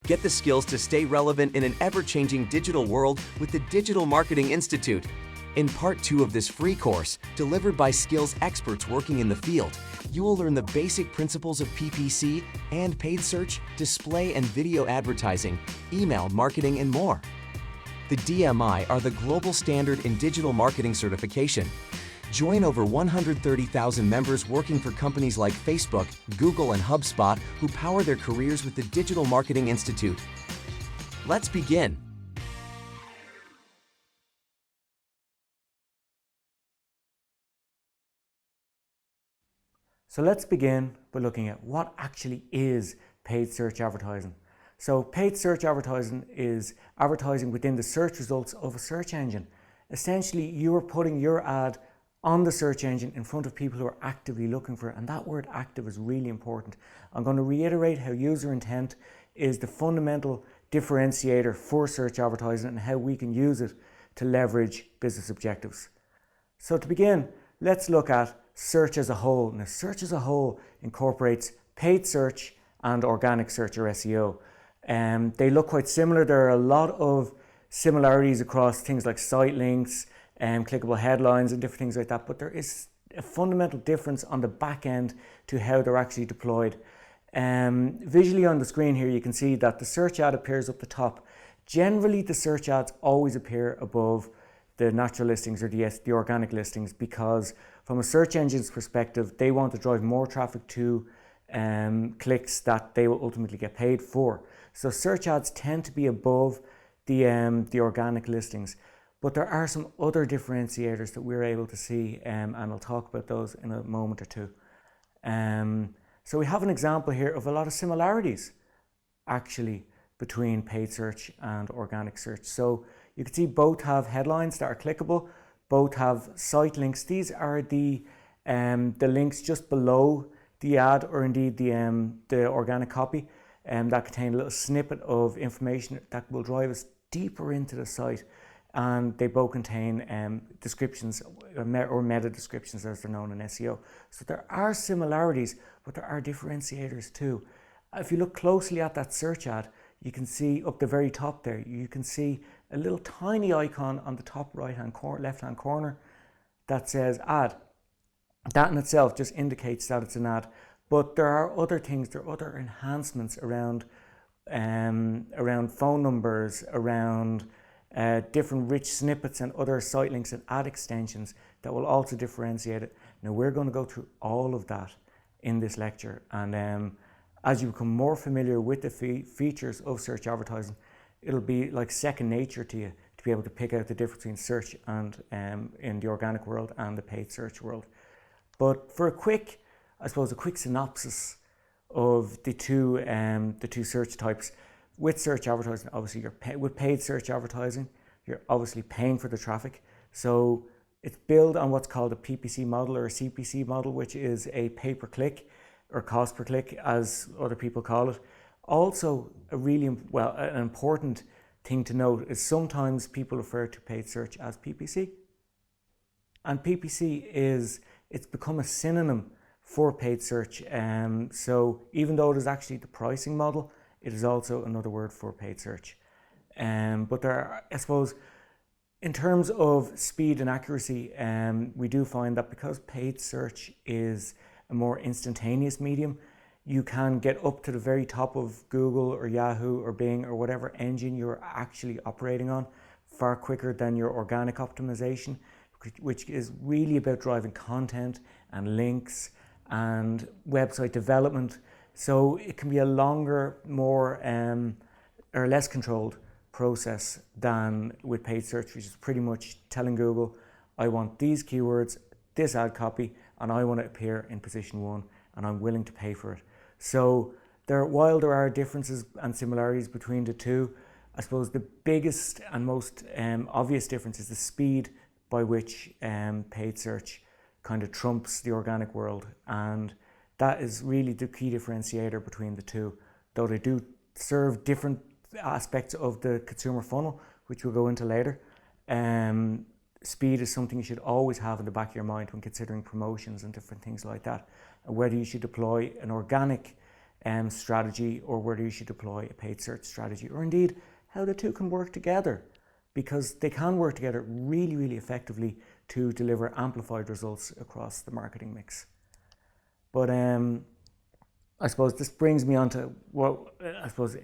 Get the skills to stay relevant in an ever-changing digital world with the Digital Marketing Institute. In Part 2 of this free course, delivered by skills experts working in the field, you will learn the basic principles of PPC and paid search, display and video advertising, email marketing, and more. The DMI are the global standard in digital marketing certification. Join over 130,000 members working for companies like Facebook, Google, and HubSpot who power their careers with the Digital Marketing Institute. Let's begin. So let's begin by looking at what actually is paid search advertising. So paid search advertising is advertising within the search results of a search engine. Essentially, you are putting your ad on the search engine in front of people who are actively looking for it, and that word active is really important. I'm going to reiterate how user intent is the fundamental differentiator for search advertising and how we can use it to leverage business objectives. So to begin, let's look at search as a whole. Now, search as a whole incorporates paid search and organic search, or SEO. They look quite similar. There are a lot of similarities across things like site links, clickable headlines and different things like that, but there is a fundamental difference on the back end to how they're actually deployed. Visually on the screen here, you can see that the search ad appears up the top. Generally, the search ads always appear above the natural listings or the organic listings, because from a search engine's perspective, they want to drive more traffic to clicks that they will ultimately get paid for. So search ads tend to be above the organic listings. But there are some other differentiators that we're able to see, and I'll talk about those in a moment or two. So we have an example here of a lot of similarities actually between paid search and organic search. So you can see both have headlines that are clickable, both have site links. These are the links just below the ad, or indeed the organic copy, that contain a little snippet of information that will drive us deeper into the site. And they both contain descriptions or meta descriptions, as they're known in SEO. So there are similarities, but there are differentiators too. If you look closely at that search ad, you can see up the very top there, you can see a little tiny icon on the top left-hand corner that says ad. That in itself just indicates that it's an ad. But there are other things, there are other enhancements around phone numbers, around different rich snippets and other site links and ad extensions that will also differentiate it. Now, we're going to go through all of that in this lecture, and as you become more familiar with the features of search advertising, it'll be like second nature to you to be able to pick out the difference between search and in the organic world and the paid search world. But for a quick synopsis of the two search types. With search advertising, obviously with paid search advertising, you're obviously paying for the traffic. So it's built on what's called a PPC model or a CPC model, which is a pay per click or cost per click, as other people call it. Also, an important thing to note is sometimes people refer to paid search as PPC. And PPC it's become a synonym for paid search. So even though it is actually the pricing model, it is also another word for paid search. But there are, I suppose, in terms of speed and accuracy, we do find that because paid search is a more instantaneous medium, you can get up to the very top of Google or Yahoo or Bing or whatever engine you're actually operating on far quicker than your organic optimization, which is really about driving content and links and website development. So it can be a longer, more or less controlled process than with paid search, which is pretty much telling Google, I want these keywords, this ad copy, and I want to appear in position 1, and I'm willing to pay for it. So while there are differences and similarities between the two, I suppose the biggest and most obvious difference is the speed by which paid search kind of trumps the organic world, and that is really the key differentiator between the two, though they do serve different aspects of the consumer funnel, which we'll go into later. Speed is something you should always have in the back of your mind when considering promotions and different things like that, and whether you should deploy an organic strategy, or whether you should deploy a paid search strategy, or indeed how the two can work together, because they can work together really, really effectively to deliver amplified results across the marketing mix. But I suppose this brings me on to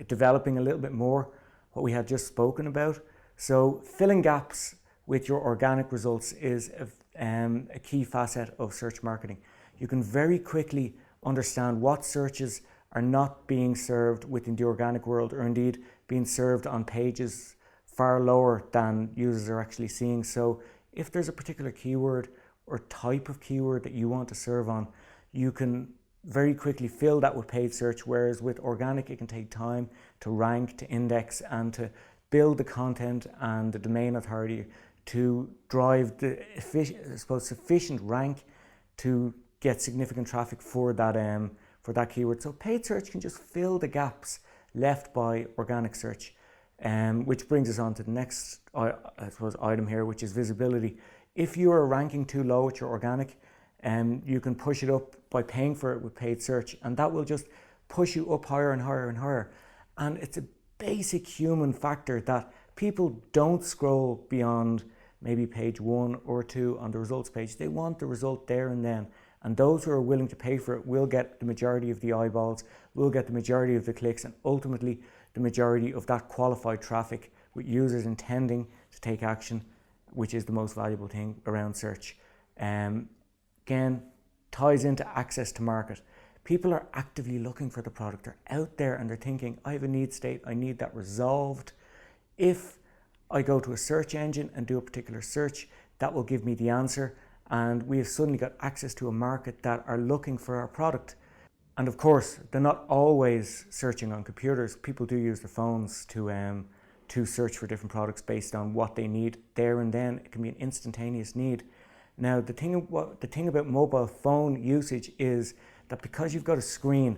developing a little bit more what we had just spoken about. So filling gaps with your organic results is a key facet of search marketing. You can very quickly understand what searches are not being served within the organic world, or indeed being served on pages far lower than users are actually seeing. So if there's a particular keyword or type of keyword that you want to serve on, you can very quickly fill that with paid search, whereas with organic it can take time to rank, to index, and to build the content and the domain authority to drive the sufficient rank to get significant traffic for that keyword. So paid search can just fill the gaps left by organic search, which brings us on to the next item here, which is visibility. If you are ranking too low at your organic, you can push it up by paying for it with paid search, and that will just push you up higher and higher and higher. And it's a basic human factor that people don't scroll beyond maybe page 1 or 2 on the results page. They want the result there and then, and those who are willing to pay for it will get the majority of the eyeballs, will get the majority of the clicks, and ultimately the majority of that qualified traffic, with users intending to take action, which is the most valuable thing around search. Again, ties into access to market. People are actively looking for the product. They're out there and they're thinking, I have a need state, I need that resolved. If I go to a search engine and do a particular search, that will give me the answer, and we have suddenly got access to a market that are looking for our product. And of course, they're not always searching on computers. People do use their phones to search for different products based on what they need there and then. It can be an instantaneous need. Now, the thing about mobile phone usage is that because you've got a screen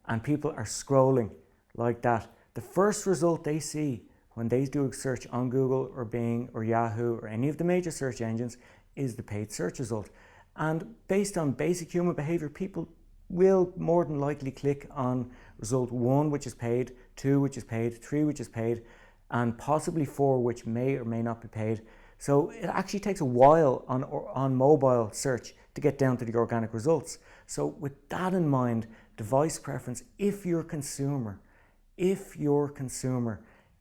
and people are scrolling like that, the first result they see when they do a search on Google or Bing or Yahoo or any of the major search engines is the paid search result. And based on basic human behavior, people will more than likely click on result 1, which is paid, 2, which is paid, 3, which is paid, and possibly 4, which may or may not be paid. So it actually takes a while on mobile search to get down to the organic results. So with that in mind, device preference, if your consumer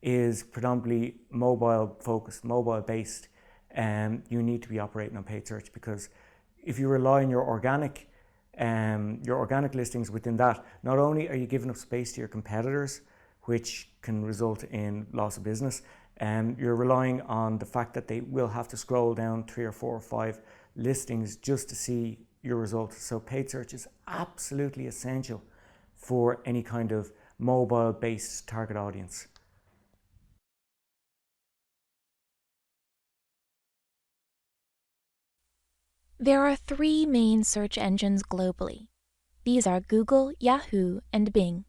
is predominantly mobile focused, mobile based, you need to be operating on paid search, because if you rely on your organic listings within that, not only are you giving up space to your competitors, which can result in loss of business, you're relying on the fact that they will have to scroll down 3 or 4 or 5 listings just to see your results. So paid search is absolutely essential for any kind of mobile-based target audience. There are 3 main search engines globally. These are Google, Yahoo, and Bing.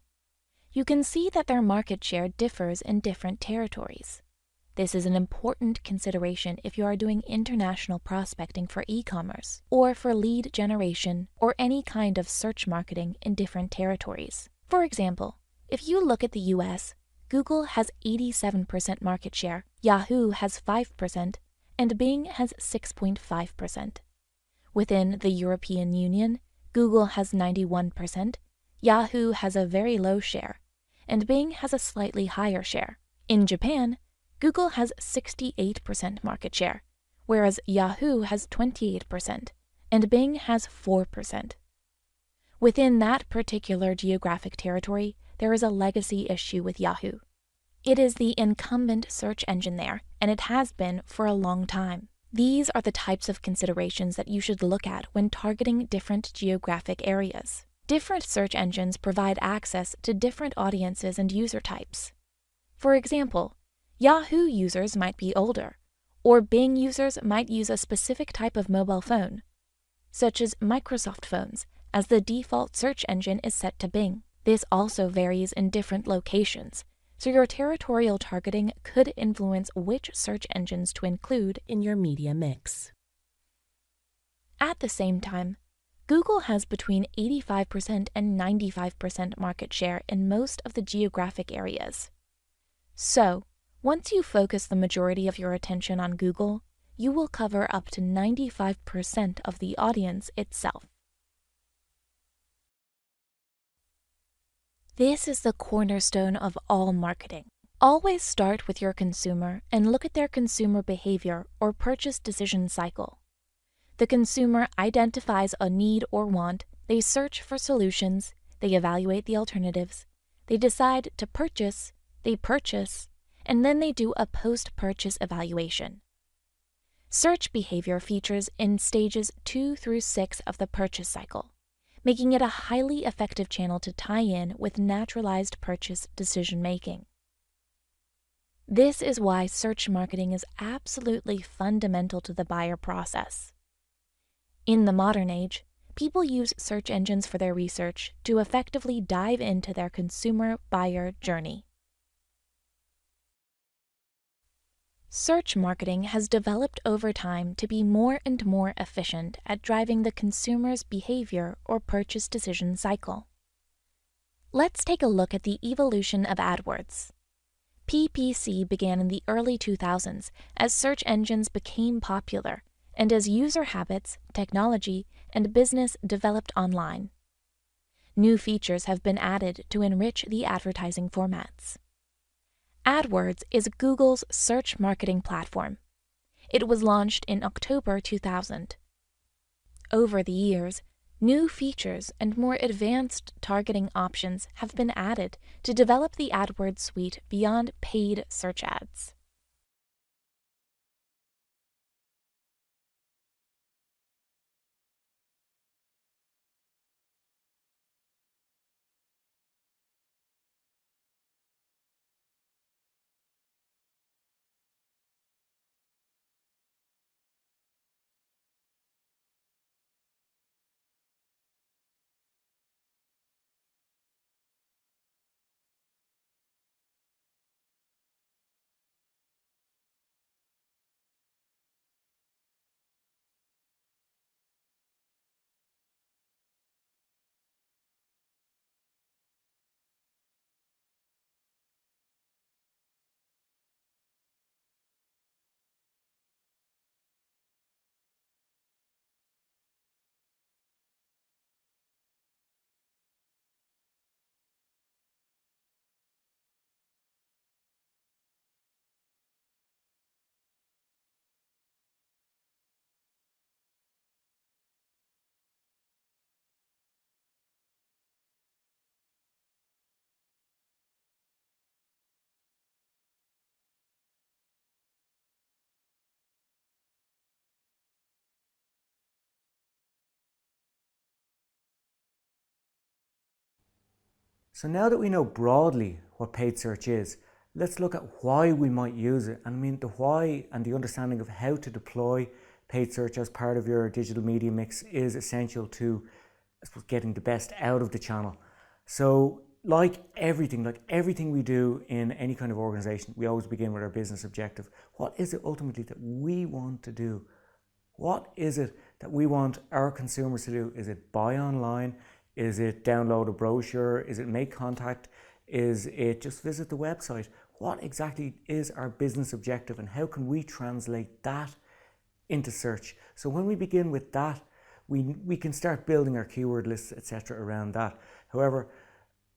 You can see that their market share differs in different territories. This is an important consideration if you are doing international prospecting for e-commerce, or for lead generation, or any kind of search marketing in different territories. For example, if you look at the US, Google has 87% market share, Yahoo has 5%, and Bing has 6.5%. Within the European Union, Google has 91%, Yahoo has a very low share, and Bing has a slightly higher share. In Japan, Google has 68% market share, whereas Yahoo has 28%, and Bing has 4%. Within that particular geographic territory, there is a legacy issue with Yahoo. It is the incumbent search engine there, and it has been for a long time. These are the types of considerations that you should look at when targeting different geographic areas. Different search engines provide access to different audiences and user types. For example, Yahoo users might be older, or Bing users might use a specific type of mobile phone, such as Microsoft phones, as the default search engine is set to Bing. This also varies in different locations, so your territorial targeting could influence which search engines to include in your media mix. At the same time, Google has between 85% and 95% market share in most of the geographic areas. So, once you focus the majority of your attention on Google, you will cover up to 95% of the audience itself. This is the cornerstone of all marketing. Always start with your consumer and look at their consumer behavior or purchase decision cycle. The consumer identifies a need or want, they search for solutions, they evaluate the alternatives, they decide to purchase, they purchase, and then they do a post-purchase evaluation. Search behavior features in stages 2 through 6 of the purchase cycle, making it a highly effective channel to tie in with naturalized purchase decision-making. This is why search marketing is absolutely fundamental to the buyer process. In the modern age, people use search engines for their research to effectively dive into their consumer buyer journey. Search marketing has developed over time to be more and more efficient at driving the consumer's behavior or purchase decision cycle. Let's take a look at the evolution of AdWords. PPC began in the early 2000s as search engines became popular and as user habits, technology, and business developed online. New features have been added to enrich the advertising formats. AdWords is Google's search marketing platform. It was launched in October 2000. Over the years, new features and more advanced targeting options have been added to develop the AdWords suite beyond paid search ads. So now that we know broadly what paid search is, let's look at why we might use it. And I mean, the why and the understanding of how to deploy paid search as part of your digital media mix is essential to, I suppose, getting the best out of the channel. So like everything we do in any kind of organization, we always begin with our business objective. What is it ultimately that we want to do? What is it that we want our consumers to do? Is it buy online? Is it download a brochure? Is it make contact? Is it just visit the website? What exactly is our business objective and how can we translate that into search? So when we begin with that, we can start building our keyword lists, etc. around that. However,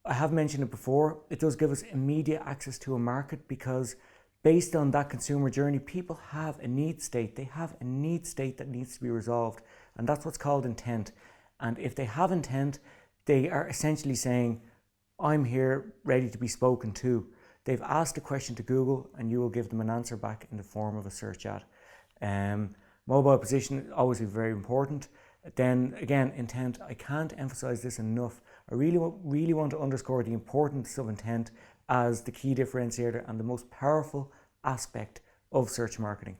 I have mentioned it before, it does give us immediate access to a market because based on that consumer journey, people have a need state. They have a need state that needs to be resolved, and that's what's called intent. And if they have intent, they are essentially saying, I'm here ready to be spoken to. They've asked a question to Google and you will give them an answer back in the form of a search ad. Mobile position is always very important. Then again, intent. I can't emphasize this enough. I really want to underscore the importance of intent as the key differentiator and the most powerful aspect of search marketing.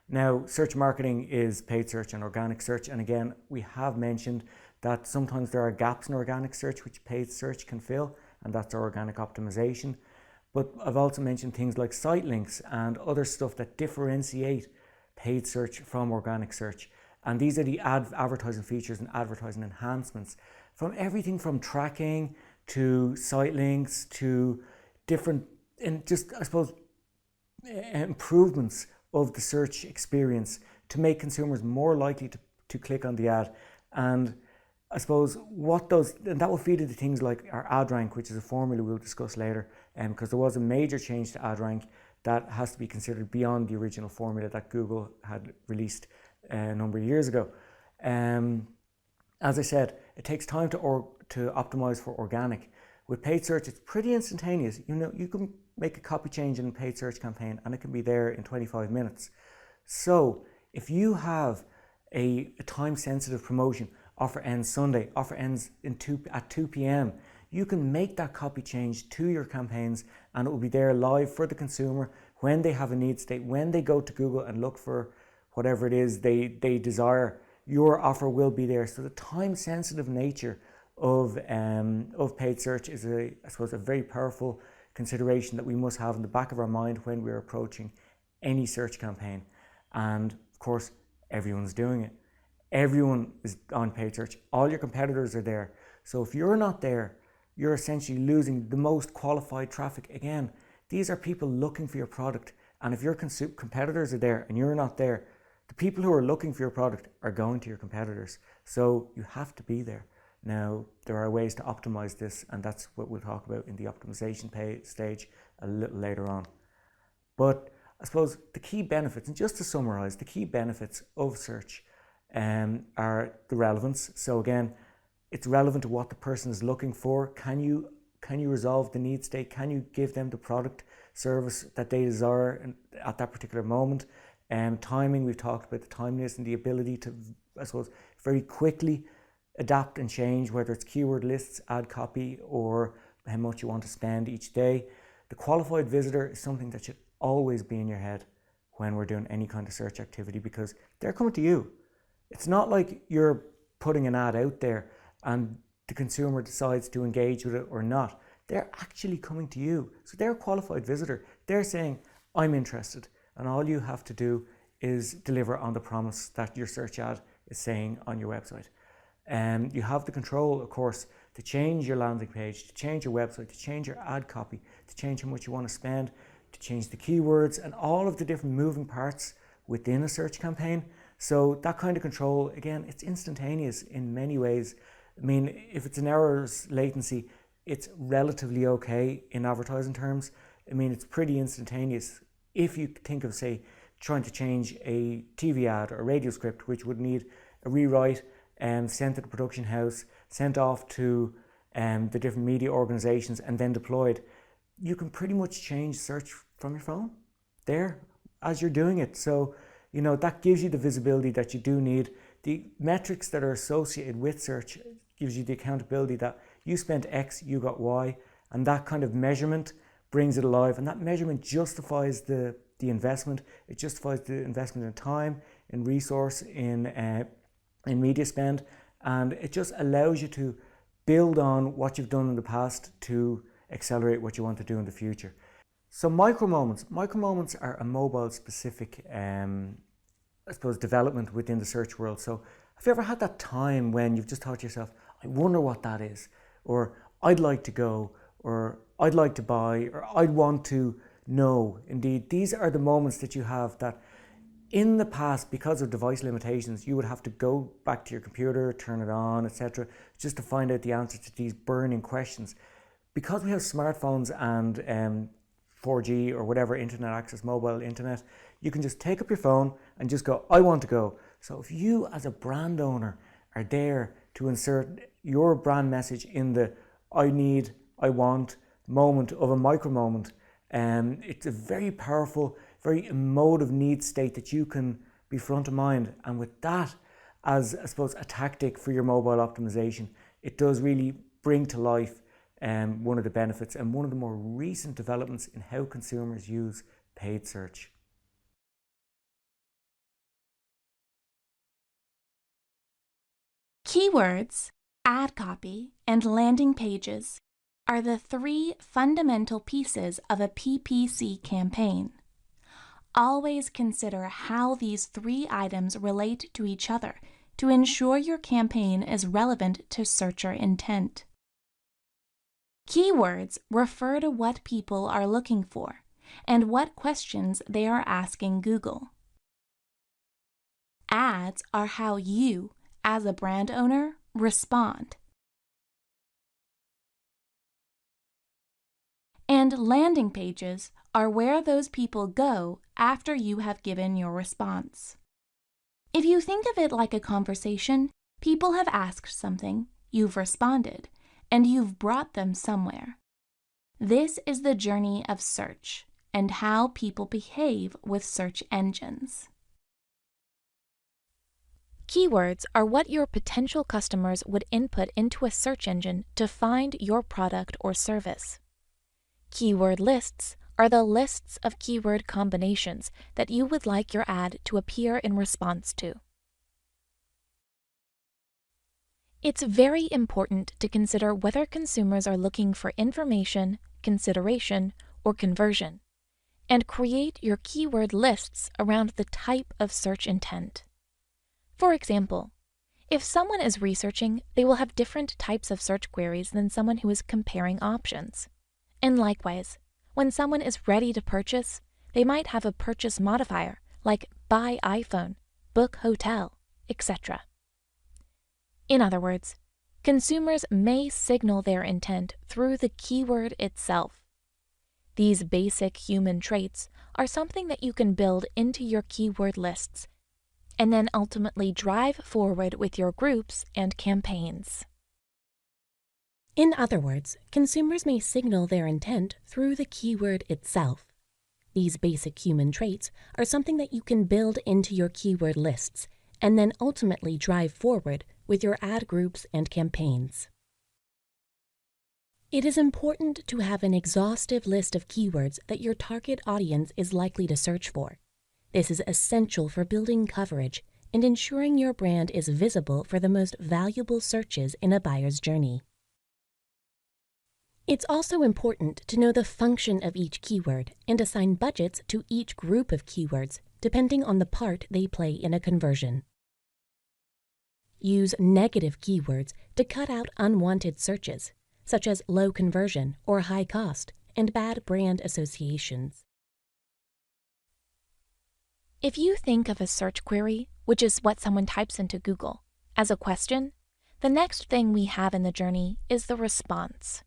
Now, search marketing is paid search and organic search. And again, we have mentioned that sometimes there are gaps in organic search which paid search can fill, and that's our organic optimization. But I've also mentioned things like site links and other stuff that differentiate paid search from organic search. And these are the advertising features and advertising enhancements, from everything from tracking to site links to different, and just, I suppose, improvements of the search experience to make consumers more likely to click on the ad. And I suppose and that will feed into things like our ad rank, which is a formula we'll discuss later, because there was a major change to ad rank that has to be considered beyond the original formula that Google had released a number of years ago. As I said, it takes time to optimize for organic. With paid search, it's pretty instantaneous. You can make a copy change in a paid search campaign and it can be there in 25 minutes. So if you have a time-sensitive promotion, offer ends Sunday, offer ends at 2 p.m., you can make that copy change to your campaigns and it will be there live for the consumer when they have a need state, when they go to Google and look for whatever it is they desire. Your offer will be there. So the time-sensitive nature of paid search is, I suppose, a very powerful consideration that we must have in the back of our mind when we're approaching any search campaign. And of course, everyone's doing it. Everyone is on paid search. All your competitors are there. So if you're not there, you're essentially losing the most qualified traffic. Again, these are people looking for your product. And if your competitors are there and you're not there, the people who are looking for your product are going to your competitors. So you have to be there. Now, there are ways to optimize this, and that's what we'll talk about in the optimization stage a little later on. But I suppose the key benefits, and just to summarize, the key benefits of search are the relevance. So again, it's relevant to what the person is looking for. Can you resolve the need state? Can you give them the product, service that they desire at that particular moment? Timing, we've talked about the timeliness and the ability to, I suppose, very quickly adapt and change, whether it's keyword lists, ad copy, or how much you want to spend each day. The qualified visitor is something that should always be in your head when we're doing any kind of search activity, because they're coming to you. It's not like you're putting an ad out there and the consumer decides to engage with it or not. They're actually coming to you. So they're a qualified visitor. They're saying, I'm interested. And all you have to do is deliver on the promise that your search ad is saying on your website. And you have the control, of course, to change your landing page, to change your website, to change your ad copy, to change how much you want to spend, to change the keywords and all of the different moving parts within a search campaign. So that kind of control, again, it's instantaneous in many ways. I mean, if it's an hour's latency, it's relatively okay in advertising terms. I mean, it's pretty instantaneous. If you think of, say, trying to change a TV ad or a radio script, which would need a rewrite, sent to the production house, sent off to the different media organizations and then deployed, you can pretty much change search from your phone there as you're doing it. So, that gives you the visibility that you do need. The metrics that are associated with search gives you the accountability that you spent X, you got Y, and that kind of measurement brings it alive, and that measurement justifies the investment. It justifies the investment in time, in resource, in media spend, and it just allows you to build on what you've done in the past to accelerate what you want to do in the future. So micro moments are a mobile specific I suppose development within the search world. So have you ever had that time when you've just thought to yourself, I wonder what that is, or I'd like to go, or I'd like to buy, or I'd want to know? Indeed, these are the moments that you have that in the past, because of device limitations, you would have to go back to your computer, turn it on, etc., just to find out the answer to these burning questions. Because we have smartphones and 4G or whatever internet access, mobile internet, you can just take up your phone and just go, I want to go. So if you as a brand owner are there to insert your brand message in the I need, I want moment of a micro moment, it's a very powerful, very emotive need state that you can be front of mind. And with that as, I suppose, a tactic for your mobile optimization, it does really bring to life one of the benefits and one of the more recent developments in how consumers use paid search. Keywords, ad copy, and landing pages are the three fundamental pieces of a PPC campaign. Always consider how these three items relate to each other to ensure your campaign is relevant to searcher intent. Keywords refer to what people are looking for and what questions they are asking Google. Ads are how you, as a brand owner, respond. And landing pages are where those people go after you have given your response. If you think of it like a conversation, people have asked something, you've responded, and you've brought them somewhere. This is the journey of search and how people behave with search engines. Keywords are what your potential customers would input into a search engine to find your product or service. Keyword lists are the lists of keyword combinations that you would like your ad to appear in response to. It's very important to consider whether consumers are looking for information, consideration, or conversion, and create your keyword lists around the type of search intent. For example, if someone is researching, they will have different types of search queries than someone who is comparing options. And likewise, when someone is ready to purchase, they might have a purchase modifier like buy iPhone, book hotel, etc. In other words, consumers may signal their intent through the keyword itself. These basic human traits are something that you can build into your keyword lists and then ultimately drive forward with your groups and campaigns. In other words, consumers may signal their intent through the keyword itself. These basic human traits are something that you can build into your keyword lists and then ultimately drive forward with your ad groups and campaigns. It is important to have an exhaustive list of keywords that your target audience is likely to search for. This is essential for building coverage and ensuring your brand is visible for the most valuable searches in a buyer's journey. It's also important to know the function of each keyword and assign budgets to each group of keywords depending on the part they play in a conversion. Use negative keywords to cut out unwanted searches, such as low conversion or high cost and bad brand associations. If you think of a search query, which is what someone types into Google, as a question, the next thing we have in the journey is the response.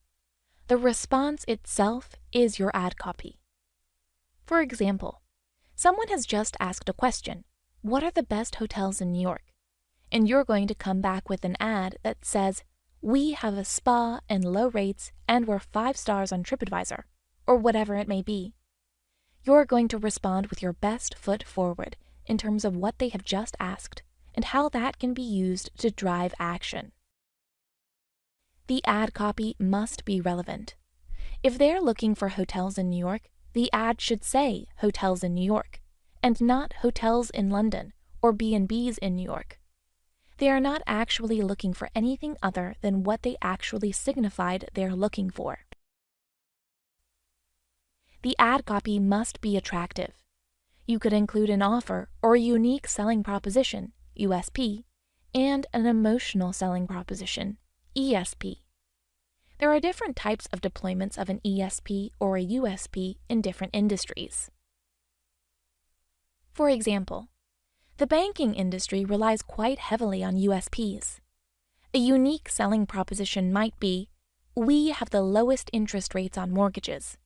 The response itself is your ad copy. For example, someone has just asked a question, what are the best hotels in New York? And you're going to come back with an ad that says, we have a spa and low rates and we're 5 stars on TripAdvisor, or whatever it may be. You're going to respond with your best foot forward in terms of what they have just asked and how that can be used to drive action. The ad copy must be relevant. If they're looking for hotels in New York, the ad should say hotels in New York, and not hotels in London or B&Bs in New York. They are not actually looking for anything other than what they actually signified they're looking for. The ad copy must be attractive. You could include an offer or a unique selling proposition, USP, and an emotional selling proposition, ESP. There are different types of deployments of an ESP or a USP in different industries. For example, the banking industry relies quite heavily on USPs. A unique selling proposition might be, we have the lowest interest rates on mortgages.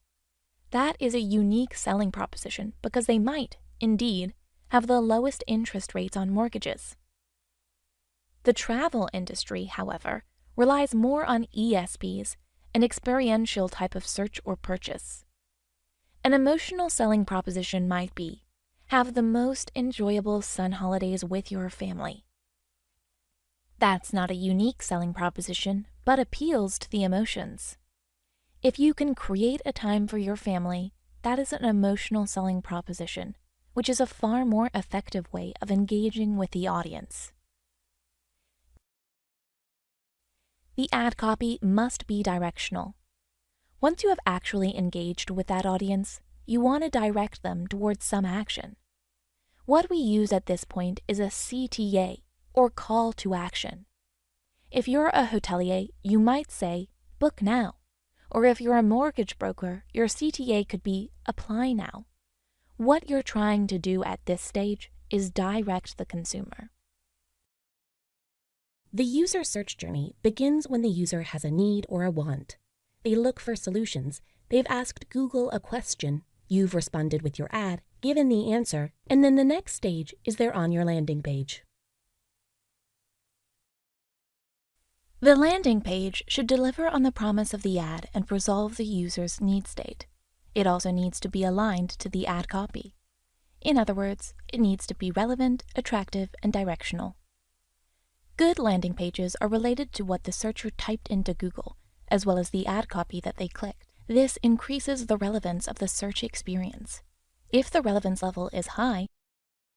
That is a unique selling proposition because they might, indeed, have the lowest interest rates on mortgages. The travel industry, however, relies more on ESPs, an experiential type of search or purchase. An emotional selling proposition might be, have the most enjoyable sun holidays with your family. That's not a unique selling proposition, but appeals to the emotions. If you can create a time for your family, that is an emotional selling proposition, which is a far more effective way of engaging with the audience. The ad copy must be directional. Once you have actually engaged with that audience, you want to direct them towards some action. What we use at this point is a CTA, or call to action. If you're a hotelier, you might say, book now. Or if you're a mortgage broker, your CTA could be apply now. What you're trying to do at this stage is direct the consumer. The user search journey begins when the user has a need or a want. They look for solutions. They've asked Google a question. You've responded with your ad, given the answer, and then the next stage is they're on your landing page. The landing page should deliver on the promise of the ad and resolve the user's need state. It also needs to be aligned to the ad copy. In other words, it needs to be relevant, attractive, and directional. Good landing pages are related to what the searcher typed into Google, as well as the ad copy that they clicked. This increases the relevance of the search experience. If the relevance level is high,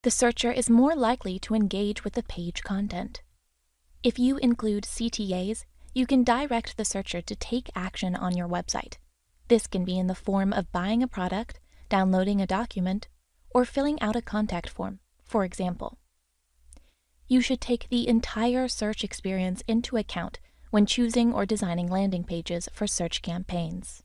the searcher is more likely to engage with the page content. If you include CTAs, you can direct the searcher to take action on your website. This can be in the form of buying a product, downloading a document, or filling out a contact form, for example. You should take the entire search experience into account when choosing or designing landing pages for search campaigns.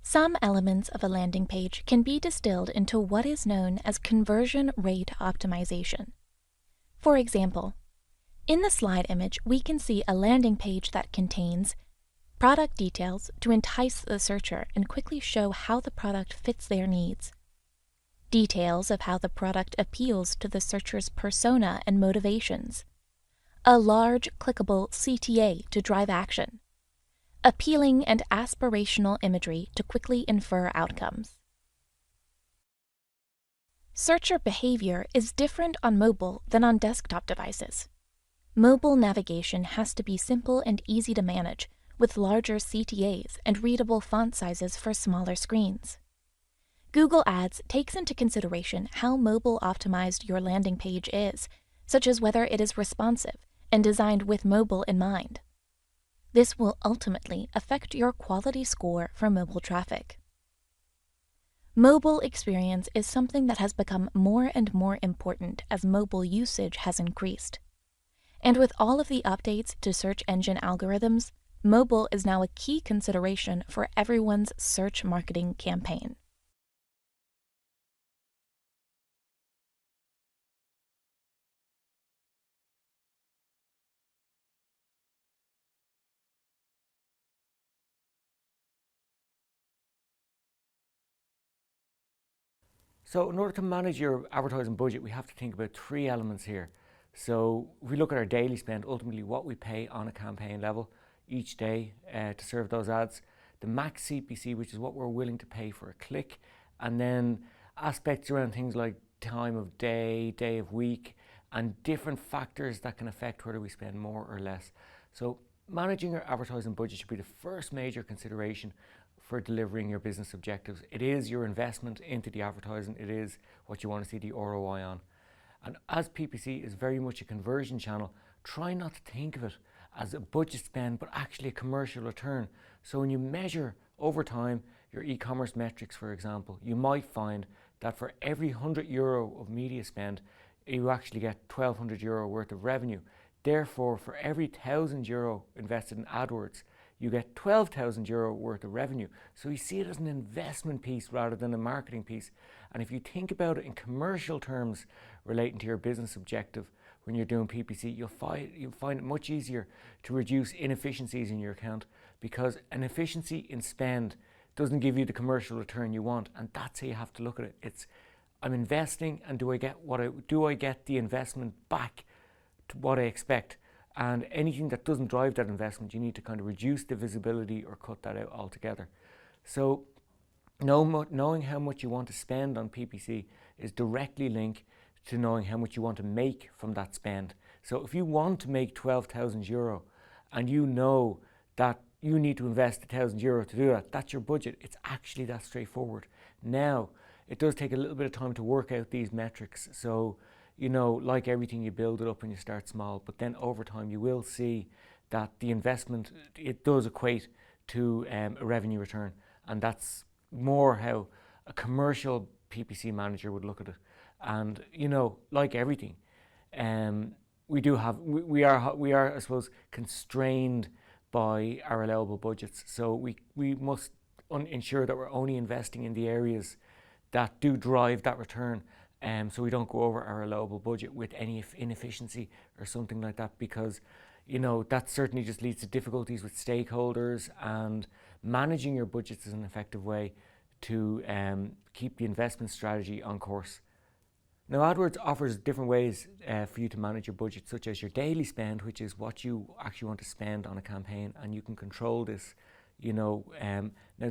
Some elements of a landing page can be distilled into what is known as conversion rate optimization. For example, in the slide image, we can see a landing page that contains product details to entice the searcher and quickly show how the product fits their needs, details of how the product appeals to the searcher's persona and motivations, a large clickable CTA to drive action, appealing and aspirational imagery to quickly infer outcomes. Searcher behavior is different on mobile than on desktop devices. Mobile navigation has to be simple and easy to manage, with larger CTAs and readable font sizes for smaller screens. Google Ads takes into consideration how mobile optimized your landing page is, such as whether it is responsive and designed with mobile in mind. This will ultimately affect your quality score for mobile traffic. Mobile experience is something that has become more and more important as mobile usage has increased. And with all of the updates to search engine algorithms, mobile is now a key consideration for everyone's search marketing campaign. So in order to manage your advertising budget, we have to think about three elements here. So if we look at our daily spend, ultimately what we pay on a campaign level each day to serve those ads, the max CPC, which is what we're willing to pay for a click, and then aspects around things like time of day, day of week, and different factors that can affect whether we spend more or less. So managing your advertising budget should be the first major consideration for delivering your business objectives. It is your investment into the advertising. It is what you want to see the ROI on. And as PPC is very much a conversion channel, try not to think of it as a budget spend, but actually a commercial return. So when you measure over time your e-commerce metrics, for example, you might find that for every €100 of media spend, you actually get €1,200 worth of revenue. Therefore, for every €1,000 invested in AdWords, you get €12,000 worth of revenue. So you see it as an investment piece rather than a marketing piece. And if you think about it in commercial terms relating to your business objective, when you're doing PPC, you'll find it much easier to reduce inefficiencies in your account, because an efficiency in spend doesn't give you the commercial return you want. And that's how you have to look at it. It's, I'm investing, and do I get the investment back to what I expect? And anything that doesn't drive that investment, you need to kind of reduce the visibility or cut that out altogether. So knowing how much you want to spend on PPC is directly linked to knowing how much you want to make from that spend. So if you want to make €12,000 and you know that you need to invest €1,000 to do that, that's your budget. It's actually that straightforward. Now, it does take a little bit of time to work out these metrics. So, you know, like everything, you build it up and you start small, but then over time you will see that the investment, it does equate to a revenue return. And that's more how a commercial PPC manager would look at it. And like everything, we are I suppose constrained by our allowable budgets. So we must ensure that we're only investing in the areas that do drive that return. So we don't go over our allowable budget with any inefficiency or something like that, because that certainly just leads to difficulties with stakeholders, and managing your budgets is an effective way to keep the investment strategy on course. Now, AdWords offers different ways for you to manage your budget, such as your daily spend, which is what you actually want to spend on a campaign, and you can control this. Now,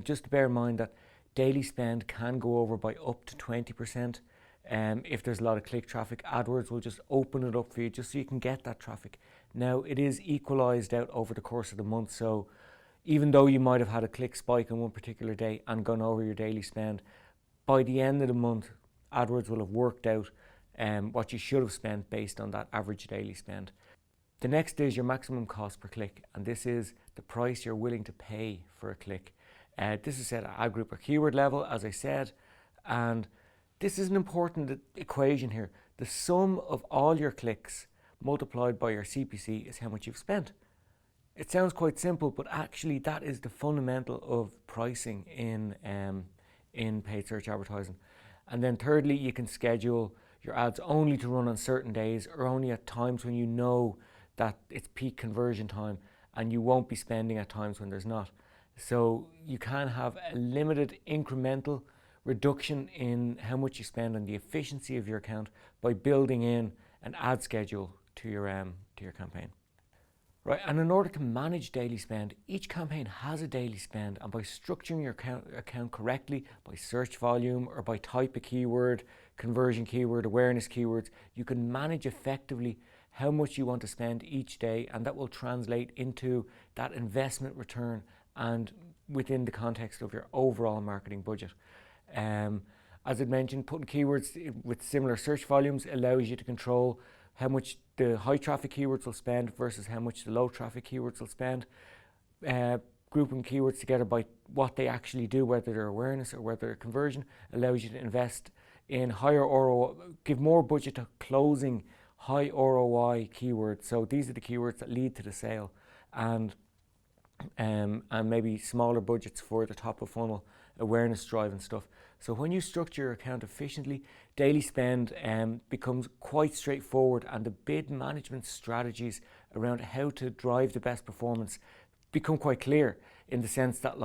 just to bear in mind that daily spend can go over by up to 20%. If there's a lot of click traffic, AdWords will just open it up for you just so you can get that traffic. Now, it is equalized out over the course of the month, so even though you might have had a click spike on one particular day and gone over your daily spend, by the end of the month, AdWords will have worked out what you should have spent based on that average daily spend. The next is your maximum cost per click, and this is the price you're willing to pay for a click. This is set at ad group or keyword level, as I said, and this is an important equation here. The sum of all your clicks multiplied by your CPC is how much you've spent. It sounds quite simple, but actually that is the fundamental of pricing in paid search advertising. And then thirdly, you can schedule your ads only to run on certain days or only at times when you know that it's peak conversion time, and you won't be spending at times when there's not. So you can have a limited incremental reduction in how much you spend on the efficiency of your account by building in an ad schedule to your campaign. Right, and in order to manage daily spend, each campaign has a daily spend, and by structuring your account correctly, by search volume or by type of keyword, conversion keyword, awareness keywords, you can manage effectively how much you want to spend each day, and that will translate into that investment return and within the context of your overall marketing budget. As I mentioned, putting keywords with similar search volumes allows you to control how much the high traffic keywords will spend versus how much the low traffic keywords will spend. Grouping keywords together by what they actually do, whether they're awareness or whether they're conversion, allows you to invest in higher ROI, give more budget to closing high ROI keywords. So these are the keywords that lead to the sale, and maybe smaller budgets for the top of funnel awareness drive and stuff. So when you structure your account efficiently, daily spend becomes quite straightforward, and the bid management strategies around how to drive the best performance become quite clear, in the sense that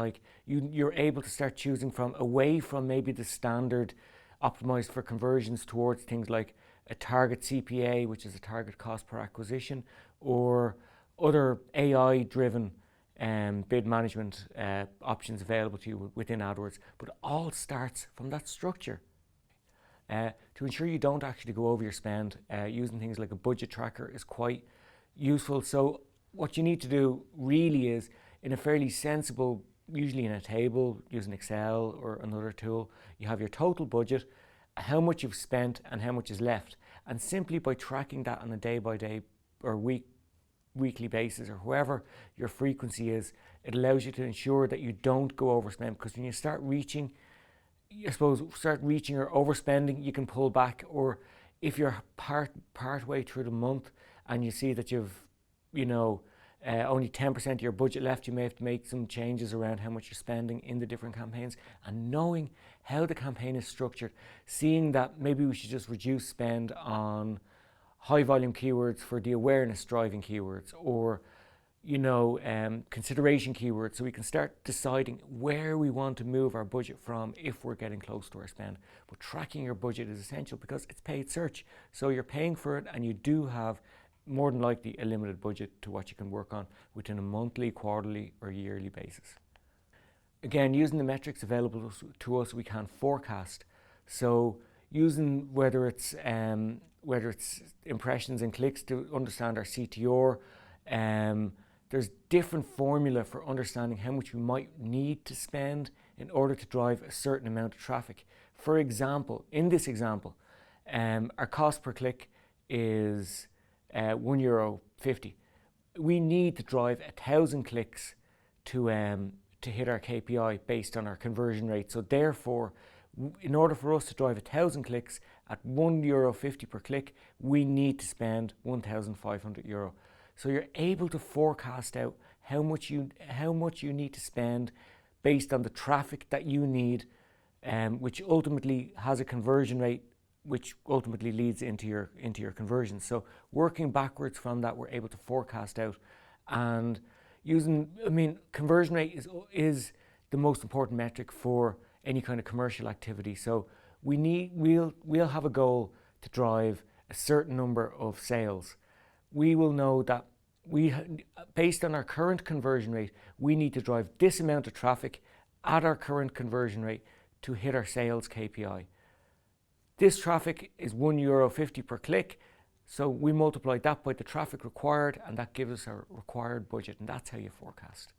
you're able to start choosing from away from maybe the standard optimized for conversions towards things like a target CPA, which is a target cost per acquisition, or other AI driven bid management options available to you within AdWords. But it all starts from that structure. To ensure you don't actually go over your spend, using things like a budget tracker is quite useful. So what you need to do really is, in a fairly sensible, usually in a table using Excel or another tool, you have your total budget, how much you've spent and how much is left. And simply by tracking that on a day by day or weekly basis, or whoever your frequency is, it allows you to ensure that you don't go overspend. Because when you start reaching or overspending, you can pull back. Or if you're part way through the month and you see that you've only 10% of your budget left, you may have to make some changes around how much you're spending in the different campaigns. And knowing how the campaign is structured, seeing that maybe we should just reduce spend on high volume keywords for the awareness driving keywords, or consideration keywords, so we can start deciding where we want to move our budget from if we're getting close to our spend. But tracking your budget is essential because it's paid search, so you're paying for it, and you do have more than likely a limited budget to what you can work on within a monthly, quarterly or yearly basis. Again, using the metrics available to us, we can forecast. So using whether it's impressions and clicks to understand our CTR, there's different formula for understanding how much we might need to spend in order to drive a certain amount of traffic. For example, in this example, our cost per click is €1.50. We need to drive 1,000 clicks to to hit our KPI based on our conversion rate. So therefore, in order for us to drive 1,000 clicks at €1.50 per click, we need to spend €1,500. So you're able to forecast out how much you need to spend based on the traffic that you need, which ultimately has a conversion rate, which ultimately leads into your conversions. So working backwards from that, we're able to forecast out, and conversion rate is the most important metric for any kind of commercial activity. So we'll have a goal to drive a certain number of sales. We will know that based on our current conversion rate, we need to drive this amount of traffic at our current conversion rate to hit our sales KPI. This traffic is €1.50 per click, so we multiply that by the traffic required, and that gives us our required budget, and that's how you forecast.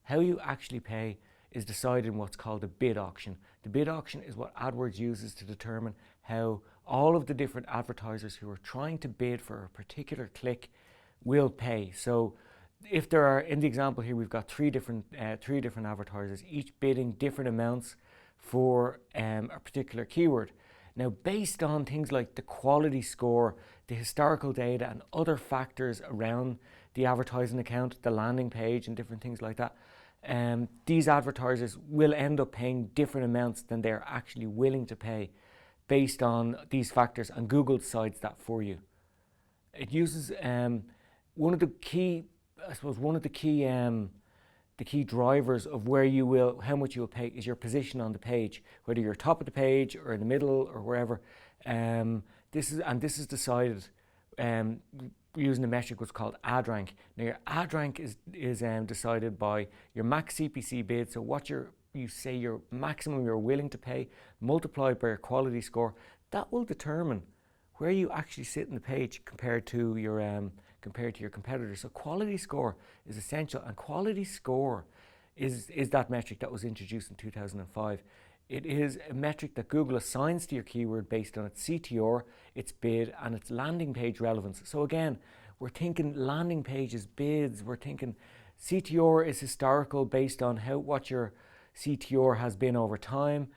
How you actually pay is decided in what's called a bid auction. The bid auction is what AdWords uses to determine how all of the different advertisers who are trying to bid for a particular click will pay. So if there are, in the example here, we've got three different advertisers, each bidding different amounts for a particular keyword. Now, based on things like the quality score, the historical data, and other factors around the advertising account, the landing page, and different things like that, these advertisers will end up paying different amounts than they're actually willing to pay based on these factors, and Google decides that for you. It uses one of the key drivers of how much you will pay is your position on the page, whether you're top of the page or in the middle or wherever. This is decided using a metric what's called ad rank. Now, your ad rank is decided by your max CPC bid, so what your maximum you're willing to pay, multiplied by your quality score. That will determine where you actually sit in the page compared to your competitors. So quality score is essential, and quality score is that metric that was introduced in 2005. It is a metric that Google assigns to your keyword based on its CTR, its bid, and its landing page relevance. So again, we're thinking landing pages, bids, we're thinking CTR is historical based on what your CTR has been over time.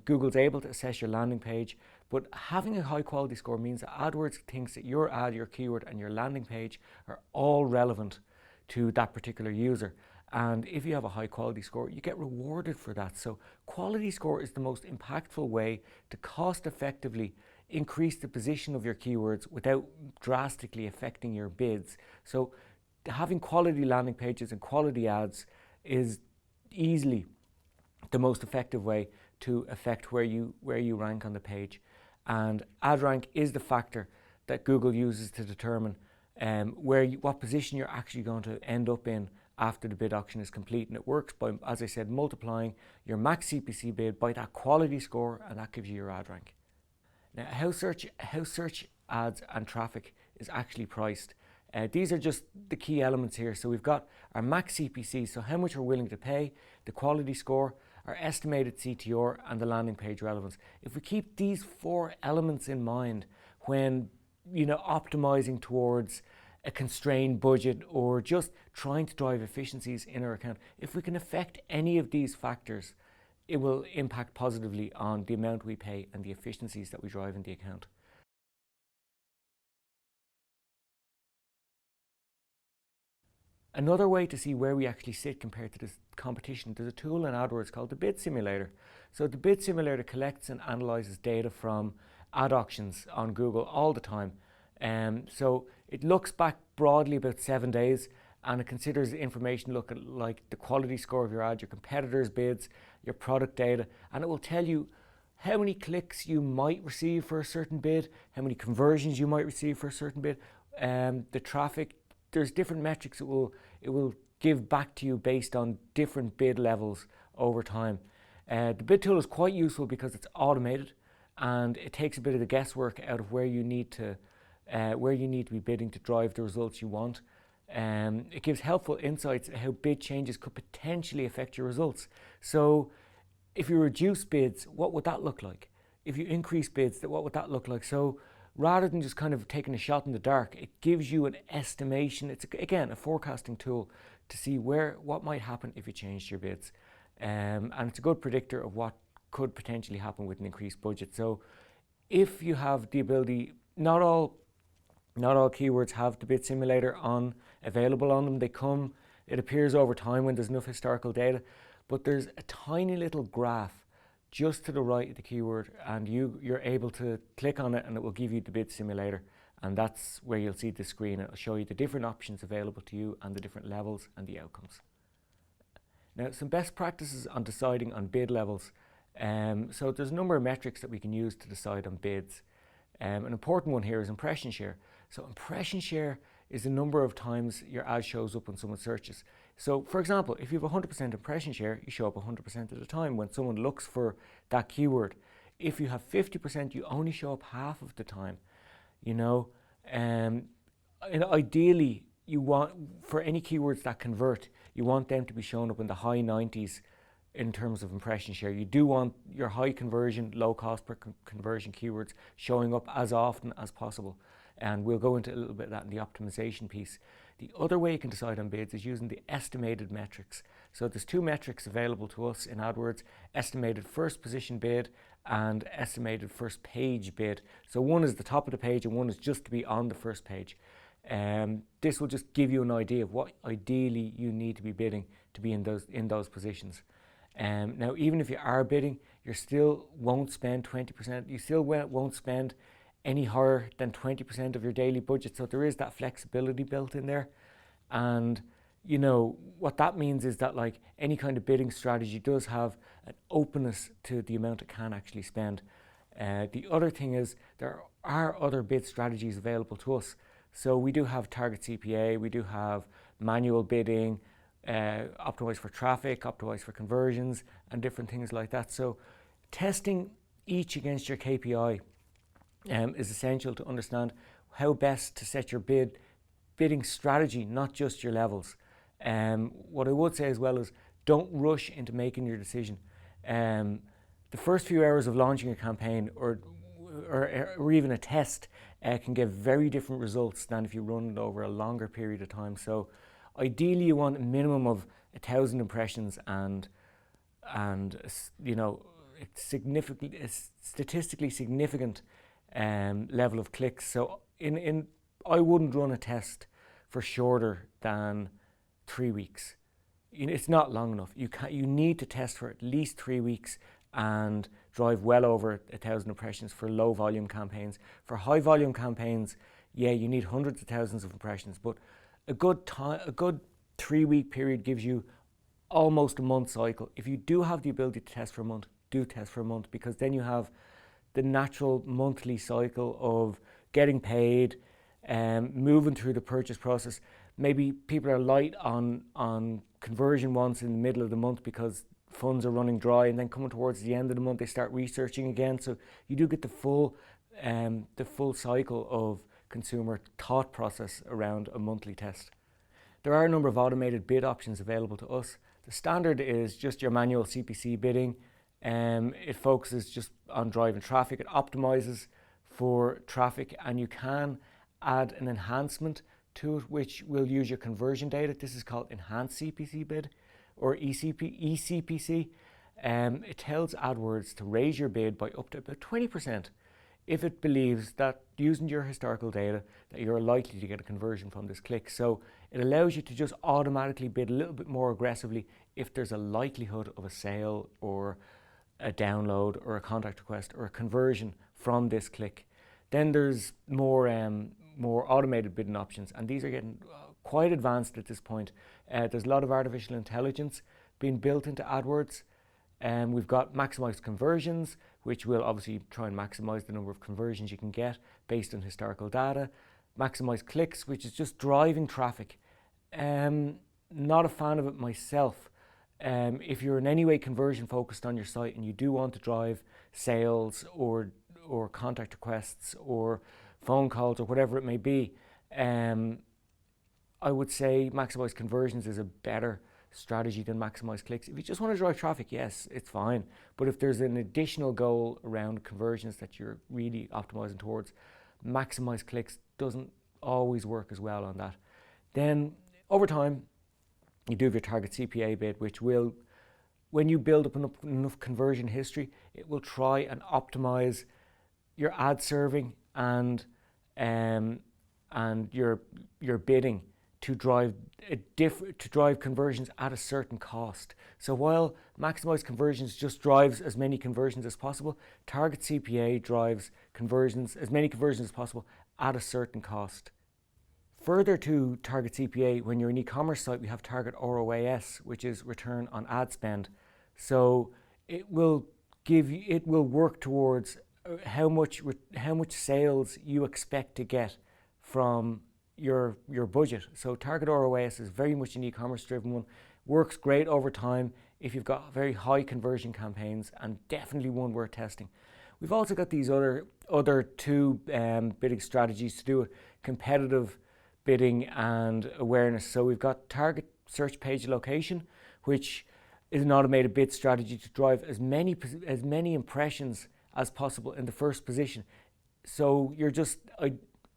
Google's able to assess your landing page, but having a high quality score means that AdWords thinks that your ad, your keyword, and your landing page are all relevant to that particular user. And if you have a high quality score, you get rewarded for that. So quality score is the most impactful way to cost effectively increase the position of your keywords without drastically affecting your bids. So having quality landing pages and quality ads is easily the most effective way to affect where you rank on the page. And ad rank is the factor that Google uses to determine what position you're actually going to end up in after the bid auction is complete. And it works by, as I said, multiplying your max CPC bid by that quality score, and that gives you your ad rank. Now, how search ads and traffic is actually priced. These are just the key elements here. So we've got our max CPC, so how much we're willing to pay, the quality score, our estimated CTR, and the landing page relevance. If we keep these four elements in mind when optimizing towards a constrained budget or just trying to drive efficiencies in our account, if we can affect any of these factors, it will impact positively on the amount we pay and the efficiencies that we drive in the account. Another way to see where we actually sit compared to this competition, there's a tool in AdWords called the Bid Simulator. So the Bid Simulator collects and analyzes data from ad auctions on Google all the time. So it looks back broadly about 7 days, and it considers information like the quality score of your ad, your competitors' bids, your product data, and it will tell you how many clicks you might receive for a certain bid, how many conversions you might receive for a certain bid, the traffic. There's different metrics it will give back to you based on different bid levels over time. The bid tool is quite useful because it's automated and it takes a bit of the guesswork out of where you need to be bidding to drive the results you want. It gives helpful insights on how bid changes could potentially affect your results. So if you reduce bids, what would that look like? If you increase bids, what would that look like? So rather than just kind of taking a shot in the dark, it gives you an estimation. It's, again, a forecasting tool to see what might happen if you changed your bids. And it's a good predictor of what could potentially happen with an increased budget. So if you have the ability, not all keywords have the bid simulator available on them. It appears over time when there's enough historical data, but there's a tiny little graph just to the right of the keyword, and you're able to click on it and it will give you the bid simulator, and that's where you'll see the screen. It'll show you the different options available to you and the different levels and the outcomes. Now, some best practices on deciding on bid levels. So there's a number of metrics that we can use to decide on bids. An important one here is impression share. So impression share is the number of times your ad shows up when someone searches. So for example, if you have 100% impression share, you show up 100% of the time when someone looks for that keyword. If you have 50%, you only show up half of the time. And ideally, you want, for any keywords that convert, you want them to be shown up in the high 90s in terms of impression share. You do want your high conversion, low cost per conversion keywords showing up as often as possible. And we'll go into a little bit of that in the optimization piece. The other way you can decide on bids is using the estimated metrics. So there's two metrics available to us in AdWords: estimated first position bid and estimated first page bid. So one is the top of the page and one is just to be on the first page. This will just give you an idea of what ideally you need to be bidding to be in those positions. Now, even if you are bidding, you still won't spend 20%. You still won't spend any higher than 20% of your daily budget. So there is that flexibility built in there. And what that means is that, like, any kind of bidding strategy does have an openness to the amount it can actually spend. The other thing is there are other bid strategies available to us. So we do have target CPA, we do have manual bidding, optimized for traffic, optimized for conversions, and different things like that. So testing each against your KPI is essential to understand how best to set your bidding strategy, not just your levels. What I would say as well is don't rush into making your decision. The first few hours of launching a campaign or even a test can give very different results than if you run it over a longer period of time. So ideally you want a minimum of 1,000 impressions and a statistically significant level of clicks. So I wouldn't run a test for shorter than 3 weeks. It's not long enough. You need to test for at least 3 weeks and drive well over 1,000 impressions for low volume campaigns. For high volume campaigns, you need hundreds of thousands of impressions, but a good 3 week period gives you almost a month cycle. If you do have the ability to test for a month, do test for a month, because then you have the natural monthly cycle of getting paid, moving through the purchase process. Maybe people are light on conversion once in the middle of the month because funds are running dry, and then coming towards the end of the month they start researching again. So you do get the full cycle of consumer thought process around a monthly test. There are a number of automated bid options available to us. The standard is just your manual CPC bidding. It focuses just on driving traffic. It optimizes for traffic, and you can add an enhancement to it which will use your conversion data. This is called enhanced CPC bid or ECPC. It tells AdWords to raise your bid by up to about 20% if it believes that, using your historical data, that you're likely to get a conversion from this click. So it allows you to just automatically bid a little bit more aggressively if there's a likelihood of a sale or a download or a contact request or a conversion from this click. Then there's more automated bidding options, and these are getting quite advanced at this point. There's a lot of artificial intelligence being built into AdWords. We've got maximized conversions, which will obviously try and maximize the number of conversions you can get based on historical data. Maximized clicks, which is just driving traffic. Not a fan of it myself. If you're in any way conversion focused on your site and you do want to drive sales or contact requests or phone calls or whatever it may be, I would say maximize conversions is a better strategy than maximize clicks. If you just want to drive traffic, yes, it's fine. But if there's an additional goal around conversions that you're really optimizing towards, maximize clicks doesn't always work as well on that. Then over time, you do have your target CPA bid, which will, when you build up enough conversion history, it will try and optimize your ad serving and your bidding to drive conversions at a certain cost. So while maximize conversions just drives as many conversions as possible, target CPA drives as many conversions as possible at a certain cost. Further to target CPA, when you're an e-commerce site, we have target ROAS, which is return on ad spend. So it will work towards how much sales you expect to get from your budget. So target ROAS is very much an e-commerce driven one. Works great over time if you've got very high conversion campaigns, and definitely one worth testing. We've also got these other two bidding strategies to do with competitive bidding and awareness. So we've got target search page location, which is an automated bid strategy to drive as many impressions as possible in the first position. So you're just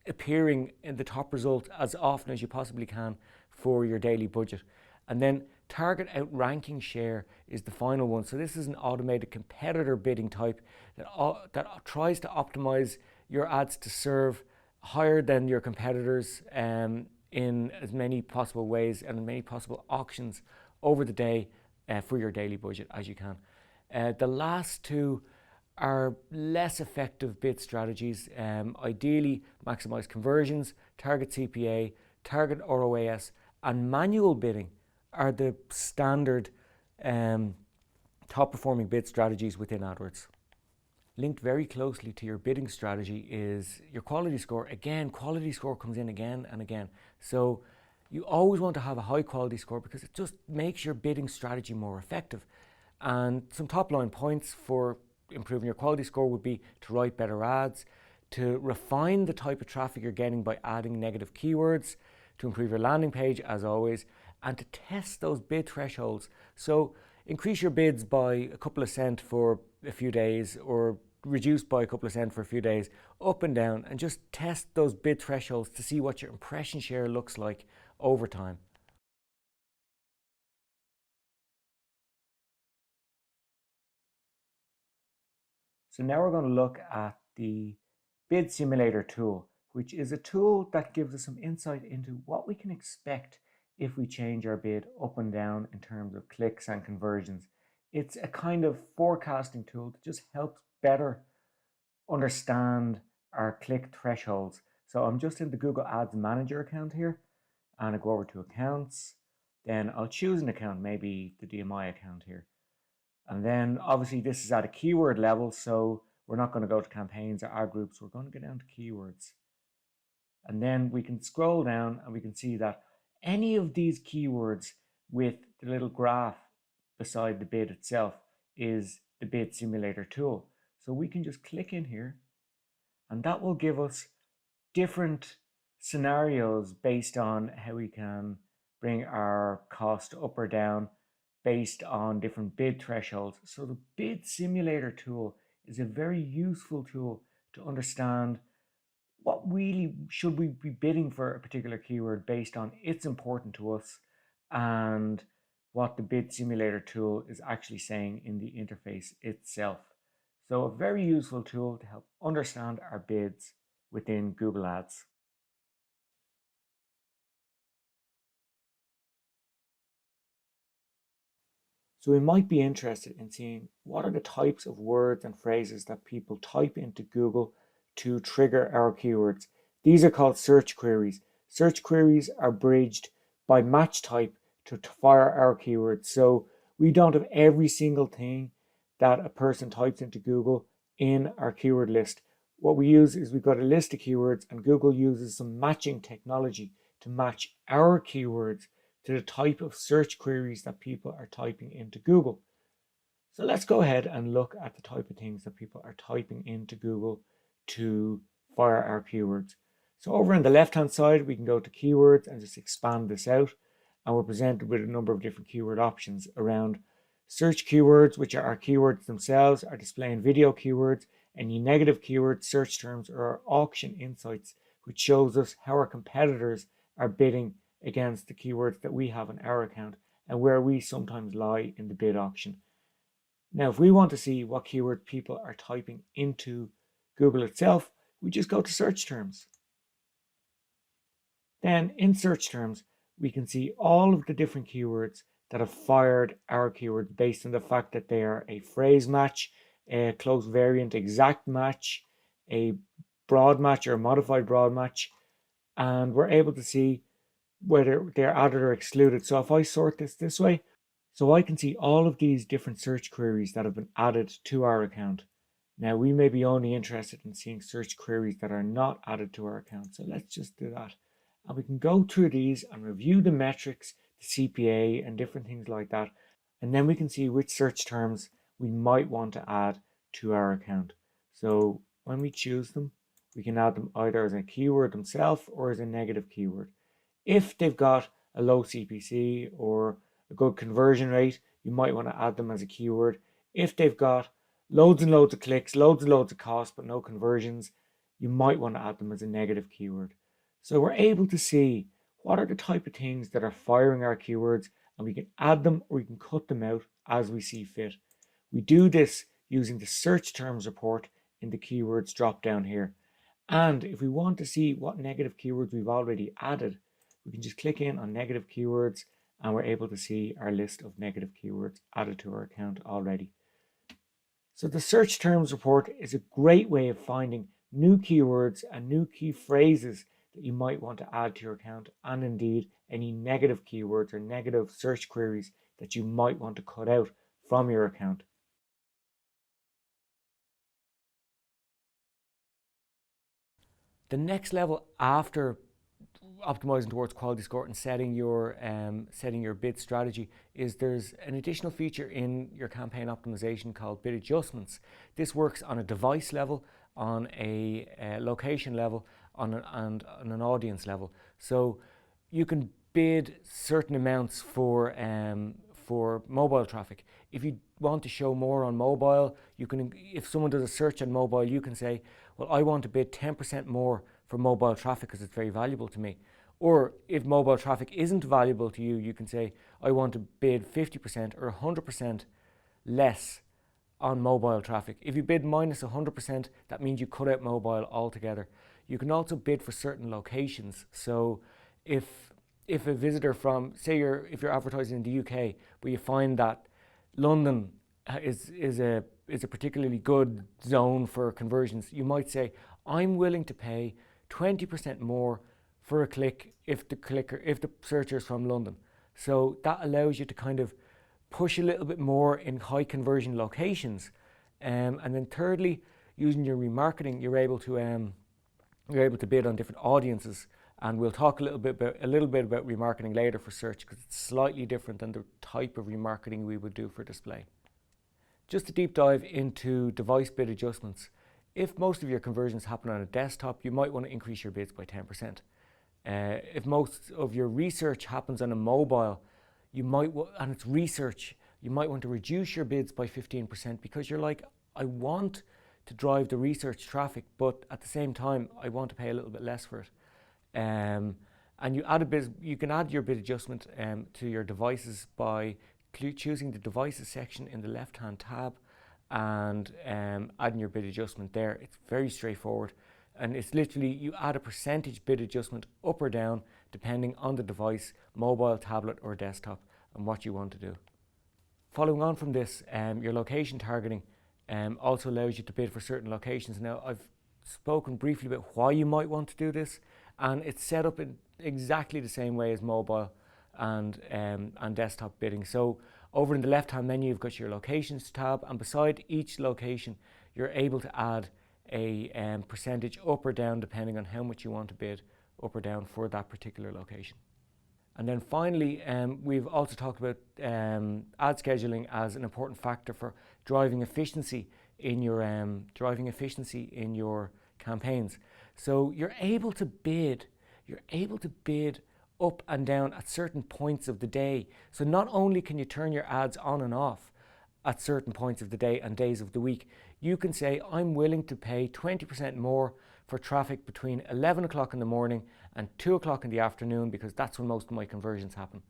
appearing in the top result as often as you possibly can for your daily budget. And then target outranking share is the final one. So this is an automated competitor bidding type that tries to optimize your ads to serve higher than your competitors in as many possible ways and in many possible auctions over the day for your daily budget as you can. The last two are less effective bid strategies. Ideally, maximize conversions, target CPA, target ROAS, and manual bidding are the standard top performing bid strategies within AdWords. Linked very closely to your bidding strategy is your quality score. Again, quality score comes in again and again. So you always want to have a high quality score because it just makes your bidding strategy more effective. And some top line points for improving your quality score would be to write better ads, to refine the type of traffic you're getting by adding negative keywords, to improve your landing page as always, and to test those bid thresholds. So increase your bids by a couple of cents for a few days, or reduce by a couple of cents for a few days, up and down, and just test those bid thresholds to see what your impression share looks like over time. So now we're going to look at the Bid Simulator tool, which is a tool that gives us some insight into what we can expect if we change our bid up and down in terms of clicks and conversions. It's a kind of forecasting tool that just helps better understand our click thresholds. So I'm just in the Google Ads Manager account here, and I go over to accounts. Then I'll choose an account, maybe the DMI account here. And then obviously this is at a keyword level, so we're not going to go to campaigns or ad groups. We're going to go down to keywords. And then we can scroll down and we can see that any of these keywords with the little graph beside the bid itself is the Bid Simulator tool. So we can just click in here, and that will give us different scenarios based on how we can bring our cost up or down based on different bid thresholds. So the Bid Simulator tool is a very useful tool to understand what really should we be bidding for a particular keyword based on it's important to us, and what the Bid Simulator tool is actually saying in the interface itself. So a very useful tool to help understand our bids within Google Ads. So we might be interested in seeing what are the types of words and phrases that people type into Google to trigger our keywords. These are called search queries. Search queries are bridged by match type to fire our keywords. So we don't have every single thing that a person types into Google in our keyword list. What we use is we've got a list of keywords, and Google uses some matching technology to match our keywords to the type of search queries that people are typing into Google. So let's go ahead and look at the type of things that people are typing into Google to fire our keywords. So over on the left hand side, we can go to keywords and just expand this out, and we're presented with a number of different keyword options around search keywords, which are our keywords themselves, our display and video keywords, Any negative keyword search terms are our auction insights, which shows us how our competitors are bidding against the keywords that we have in our account and where we sometimes lie in the bid auction. Now, if we want to see what keyword people are typing into Google itself, we just go to search terms. Then in search terms, we can see all of the different keywords that have fired our keywords based on the fact that they are a phrase match, a close variant exact match, a broad match or a modified broad match, and we're able to see whether they're added or excluded. So if I sort this way, so I can see all of these different search queries that have been added to our account. Now we may be only interested in seeing search queries that are not added to our account. So let's just do that. And we can go through these and review the metrics, the CPA and different things like that. And then we can see which search terms we might want to add to our account. So when we choose them, we can add them either as a keyword themselves or as a negative keyword. If they've got a low CPC or a good conversion rate, you might want to add them as a keyword. If they've got loads and loads of clicks, loads and loads of cost, but no conversions, you might want to add them as a negative keyword. So we're able to see what are the type of things that are firing our keywords, and we can add them or we can cut them out as we see fit. We do this using the search terms report in the keywords drop down here. And if we want to see what negative keywords we've already added, we can just click in on negative keywords and we're able to see our list of negative keywords added to our account already. So the search terms report is a great way of finding new keywords and new key phrases that you might want to add to your account, and indeed any negative keywords or negative search queries that you might want to cut out from your account. The next level after optimizing towards quality score and setting your bid strategy is there's an additional feature in your campaign optimization called bid adjustments. This works on a device level, on a location level, and on an audience level. So you can bid certain amounts for mobile traffic. If you want to show more on mobile, you can. If someone does a search on mobile, you can say, well, I want to bid 10% more for mobile traffic because it's very valuable to me. Or if mobile traffic isn't valuable to you, you can say, I want to bid 50% or 100% less on mobile traffic. If you bid minus 100%, that means you cut out mobile altogether. You can also bid for certain locations. So if a visitor from, say if you're advertising in the UK, but you find that London is a particularly good zone for conversions, you might say, I'm willing to pay 20% more for a click if the searcher is from London. So that allows you to kind of push a little bit more in high conversion locations. And then thirdly, using your remarketing, you're able to bid on different audiences. And we'll talk a little bit about remarketing later for search, because it's slightly different than the type of remarketing we would do for display. Just a deep dive into device bid adjustments. If most of your conversions happen on a desktop, you might want to increase your bids by 10%. If most of your research happens on a mobile, and it's research, you might want to reduce your bids by 15%, because you're like, I want to drive the research traffic, but at the same time, I want to pay a little bit less for it. And you can add your bid adjustment to your devices by choosing the devices section in the left-hand tab and adding your bid adjustment there. It's very straightforward, and it's literally you add a percentage bid adjustment up or down depending on the device, mobile, tablet or desktop, and what you want to do. Following on from this, your location targeting also allows you to bid for certain locations. Now, I've spoken briefly about why you might want to do this, and it's set up in exactly the same way as mobile and desktop bidding. So over in the left-hand menu, you've got your locations tab, and beside each location, you're able to add a percentage up or down depending on how much you want to bid up or down for that particular location. And then finally, we've also talked about ad scheduling as an important factor for driving efficiency in your campaigns. So you're able to bid up and down at certain points of the day. So not only can you turn your ads on and off at certain points of the day and days of the week, you can say, I'm willing to pay 20% more for traffic between 11 o'clock in the morning and 2 o'clock in the afternoon, because that's when most of my conversions happen.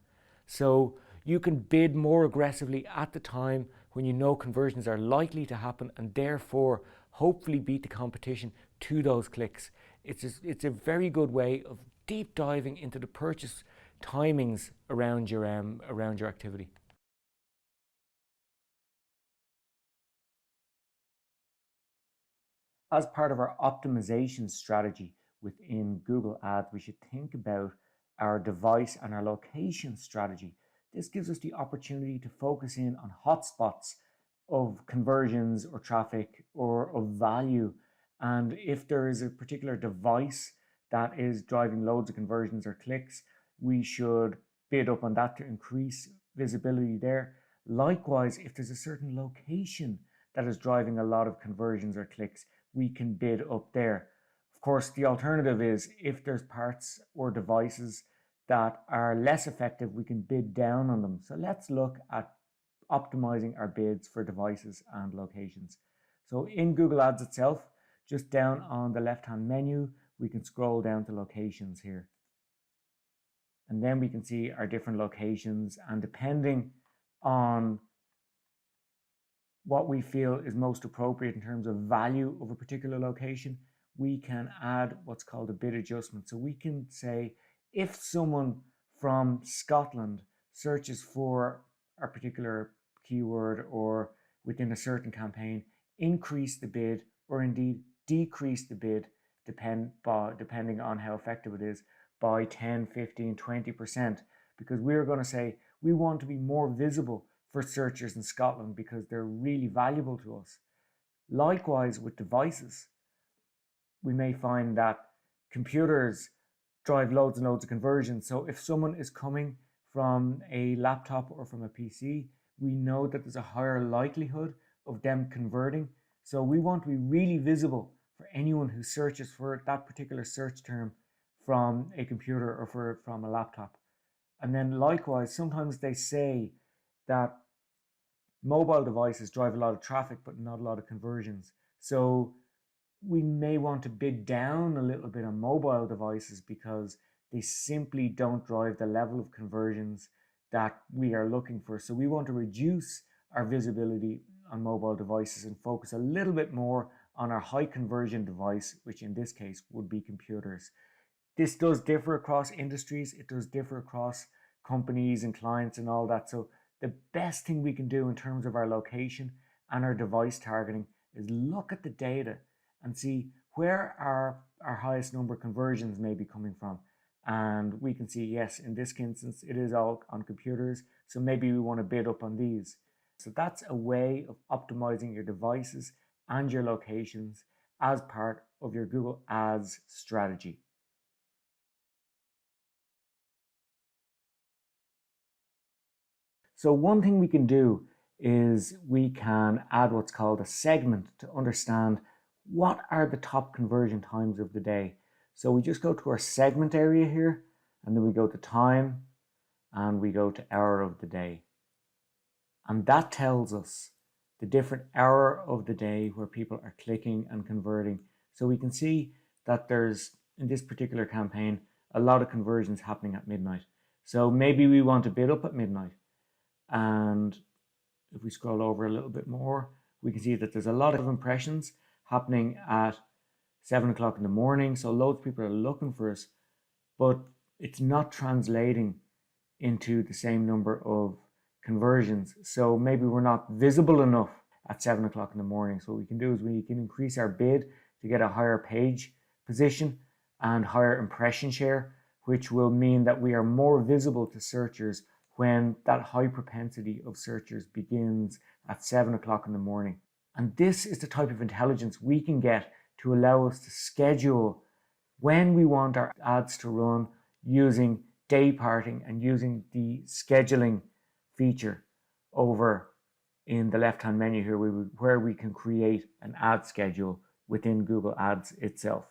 So you can bid more aggressively at the time when you know conversions are likely to happen, and therefore hopefully beat the competition to those clicks. It's a very good way of deep diving into the purchase timings around your activity. As part of our optimization strategy within Google Ads, we should think about our device and our location strategy. This gives us the opportunity to focus in on hotspots of conversions or traffic or of value. And if there is a particular device that is driving loads of conversions or clicks, we should bid up on that to increase visibility there. Likewise, if there's a certain location that is driving a lot of conversions or clicks, we can bid up there. Of course, the alternative is if there's parts or devices that are less effective, we can bid down on them. So let's look at optimizing our bids for devices and locations. So in Google Ads itself, just down on the left-hand menu, we can scroll down to locations here. And then we can see our different locations, and depending on what we feel is most appropriate in terms of value of a particular location, we can add what's called a bid adjustment. So we can say, if someone from Scotland searches for a particular keyword or within a certain campaign, increase the bid or indeed decrease the bid depending on how effective it is by 10, 15, 20%, because we're going to say we want to be more visible for searchers in Scotland because they're really valuable to us. Likewise with devices, we may find that computers drive loads and loads of conversions. So if someone is coming from a laptop or from a PC, we know that there's a higher likelihood of them converting. So we want to be really visible for anyone who searches for that particular search term from a computer or from a laptop. And then likewise, sometimes they say that mobile devices drive a lot of traffic but not a lot of conversions. So we may want to bid down a little bit on mobile devices because they simply don't drive the level of conversions that we are looking for. So we want to reduce our visibility on mobile devices and focus a little bit more on our high conversion device, which in this case would be computers. This does differ across industries. It does differ across companies and clients and all that. So the best thing we can do in terms of our location and our device targeting is look at the data and see where our highest number of conversions may be coming from. And we can see, yes, in this instance, it is all on computers. So maybe we want to bid up on these. So that's a way of optimizing your devices and your locations as part of your Google Ads strategy. So one thing we can do is we can add what's called a segment to understand what are the top conversion times of the day. So we just go to our segment area here, and then we go to time, and we go to hour of the day. And that tells us the different hour of the day where people are clicking and converting. So we can see that there's, in this particular campaign, a lot of conversions happening at midnight. So maybe we want to bid up at midnight. And if we scroll over a little bit more, we can see that there's a lot of impressions happening at 7 o'clock in the morning. So loads of people are looking for us, but it's not translating into the same number of conversions. So maybe we're not visible enough at 7 o'clock in the morning. So what we can do is we can increase our bid to get a higher page position and higher impression share, which will mean that we are more visible to searchers when that high propensity of searchers begins at 7 o'clock in the morning. And this is the type of intelligence we can get to allow us to schedule when we want our ads to run using day parting and using the scheduling feature over in the left-hand menu here where we can create an ad schedule within Google Ads itself.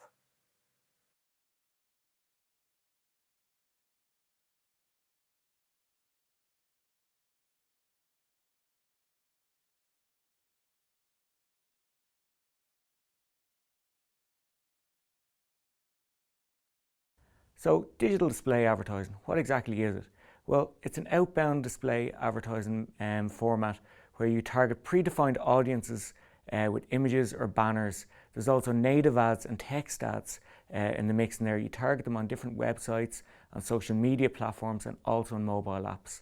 So digital display advertising, what exactly is it? Well, it's an outbound display advertising format where you target predefined audiences with images or banners. There's also native ads and text ads in the mix in there. You target them on different websites, on social media platforms, and also on mobile apps.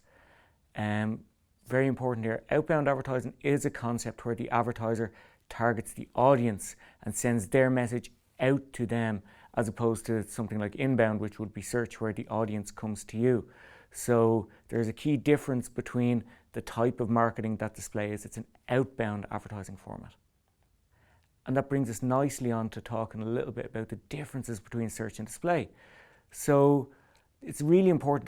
Very important here, outbound advertising is a concept where the advertiser targets the audience and sends their message out to them, as opposed to something like inbound, which would be search, where the audience comes to you. So there's a key difference between the type of marketing that display is. It's an outbound advertising format. And that brings us nicely on to talking a little bit about the differences between search and display. So it's really important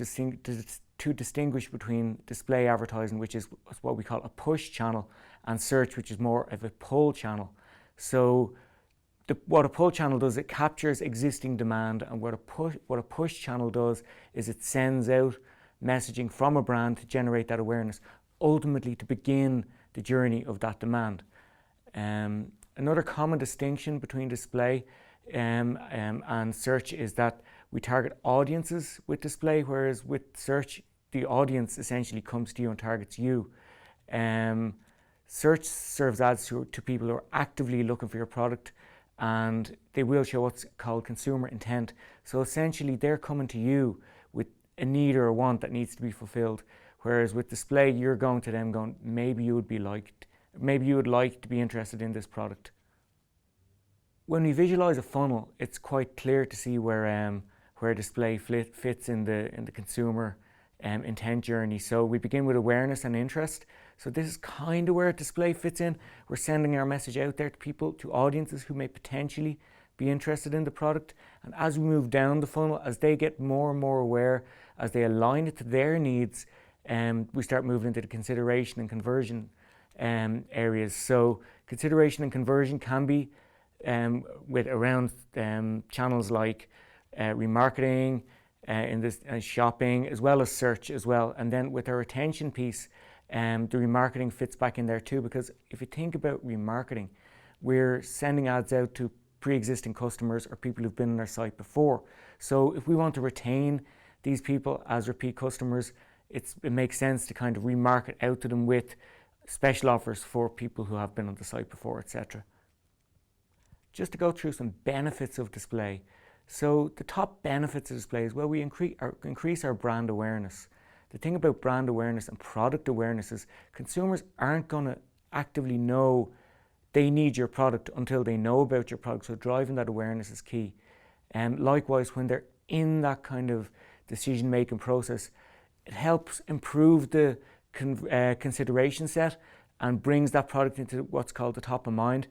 to distinguish between display advertising, which is what we call a push channel, and search, which is more of a pull channel. So what a pull channel does, it captures existing demand, and what a push channel does is it sends out messaging from a brand to generate that awareness, ultimately to begin the journey of that demand. Another common distinction between display and search is that we target audiences with display, whereas with search, the audience essentially comes to you and targets you. Search serves ads to people who are actively looking for your product, and they will show what's called consumer intent. So essentially they're coming to you with a need or a want that needs to be fulfilled. Whereas with display, you're going to them going, maybe you would like to be interested in this product. When we visualize a funnel, it's quite clear to see where display fits in the consumer intent journey. So we begin with awareness and interest. So this is kind of where display fits in. We're sending our message out there to people, to audiences who may potentially be interested in the product. And as we move down the funnel, as they get more and more aware, as they align it to their needs, we start moving into the consideration and conversion areas. So consideration and conversion can be around channels like remarketing, shopping, as well as search as well. And then with our retention piece, the remarketing fits back in there too, because if you think about remarketing, we're sending ads out to pre-existing customers or people who've been on our site before. So if we want to retain these people as repeat customers, it makes sense to kind of remarket out to them with special offers for people who have been on the site before, etc. Just to go through some benefits of display. So the top benefits of display is, well, we increase our brand awareness. The thing about brand awareness and product awareness is consumers aren't going to actively know they need your product until they know about your product. So driving that awareness is key. Likewise, when they're in that kind of decision-making process, it helps improve the consideration set and brings that product into what's called the top of mind.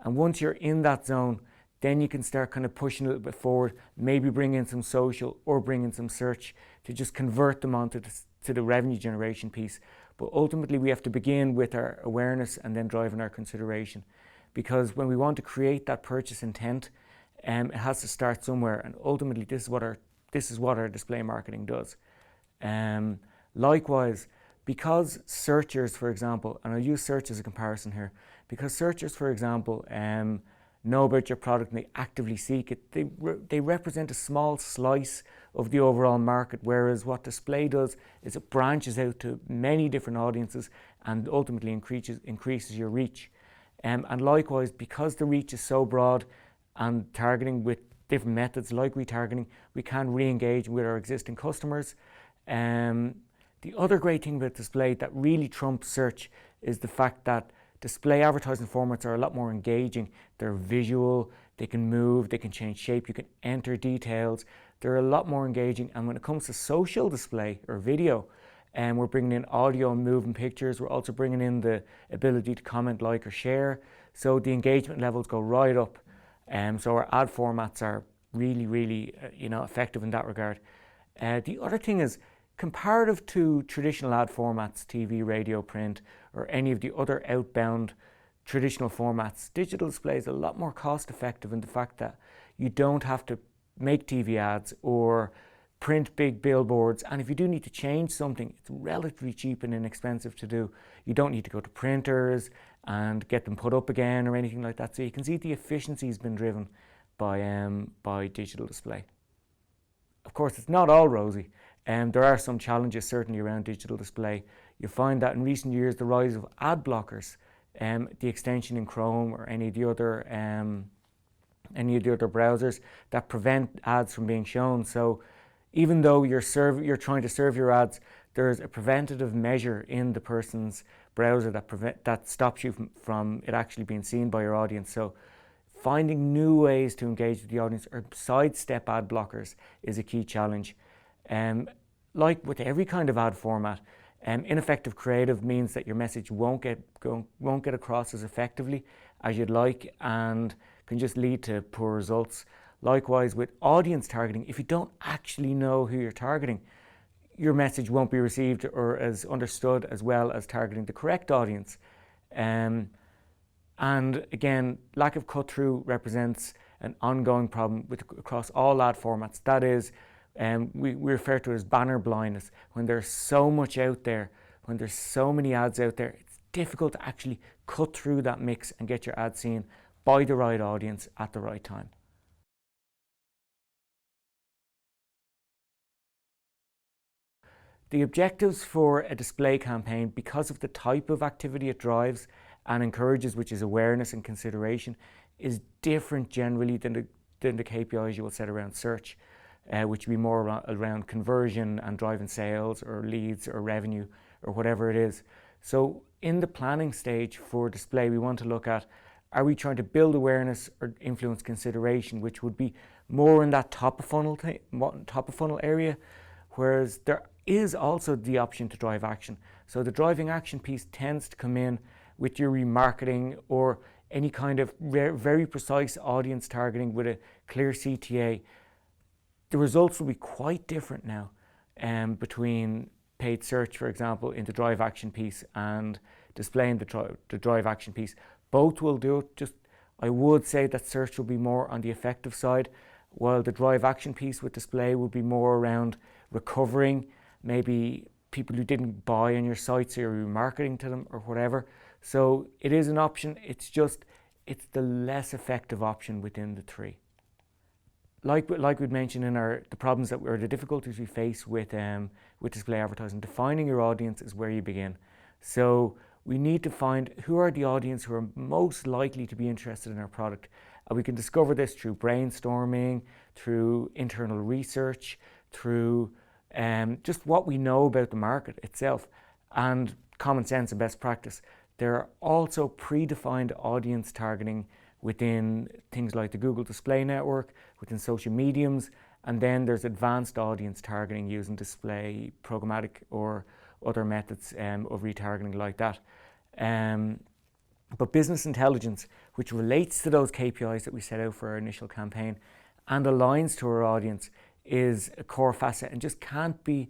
And once you're in that zone, then you can start kind of pushing a little bit forward, maybe bring in some social or bring in some search to just convert them onto the revenue generation piece. But ultimately, we have to begin with our awareness and then driving our consideration. Because when we want to create that purchase intent, it has to start somewhere. And ultimately, this is what our display marketing does. Likewise, because searchers, for example, and I'll use search as a comparison here, because searchers, for example, know about your product and they actively seek it, they represent a small slice of the overall market, whereas what display does is it branches out to many different audiences and ultimately increases your reach. And likewise, because the reach is so broad and targeting with different methods like retargeting, we can re-engage with our existing customers. The other great thing about display that really trumps search is the fact that display advertising formats are a lot more engaging. They're visual, they can move, they can change shape, you can enter details. They're a lot more engaging. And when it comes to social display or video, we're bringing in audio and moving pictures. We're also bringing in the ability to comment, like, or share. So the engagement levels go right up. So our ad formats are really, really effective in that regard. The other thing is, comparative to traditional ad formats, TV, radio, print, or any of the other outbound traditional formats, digital display is a lot more cost effective in the fact that you don't have to make TV ads or print big billboards. And if you do need to change something, it's relatively cheap and inexpensive to do. You don't need to go to printers and get them put up again or anything like that. So you can see the efficiency has been driven by digital display. Of of course, it's not all rosy. There are some challenges certainly around digital display. You find that in recent years, the rise of ad blockers, the extension in Chrome or any of the other browsers that prevent ads from being shown. So even though you're trying to serve your ads, there's a preventative measure in the person's browser that stops you from it actually being seen by your audience. So finding new ways to engage with the audience or sidestep ad blockers is a key challenge. Like with every kind of ad format, ineffective creative means that your message won't get across as effectively as you'd like and can just lead to poor results. Likewise with audience targeting, if you don't actually know who you're targeting, your message won't be received or as understood as well as targeting the correct audience. And again, lack of cut-through represents an ongoing problem across all ad formats. That is, we refer to it as banner blindness. When there's so much out there, when there's so many ads out there, it's difficult to actually cut through that mix and get your ad seen by the right audience at the right time. The objectives for a display campaign, because of the type of activity it drives and encourages, which is awareness and consideration, is different generally than the KPIs you will set around search, which would be more around conversion and driving sales or leads or revenue or whatever it is. So in the planning stage for display, we want to look at, are we trying to build awareness or influence consideration, which would be more in that top of funnel area, whereas there is also the option to drive action. So the driving action piece tends to come in with your remarketing or any kind of very precise audience targeting with a clear CTA. The results will be quite different now between paid search, for example, in the drive action piece and displaying the drive action piece. Both will do it. Just I would say that search will be more on the effective side, while the drive action piece with display will be more around recovering maybe people who didn't buy on your site, so you're remarketing to them or whatever. So it is an option. It's the less effective option within the three. Like we'd mentioned in the problems or the difficulties we face with display advertising, defining your audience is where you begin. So we need to find who are the audience who are most likely to be interested in our product. And we can discover this through brainstorming, through internal research, through just what we know about the market itself, and common sense and best practice. There are also predefined audience targeting within things like the Google Display Network, within social mediums, and then there's advanced audience targeting using display, programmatic, or other methods of retargeting like that. But business intelligence, which relates to those KPIs that we set out for our initial campaign and aligns to our audience, is a core facet and just can't be,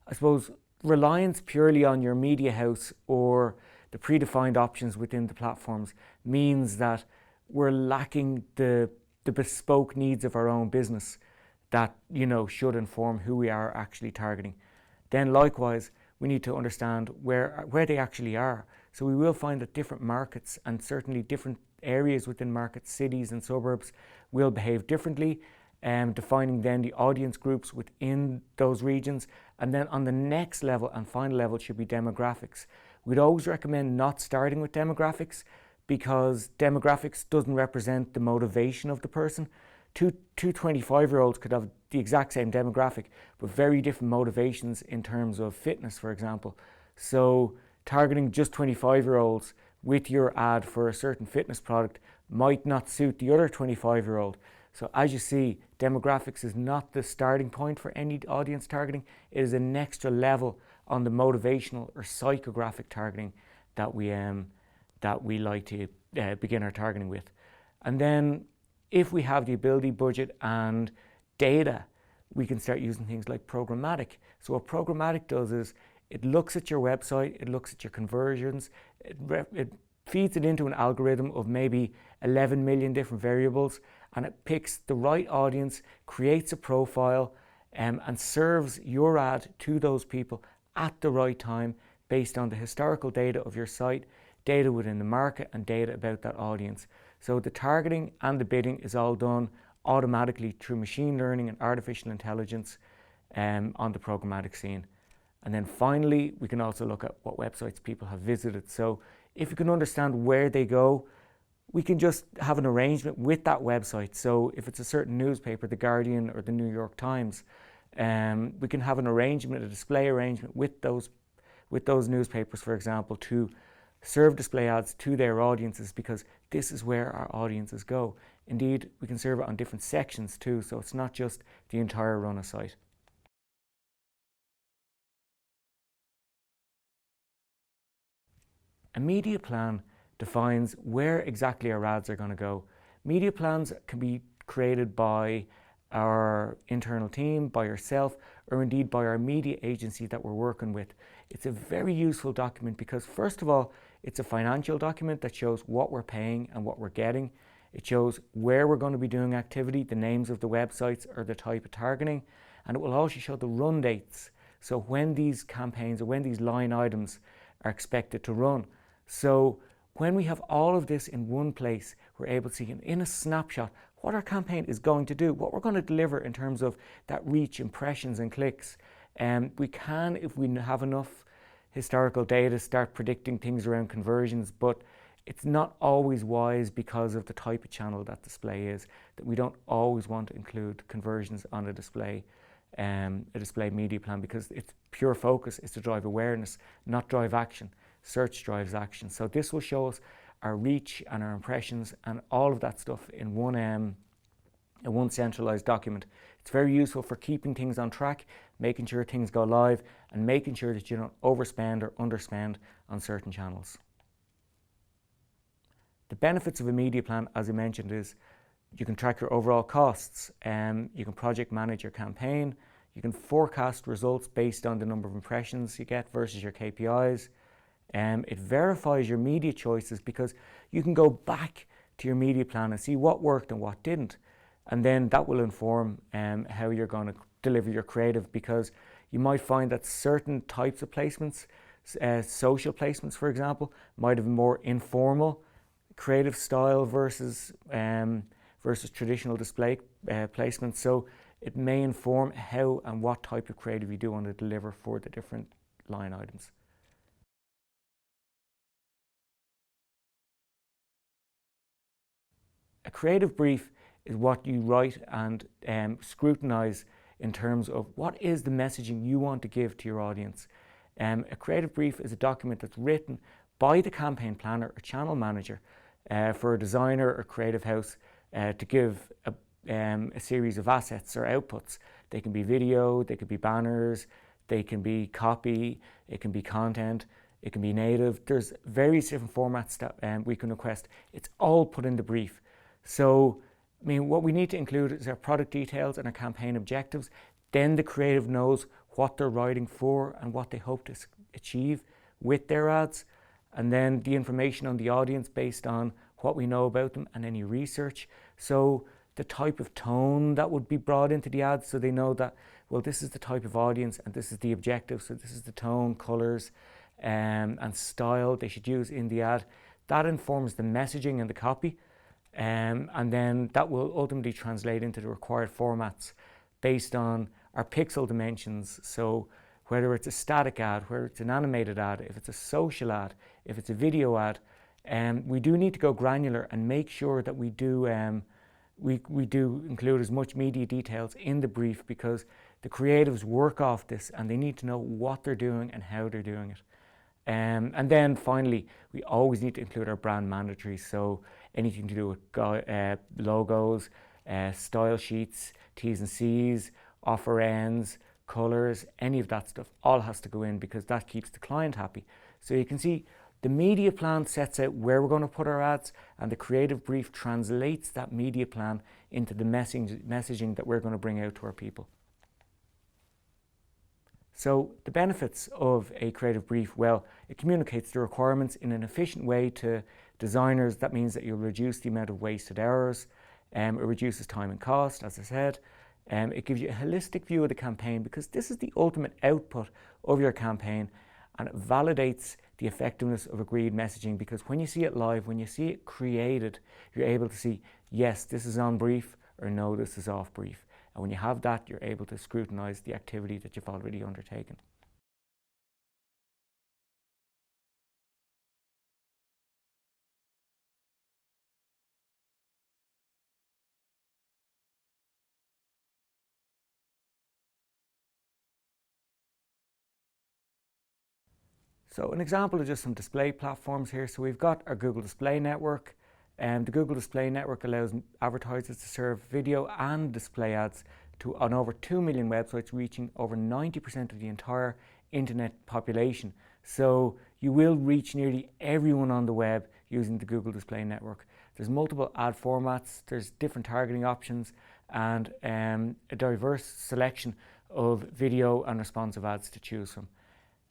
I suppose, reliance purely on your media house or the predefined options within the platforms means that we're lacking the bespoke needs of our own business that, should inform who we are actually targeting. Then likewise, we need to understand where they actually are. So we will find that different markets and certainly different areas within markets, cities and suburbs, will behave differently, defining then the audience groups within those regions. And then on the next level and final level should be demographics. We'd always recommend not starting with demographics because demographics doesn't represent the motivation of the person. Two 25-year-olds could have the exact same demographic, but very different motivations in terms of fitness, for example. So targeting just 25-year-olds with your ad for a certain fitness product might not suit the other 25-year-old. So as you see, demographics is not the starting point for any audience targeting. It is an extra level on the motivational or psychographic targeting that we like to begin our targeting with. And then if we have the ability, budget and data, we can start using things like programmatic. So what programmatic does is it looks at your website, it looks at your conversions, it feeds it into an algorithm of maybe 11 million different variables, and it picks the right audience, creates a profile, and serves your ad to those people at the right time based on the historical data of your site, data within the market, and data about that audience. So the targeting and the bidding is all done automatically through machine learning and artificial intelligence on the programmatic scene. And then finally, we can also look at what websites people have visited. So if you can understand where they go, we can just have an arrangement with that website. So if it's a certain newspaper, The Guardian or the New York Times, we can have an arrangement, a display arrangement with those newspapers, for example, to serve display ads to their audiences, because this is where our audiences go. Indeed, we can serve it on different sections too, so it's not just the entire run of site. A media plan defines where exactly our ads are going to go. Media plans can be created by our internal team, by yourself, or indeed by our media agency that we're working with. It's a very useful document because, first of all, it's a financial document that shows what we're paying and what we're getting. It shows where we're going to be doing activity, the names of the websites or the type of targeting, and it will also show the run dates. So when these campaigns or when these line items are expected to run. So when we have all of this in one place, we're able to see in a snapshot what our campaign is going to do, what we're going to deliver in terms of that reach, impressions and clicks. We can, if we have enough historical data, start predicting things around conversions, but it's not always wise because of the type of channel that display is, that we don't always want to include conversions on a display media plan, because its pure focus is to drive awareness, not drive action. Search drives action. So this will show us our reach and our impressions and all of that stuff in one centralized document. It's very useful for keeping things on track, making sure things go live, and making sure that you don't overspend or underspend on certain channels. The benefits of a media plan, as I mentioned, is you can track your overall costs, you can project manage your campaign, you can forecast results based on the number of impressions you get versus your KPIs. It verifies your media choices because you can go back to your media plan and see what worked and what didn't. And then that will inform how you're going to deliver your creative, because you might find that certain types of placements, social placements, for example, might have a more informal creative style versus traditional display placements. So it may inform how and what type of creative you do want to deliver for the different line items. A creative brief is what you write and scrutinize in terms of what is the messaging you want to give to your audience. A creative brief is a document that's written by the campaign planner or channel manager for a designer or creative house to give a series of assets or outputs. They can be video, they could be banners, they can be copy, it can be content, it can be native. There's various different formats that we can request. It's all put in the brief. So, I mean, what we need to include is our product details and our campaign objectives. Then the creative knows what they're writing for and what they hope to achieve with their ads. And then the information on the audience based on what we know about them and any research. So the type of tone that would be brought into the ads, so they know that, well, this is the type of audience and this is the objective. So this is the tone, colors, and style they should use in the ad. That informs the messaging and the copy. And then that will ultimately translate into the required formats based on our pixel dimensions. So whether it's a static ad, whether it's an animated ad, if it's a social ad, if it's a video ad, we do need to go granular and make sure that we do include as much media details in the brief, because the creatives work off this and they need to know what they're doing and how they're doing it. And then finally, we always need to include our brand mandatories. So anything to do with logos, style sheets, T's and C's, offer ends, colors, any of that stuff, all has to go in because that keeps the client happy. So you can see the media plan sets out where we're going to put our ads, and the creative brief translates that media plan into the messaging that we're going to bring out to our people. So the benefits of a creative brief, well, it communicates the requirements in an efficient way to designers. That means that you'll reduce the amount of wasted hours. It reduces time and cost, as I said. It gives you a holistic view of the campaign, because this is the ultimate output of your campaign, and it validates the effectiveness of agreed messaging, because when you see it live, when you see it created, you're able to see, yes, this is on brief, or no, this is off brief. And when you have that, you're able to scrutinize the activity that you've already undertaken. So an example of just some display platforms here. So we've got our Google Display Network. The Google Display Network allows advertisers to serve video and display ads on over 2 million websites, reaching over 90% of the entire internet population. So you will reach nearly everyone on the web using the Google Display Network. There's multiple ad formats, there's different targeting options, and a diverse selection of video and responsive ads to choose from.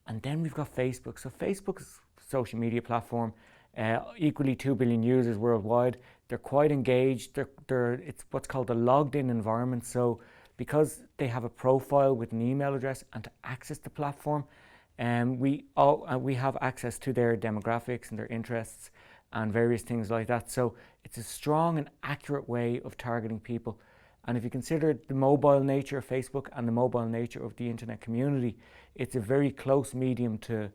And then we've got Facebook. So Facebook's a social media platform, equally 2 billion users worldwide. They're quite engaged. It's what's called a logged in environment. So because they have a profile with an email address, and to access the platform, we have access to their demographics and their interests and various things like that. So it's a strong and accurate way of targeting people. And if you consider the mobile nature of Facebook and the mobile nature of the internet community, it's a very close medium to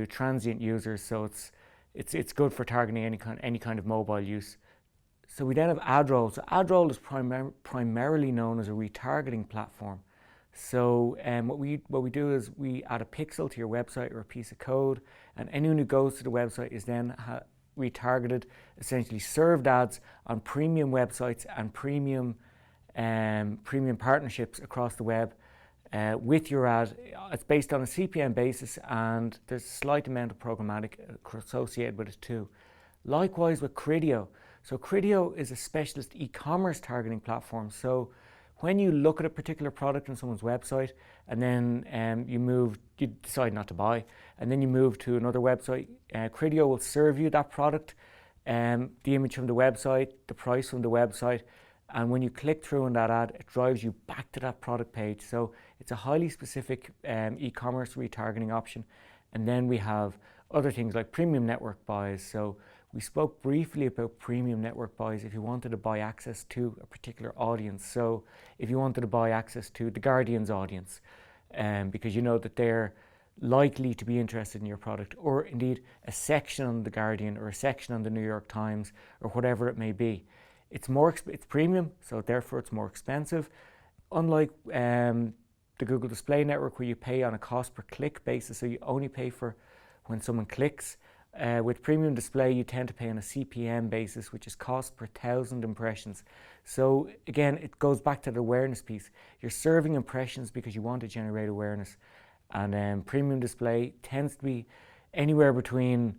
transient users. So it's good for targeting any kind of mobile use. So we then have AdRoll. So AdRoll is primarily known as a retargeting platform. So what we do is we add a pixel to your website or a piece of code, and anyone who goes to the website is then retargeted, essentially served ads on premium websites and premium partnerships across the web with your ad. It's based on a CPM basis, and there's a slight amount of programmatic associated with it too. Likewise with Criteo. So Criteo is a specialist e-commerce targeting platform. So when you look at a particular product on someone's website, and then you decide not to buy, and then you move to another website, Criteo will serve you that product, the image from the website, the price from the website, and when you click through on that ad, it drives you back to that product page. So it's a highly specific e-commerce retargeting option. And then we have other things like premium network buys. So we spoke briefly about premium network buys if you wanted to buy access to a particular audience. So if you wanted to buy access to The Guardian's audience, because you know that they're likely to be interested in your product, or indeed a section on The Guardian or a section on the New York Times or whatever it may be. It's premium, so therefore it's more expensive. Unlike the Google Display Network, where you pay on a cost per click basis, so you only pay for when someone clicks. With premium display, you tend to pay on a CPM basis, which is cost per 1,000 impressions. So again, it goes back to the awareness piece. You're serving impressions because you want to generate awareness. And premium display tends to be anywhere between,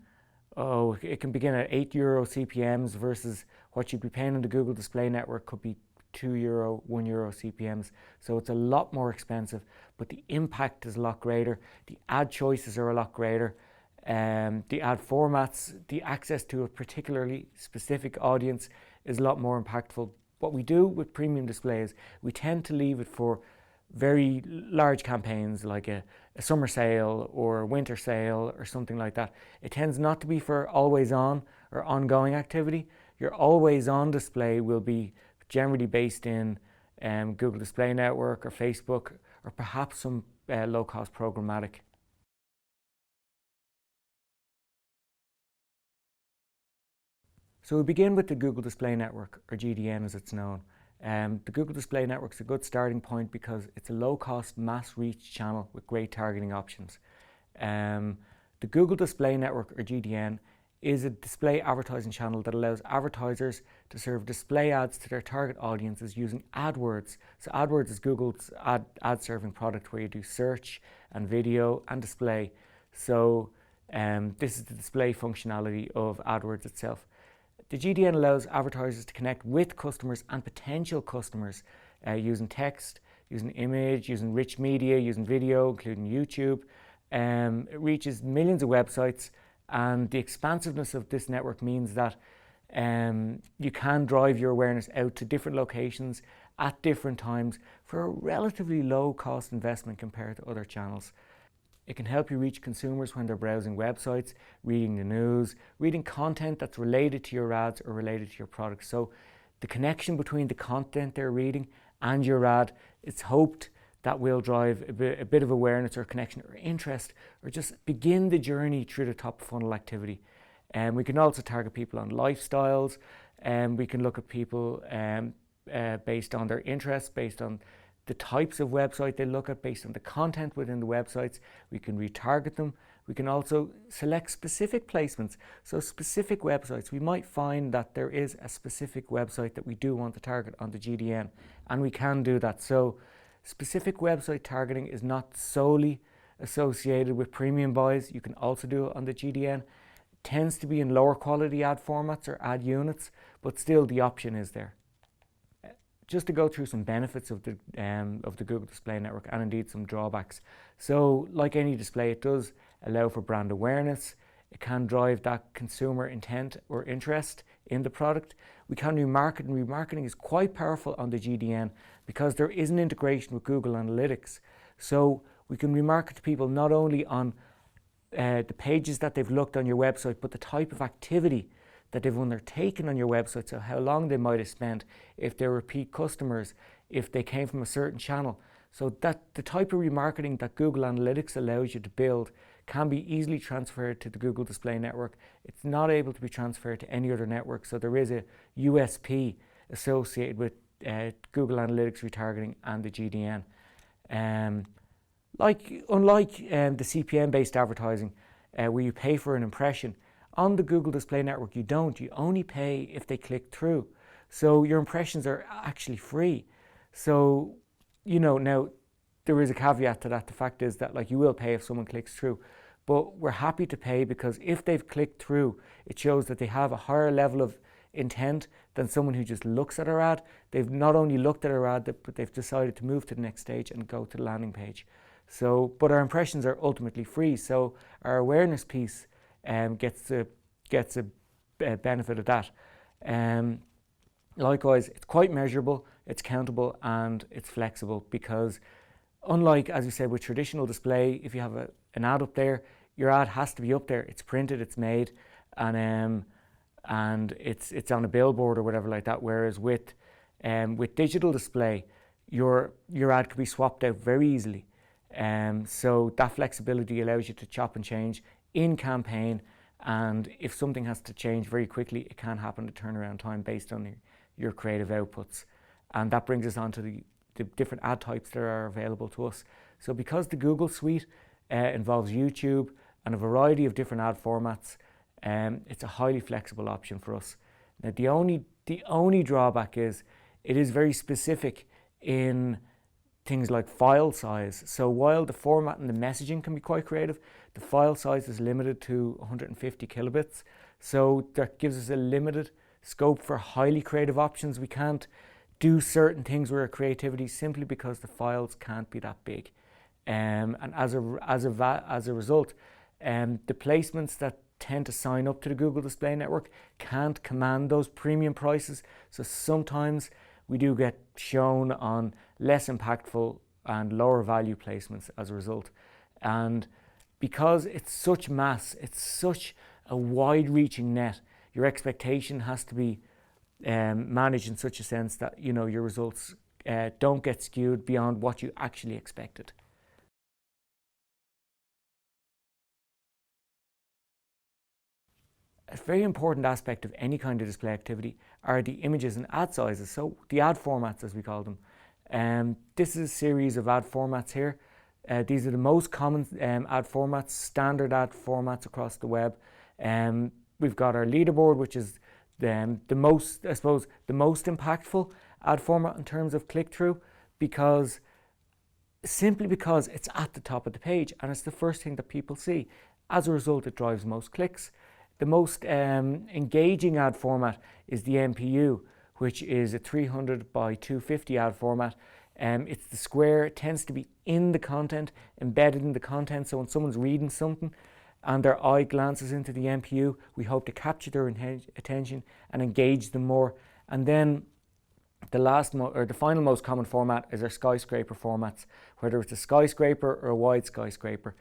it can begin at €8 CPMs versus what you'd be paying on the Google Display Network could be €2, €1 CPMs. So it's a lot more expensive, but the impact is a lot greater. The ad choices are a lot greater. The ad formats, the access to a particularly specific audience is a lot more impactful. What we do with premium display is we tend to leave it for very large campaigns like a summer sale or a winter sale or something like that. It tends not to be for always on or ongoing activity. Your always on display will be generally based in Google Display Network or Facebook, or perhaps some low cost programmatic. So we begin with the Google Display Network, or GDN as it's known. The Google Display Network is a good starting point because it's a low-cost, mass-reach channel with great targeting options. The Google Display Network, or GDN, is a display advertising channel that allows advertisers to serve display ads to their target audiences using AdWords. So AdWords is Google's ad-serving product where you do search and video and display. So this is the display functionality of AdWords itself. The GDN allows advertisers to connect with customers and potential customers using text, using image, using rich media, using video, including YouTube. It reaches millions of websites, and the expansiveness of this network means that you can drive your awareness out to different locations at different times for a relatively low cost investment compared to other channels. It can help you reach consumers when they're browsing websites, reading the news, reading content that's related to your ads or related to your products. So the connection between the content they're reading and your ad. It's hoped that will drive a bit of awareness or connection or interest, or just begin the journey through the top funnel activity. And we can also target people on lifestyles, and we can look at people based on their interests, based on the types of website they look at, based on the content within the websites. We can retarget them. We can also select specific placements. So specific websites, we might find that there is a specific website that we do want to target on the GDN, and we can do that. So specific website targeting is not solely associated with premium buys. You can also do it on the GDN. It tends to be in lower quality ad formats or ad units, but still the option is there. Just to go through some benefits of the Google Display Network, and indeed some drawbacks. So like any display, it does allow for brand awareness. It can drive that consumer intent or interest in the product. We can remarket, and remarketing is quite powerful on the GDN because there is an integration with Google Analytics. So we can remarket to people not only on the pages that they've looked on your website, but the type of activity that they've undertaken on your website, so how long they might have spent, if they're repeat customers, if they came from a certain channel. So that the type of remarketing that Google Analytics allows you to build can be easily transferred to the Google Display Network. It's not able to be transferred to any other network, so there is a USP associated with Google Analytics retargeting and the GDN. Unlike the CPM-based advertising, where you pay for an impression, on the Google Display Network you don't. You only pay if they click through. So your impressions are actually free. So, now there is a caveat to that. The fact is that you will pay if someone clicks through. But we're happy to pay because if they've clicked through, it shows that they have a higher level of intent than someone who just looks at our ad. They've not only looked at our ad, but they've decided to move to the next stage and go to the landing page. So, but our impressions are ultimately free. So our awareness piece gets a benefit of that. Likewise, it's quite measurable, it's countable, and it's flexible, because unlike, as we said, with traditional display, if you have an ad up there, your ad has to be up there. It's printed, it's made, and it's on a billboard or whatever like that. Whereas with digital display, your ad can be swapped out very easily. So that flexibility allows you to chop and change in campaign, and if something has to change very quickly, it can happen to turnaround time based on your creative outputs. And that brings us on to the different ad types that are available to us. So because the Google Suite involves YouTube and a variety of different ad formats, it's a highly flexible option for us. Now the only drawback is it is very specific in things like file size. So while the format and the messaging can be quite creative, the file size is limited to 150 kilobits. So that gives us a limited scope for highly creative options. We can't do certain things with our creativity simply because the files can't be that big. And as a result, the placements that tend to sign up to the Google Display Network can't command those premium prices. So sometimes we do get shown on less impactful and lower value placements as a result. And because it's such mass, it's such a wide-reaching net, your expectation has to be managed in such a sense that your results don't get skewed beyond what you actually expected. A very important aspect of any kind of display activity are the images and ad sizes, so the ad formats as we call them. This is a series of ad formats here. These are the most common ad formats, standard ad formats across the web. We've got our leaderboard, which is the most impactful ad format in terms of click-through, simply because it's at the top of the page and it's the first thing that people see. As a result, it drives most clicks. The most engaging ad format is the MPU, which is a 300 by 250 ad format. It's the square. It tends to be in the content, embedded in the content. So when someone's reading something and their eye glances into the MPU, we hope to capture their attention and engage them more. And then the final most common format is our skyscraper formats, whether it's a skyscraper or a wide skyscraper.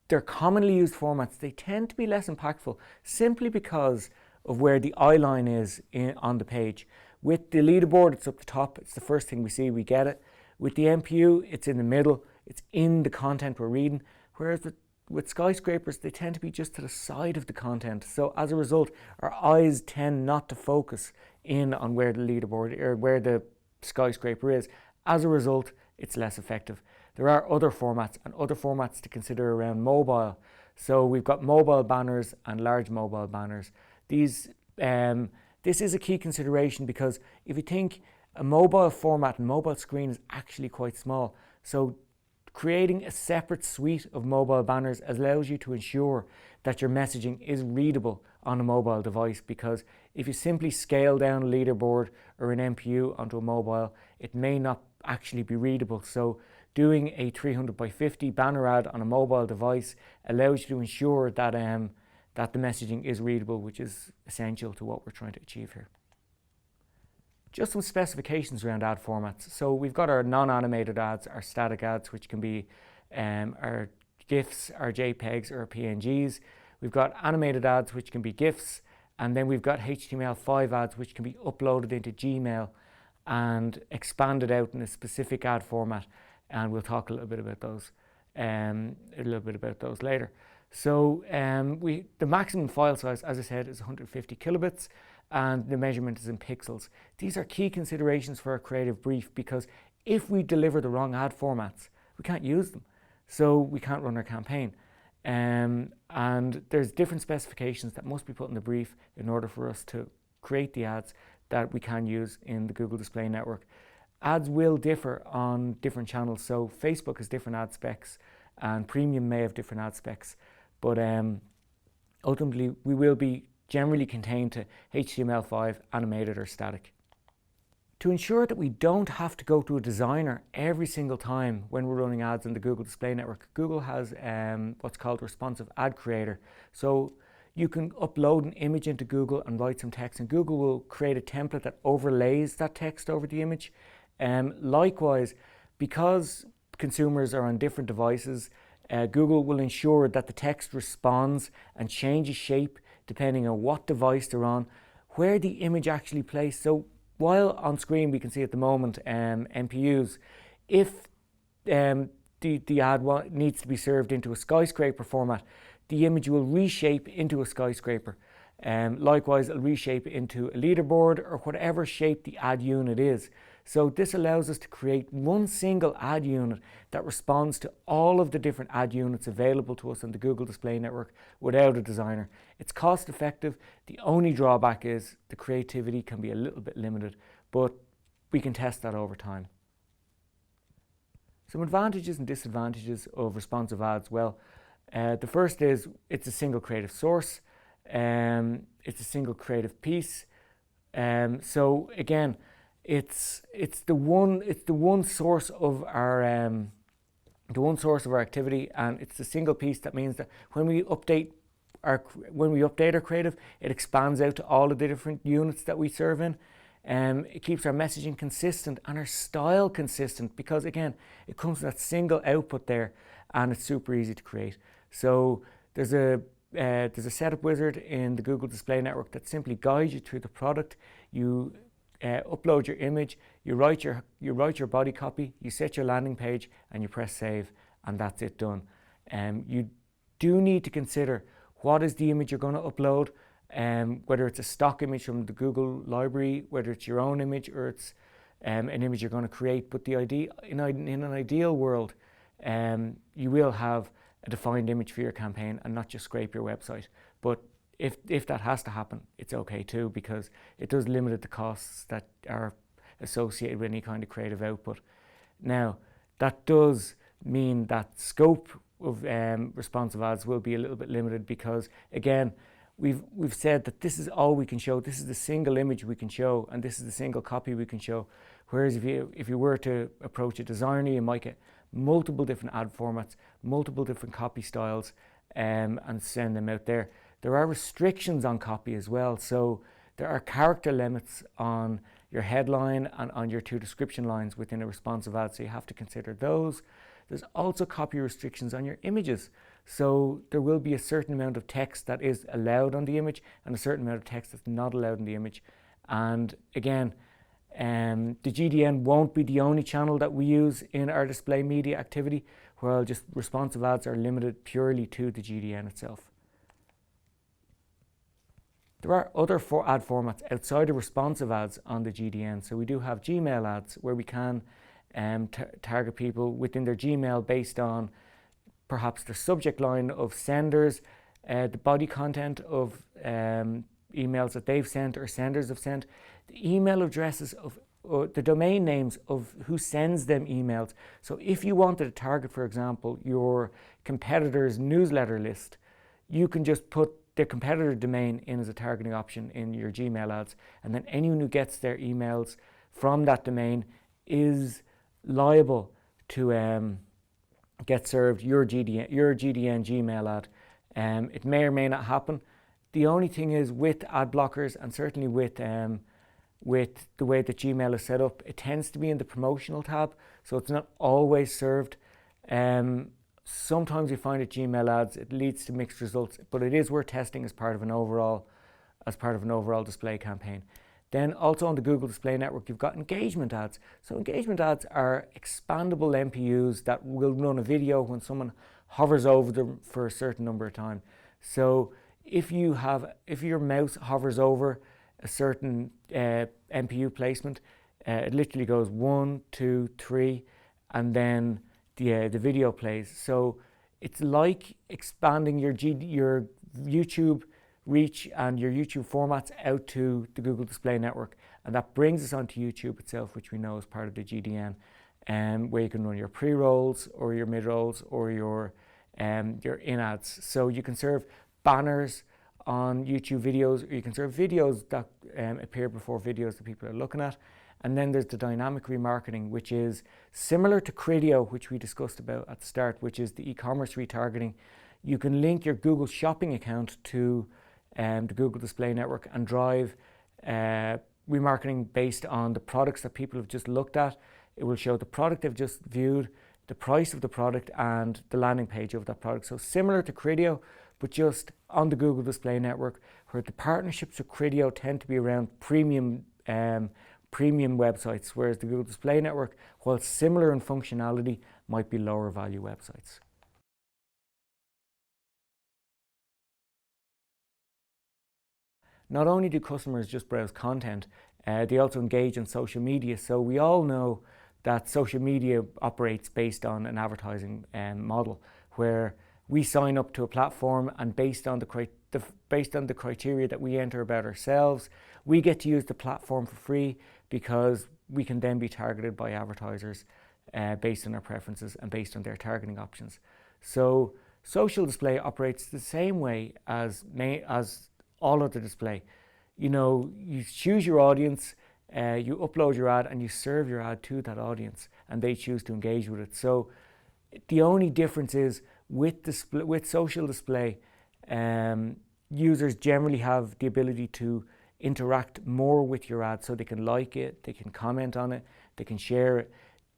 They're commonly used formats. They tend to be less impactful simply because of where the eye line is on the page. With the leaderboard, it's up the top. It's the first thing we see, we get it. With the NPU, it's in the middle. It's in the content we're reading. Whereas with skyscrapers, they tend to be just to the side of the content. So as a result, our eyes tend not to focus in on where the leaderboard or where the skyscraper is. As a result, it's less effective. There are other formats to consider around mobile. So we've got mobile banners and large mobile banners. This is a key consideration because if you think a mobile format and mobile screen is actually quite small. So creating a separate suite of mobile banners allows you to ensure that your messaging is readable on a mobile device, because if you simply scale down a leaderboard or an NPU onto a mobile, it may not actually be readable. So doing a 300 by 50 banner ad on a mobile device allows you to ensure that that the messaging is readable, which is essential to what we're trying to achieve here. Just some specifications around ad formats. So we've got our non-animated ads, our static ads, which can be our GIFs, our JPEGs, or our PNGs. We've got animated ads, which can be GIFs, and then we've got HTML5 ads, which can be uploaded into Gmail and expanded out in a specific ad format. And we'll talk a little bit about those, later. So the maximum file size, as I said, is 150 kilobits, and the measurement is in pixels. These are key considerations for our creative brief, because if we deliver the wrong ad formats, we can't use them. So we can't run our campaign. And there's different specifications that must be put in the brief in order for us to create the ads that we can use in the Google Display Network. Ads will differ on different channels. So Facebook has different ad specs, and Premium may have different ad specs. But ultimately, we will be generally contained to HTML5, animated or static. To ensure that we don't have to go to a designer every single time when we're running ads in the Google Display Network, Google has what's called Responsive Ad Creator. So you can upload an image into Google and write some text, and Google will create a template that overlays that text over the image. Likewise, because consumers are on different devices, Google will ensure that the text responds and changes shape depending on what device they're on, where the image actually plays. So while on screen we can see at the moment NPUs, if the ad needs to be served into a skyscraper format, the image will reshape into a skyscraper. Likewise, it'll reshape into a leaderboard or whatever shape the ad unit is. So this allows us to create one single ad unit that responds to all of the different ad units available to us on the Google Display Network without a designer. It's cost effective. The only drawback is the creativity can be a little bit limited, but we can test that over time. Some advantages and disadvantages of responsive ads. Well, the first is it's a single creative source. It's a single creative piece. So again, it's the one source of our activity, and it's a single piece. That means that when we update our creative, it expands out to all of the different units that we serve in. It keeps our messaging consistent and our style consistent, because again, it comes with that single output there, and it's super easy to create. So there's a setup wizard in the Google Display Network that simply guides you through the product. You upload your image, you write your body copy, you set your landing page, and you press save, and that's it done. You do need to consider what is the image you're going to upload, whether it's a stock image from the Google library, whether it's your own image, or it's an image you're going to create. But the idea, in an ideal world, you will have a defined image for your campaign and not just scrape your website. But if that has to happen, it's okay too, because it does limit the costs that are associated with any kind of creative output. Now, that does mean that scope of responsive ads will be a little bit limited, because again, we've said that this is all we can show. This is the single image we can show, and this is the single copy we can show. Whereas if you were to approach a designer, you might get multiple different ad formats, multiple different copy styles, and send them out there. There are restrictions on copy as well. So there are character limits on your headline and on your two description lines within a responsive ad, so you have to consider those. There's also copy restrictions on your images. So there will be a certain amount of text that is allowed on the image and a certain amount of text that's not allowed in the image. And again, The GDN won't be the only channel that we use in our display media activity, while just responsive ads are limited purely to the GDN itself. There are other ad formats outside of responsive ads on the GDN. So we do have Gmail ads where we can target people within their Gmail based on perhaps their subject line of senders, the body content of emails that they've sent or senders have sent, the email addresses of the domain names of who sends them emails. So if you wanted to target, for example, your competitor's newsletter list, you can just put their competitor domain in as a targeting option in your Gmail ads, and then anyone who gets their emails from that domain is liable to get served your GDN Gmail ad. It may or may not happen. The only thing is with ad blockers, and certainly with the way that Gmail is set up, it tends to be in the promotional tab, so it's not always served. Sometimes you find at Gmail ads it leads to mixed results, but it is worth testing as part of an overall display campaign. Then also on the Google Display Network, you've got engagement ads. So engagement ads are expandable MPUs that will run a video when someone hovers over them for a certain number of time. So if your mouse hovers over a certain MPU placement, it literally goes 1, 2, 3, and then the video plays. So it's like expanding your YouTube reach and your YouTube formats out to the Google Display Network, and that brings us onto YouTube itself, which we know is part of the GDN, where you can run your pre-rolls or your mid-rolls or your in-ads. So you can serve banners on YouTube videos, or you can serve videos that appear before videos that people are looking at. And then there's the dynamic remarketing, which is similar to Criteo, which we discussed about at the start, which is the e-commerce retargeting. You can link your Google Shopping account to the Google Display Network and drive remarketing based on the products that people have just looked at. It will show the product they've just viewed, the price of the product, and the landing page of that product. So similar to Criteo, but just on the Google Display Network, where the partnerships with Criteo tend to be around premium websites, whereas the Google Display Network, while similar in functionality, might be lower value websites. Not only do customers just browse content, they also engage in social media. So we all know that social media operates based on an advertising model, where we sign up to a platform, and based on the criteria that we enter about ourselves, we get to use the platform for free, because we can then be targeted by advertisers based on our preferences and based on their targeting options. So social display operates the same way as all other display. You choose your audience, you upload your ad, and you serve your ad to that audience, and they choose to engage with it. So the only difference is with social display, users generally have the ability to interact more with your ad, so they can like it, they can comment on it, they can share it.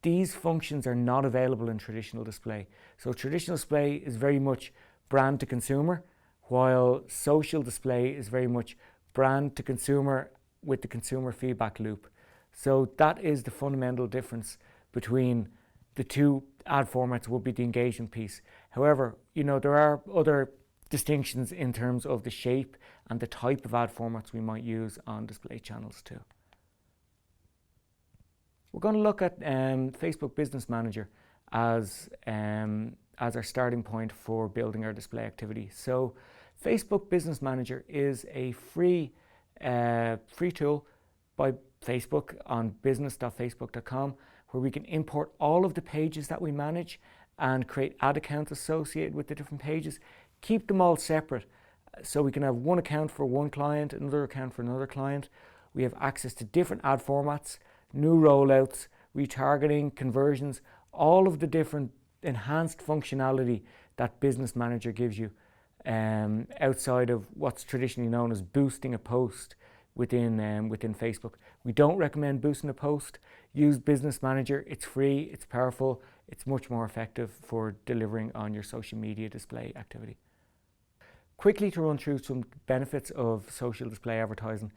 These functions are not available in traditional display. So traditional display is very much brand to consumer, while social display is very much brand to consumer with the consumer feedback loop. So that is the fundamental difference between the two ad formats, would be the engagement piece. However, there are other distinctions in terms of the shape and the type of ad formats we might use on display channels too. We're going to look at Facebook Business Manager as our starting point for building our display activity. So Facebook Business Manager is a free tool by Facebook on business.facebook.com, where we can import all of the pages that we manage and create ad accounts associated with the different pages, keep them all separate. So we can have one account for one client, another account for another client. We have access to different ad formats, new rollouts, retargeting, conversions, all of the different enhanced functionality that Business Manager gives you, outside of what's traditionally known as boosting a post within Facebook. We don't recommend boosting a post. Use Business Manager. It's free, it's powerful, it's much more effective for delivering on your social media display activity. Quickly to run through some benefits of social display advertising.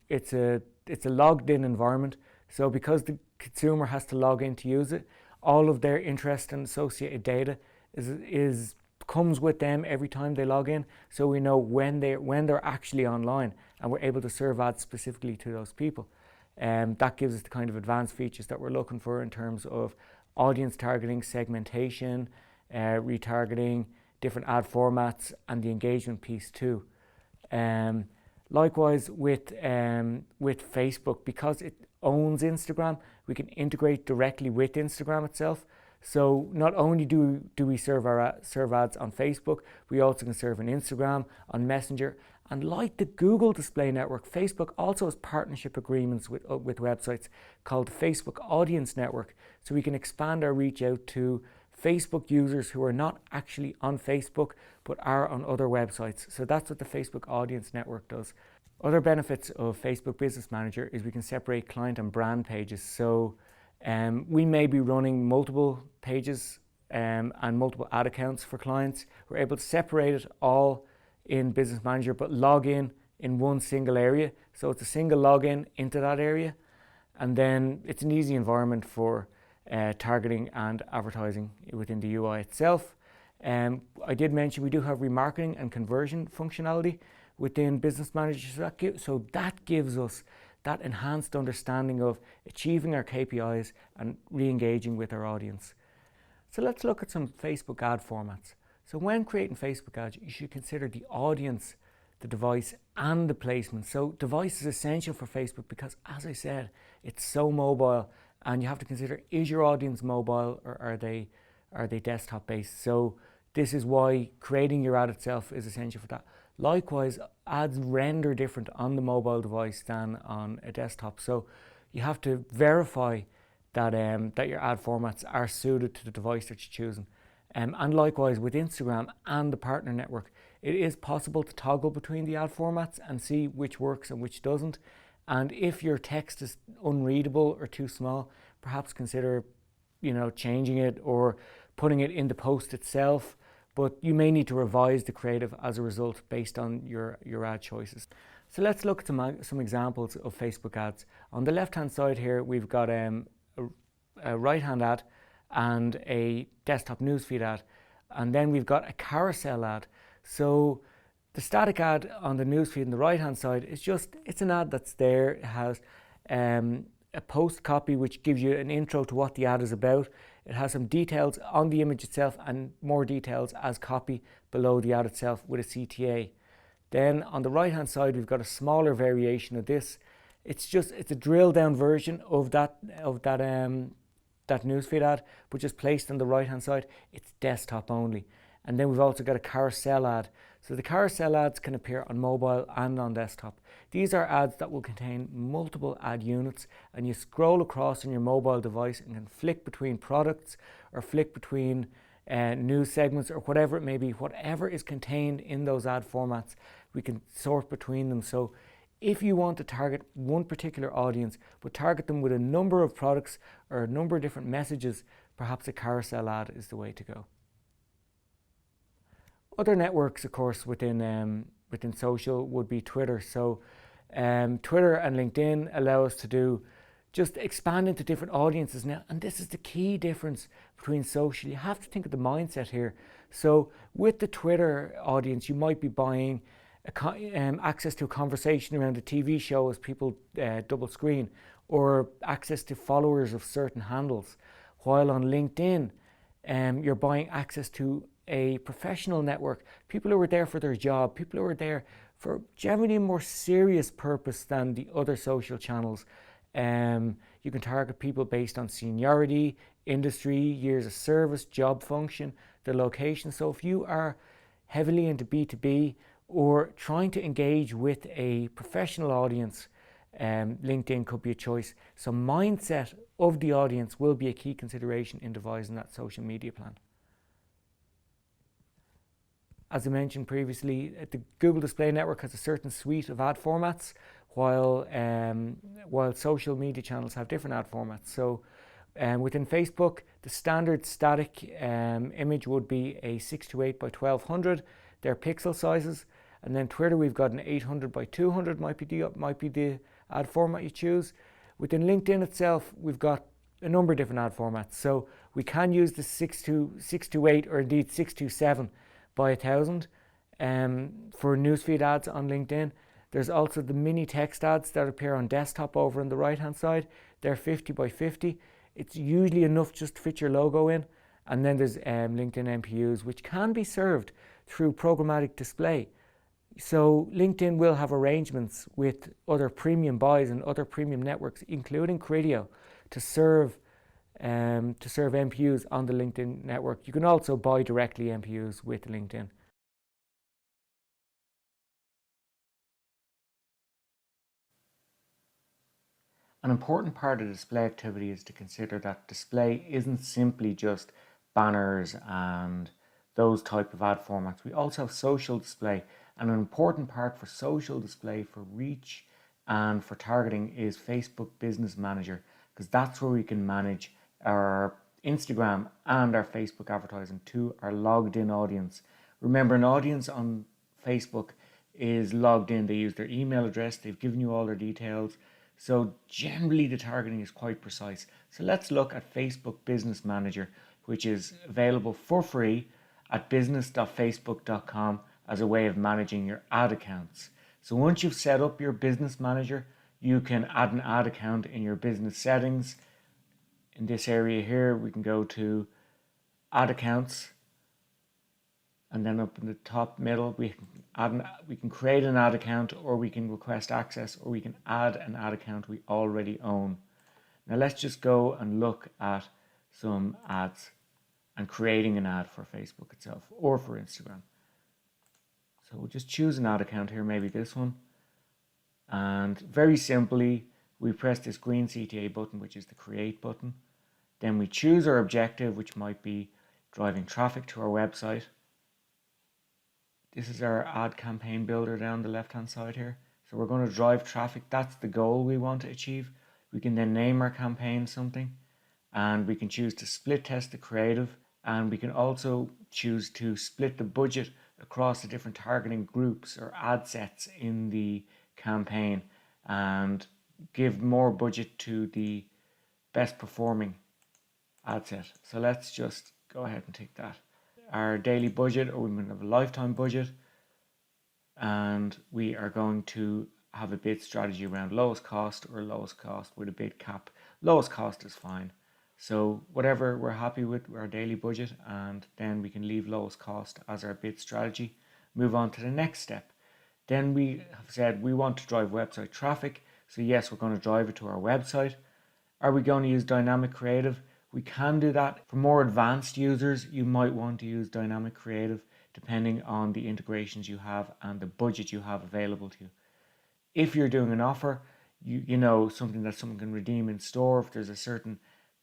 It's a it's a logged in environment. So because the consumer has to log in to use it, all of their interest and associated data is comes with them every time they log in. So we know when they're actually online, and we're able to serve ads specifically to those people. That gives us the kind of advanced features that we're looking for in terms of audience targeting, segmentation, retargeting, different ad formats, and the engagement piece too. Likewise with Facebook, because it owns Instagram, we can integrate directly with Instagram itself. So not only do we serve ads on Facebook, we also can serve on Instagram, on Messenger, and like the Google Display Network, Facebook also has partnership agreements with websites called the Facebook Audience Network. So we can expand our reach out to Facebook users who are not actually on Facebook but are on other websites. So that's what the Facebook Audience Network does. Other benefits of Facebook Business Manager is we can separate client and brand pages. So we may be running multiple pages and multiple ad accounts for clients. We're able to separate it all in Business Manager but log in one single area. So it's a single login into that area, and then it's an easy environment for targeting and advertising within the UI itself. I did mention we do have remarketing and conversion functionality within Business Manager, so that gives us that enhanced understanding of achieving our KPIs and re-engaging with our audience. So let's look at some Facebook ad formats. So when creating Facebook ads, you should consider the audience, the device, and the placement. So device is essential for Facebook because, as I said, it's so mobile, and you have to consider, is your audience mobile or are they desktop based? So this is why creating your ad itself is essential for that. Likewise, ads render different on the mobile device than on a desktop. So you have to verify that your ad formats are suited to the device that you're choosing. And likewise with Instagram and the partner network, it is possible to toggle between the ad formats and see which works and which doesn't. And if your text is unreadable or too small, perhaps consider, changing it or putting it in the post itself. But you may need to revise the creative as a result based on your ad choices. So let's look at some examples of Facebook ads. On the left hand side here, we've got a right hand ad and a desktop newsfeed ad, and then we've got a carousel ad. So the static ad on the newsfeed on the right hand side is it's an ad that's there. It has a post copy which gives you an intro to what the ad is about. It has some details on the image itself and more details as copy below the ad itself with a CTA. Then on the right hand side, we've got a smaller variation of this. It's a drill down version of that newsfeed ad, but just placed on the right hand side. It's desktop only. And then we've also got a carousel ad. So the carousel ads can appear on mobile and on desktop. These are ads that will contain multiple ad units, and you scroll across on your mobile device and can flick between products or flick between news segments or whatever it may be. Whatever is contained in those ad formats, we can sort between them. So if you want to target one particular audience, but target them with a number of products or a number of different messages, perhaps a carousel ad is the way to go. Other networks, of course, within social would be Twitter. So Twitter and LinkedIn allow us to just expand into different audiences now. And this is the key difference between social. You have to think of the mindset here. So with the Twitter audience, you might be buying access to a conversation around a TV show as people double screen, or access to followers of certain handles. While on LinkedIn, you're buying access to a professional network, people who are there for their job, people who are there for generally a more serious purpose than the other social channels. You can target people based on seniority, industry, years of service, job function, the location. So if you are heavily into B2B or trying to engage with a professional audience, LinkedIn could be a choice. So mindset of the audience will be a key consideration in devising that social media plan. As I mentioned previously, the Google Display Network has a certain suite of ad formats, while social media channels have different ad formats. So within Facebook, the standard static image would be a 628 by 1200. They're pixel sizes. And then Twitter, we've got an 800 by 200 might be the ad format you choose. Within LinkedIn itself, we've got a number of different ad formats. So we can use the 628 or indeed 627 by 1000 for newsfeed ads on LinkedIn. There's also the mini text ads that appear on desktop over on the right hand side. They're 50 by 50. It's usually enough just to fit your logo in. And then there's LinkedIn MPUs, which can be served through programmatic display. So LinkedIn will have arrangements with other premium buys and other premium networks, including Criteo, to serve MPUs on the LinkedIn network. You can also buy directly MPUs with LinkedIn. An important part of display activity is to consider that display isn't simply just banners and those type of ad formats. We also have social display, and an important part for social display for reach and for targeting is Facebook Business Manager, because that's where we can manage our Instagram and our Facebook advertising to our logged in audience. Remember, an audience on Facebook is logged in. They use their email address, they've given you all their details. So generally the targeting is quite precise. So let's look at Facebook Business Manager, which is available for free at business.facebook.com as a way of managing your ad accounts. So once you've set up your business manager, you can add an ad account in your business settings. In this area here, we can go to ad accounts, and then up in the top middle, we can create an ad account, or we can request access, or we can add an ad account we already own. Now let's just go and look at some ads and creating an ad for Facebook itself or for Instagram. So we'll just choose an ad account here, maybe this one. And very simply, we press this green CTA button, which is the create button. Then we choose our objective, which might be driving traffic to our website. This is our ad campaign builder down the left hand side here. So we're going to drive traffic. That's the goal we want to achieve. We can then name our campaign something, and we can choose to split test the creative, and we can also choose to split the budget across the different targeting groups or ad sets in the campaign and give more budget to the best performing ad set. So let's just go ahead and take that. Our daily budget, or we can have a lifetime budget, and we are going to have a bid strategy around lowest cost or lowest cost with a bid cap. Lowest cost is fine. So whatever we're happy with our daily budget, and then we can leave lowest cost as our bid strategy. Move on to the next step. Then we have said we want to drive website traffic. So yes, we're going to drive it to our website. Are we going to use dynamic creative? We can do that. For more advanced users, you might want to use dynamic creative depending on the integrations you have and the budget you have available to you. If you're doing an offer, you know, something that someone can redeem in store, if there's a certain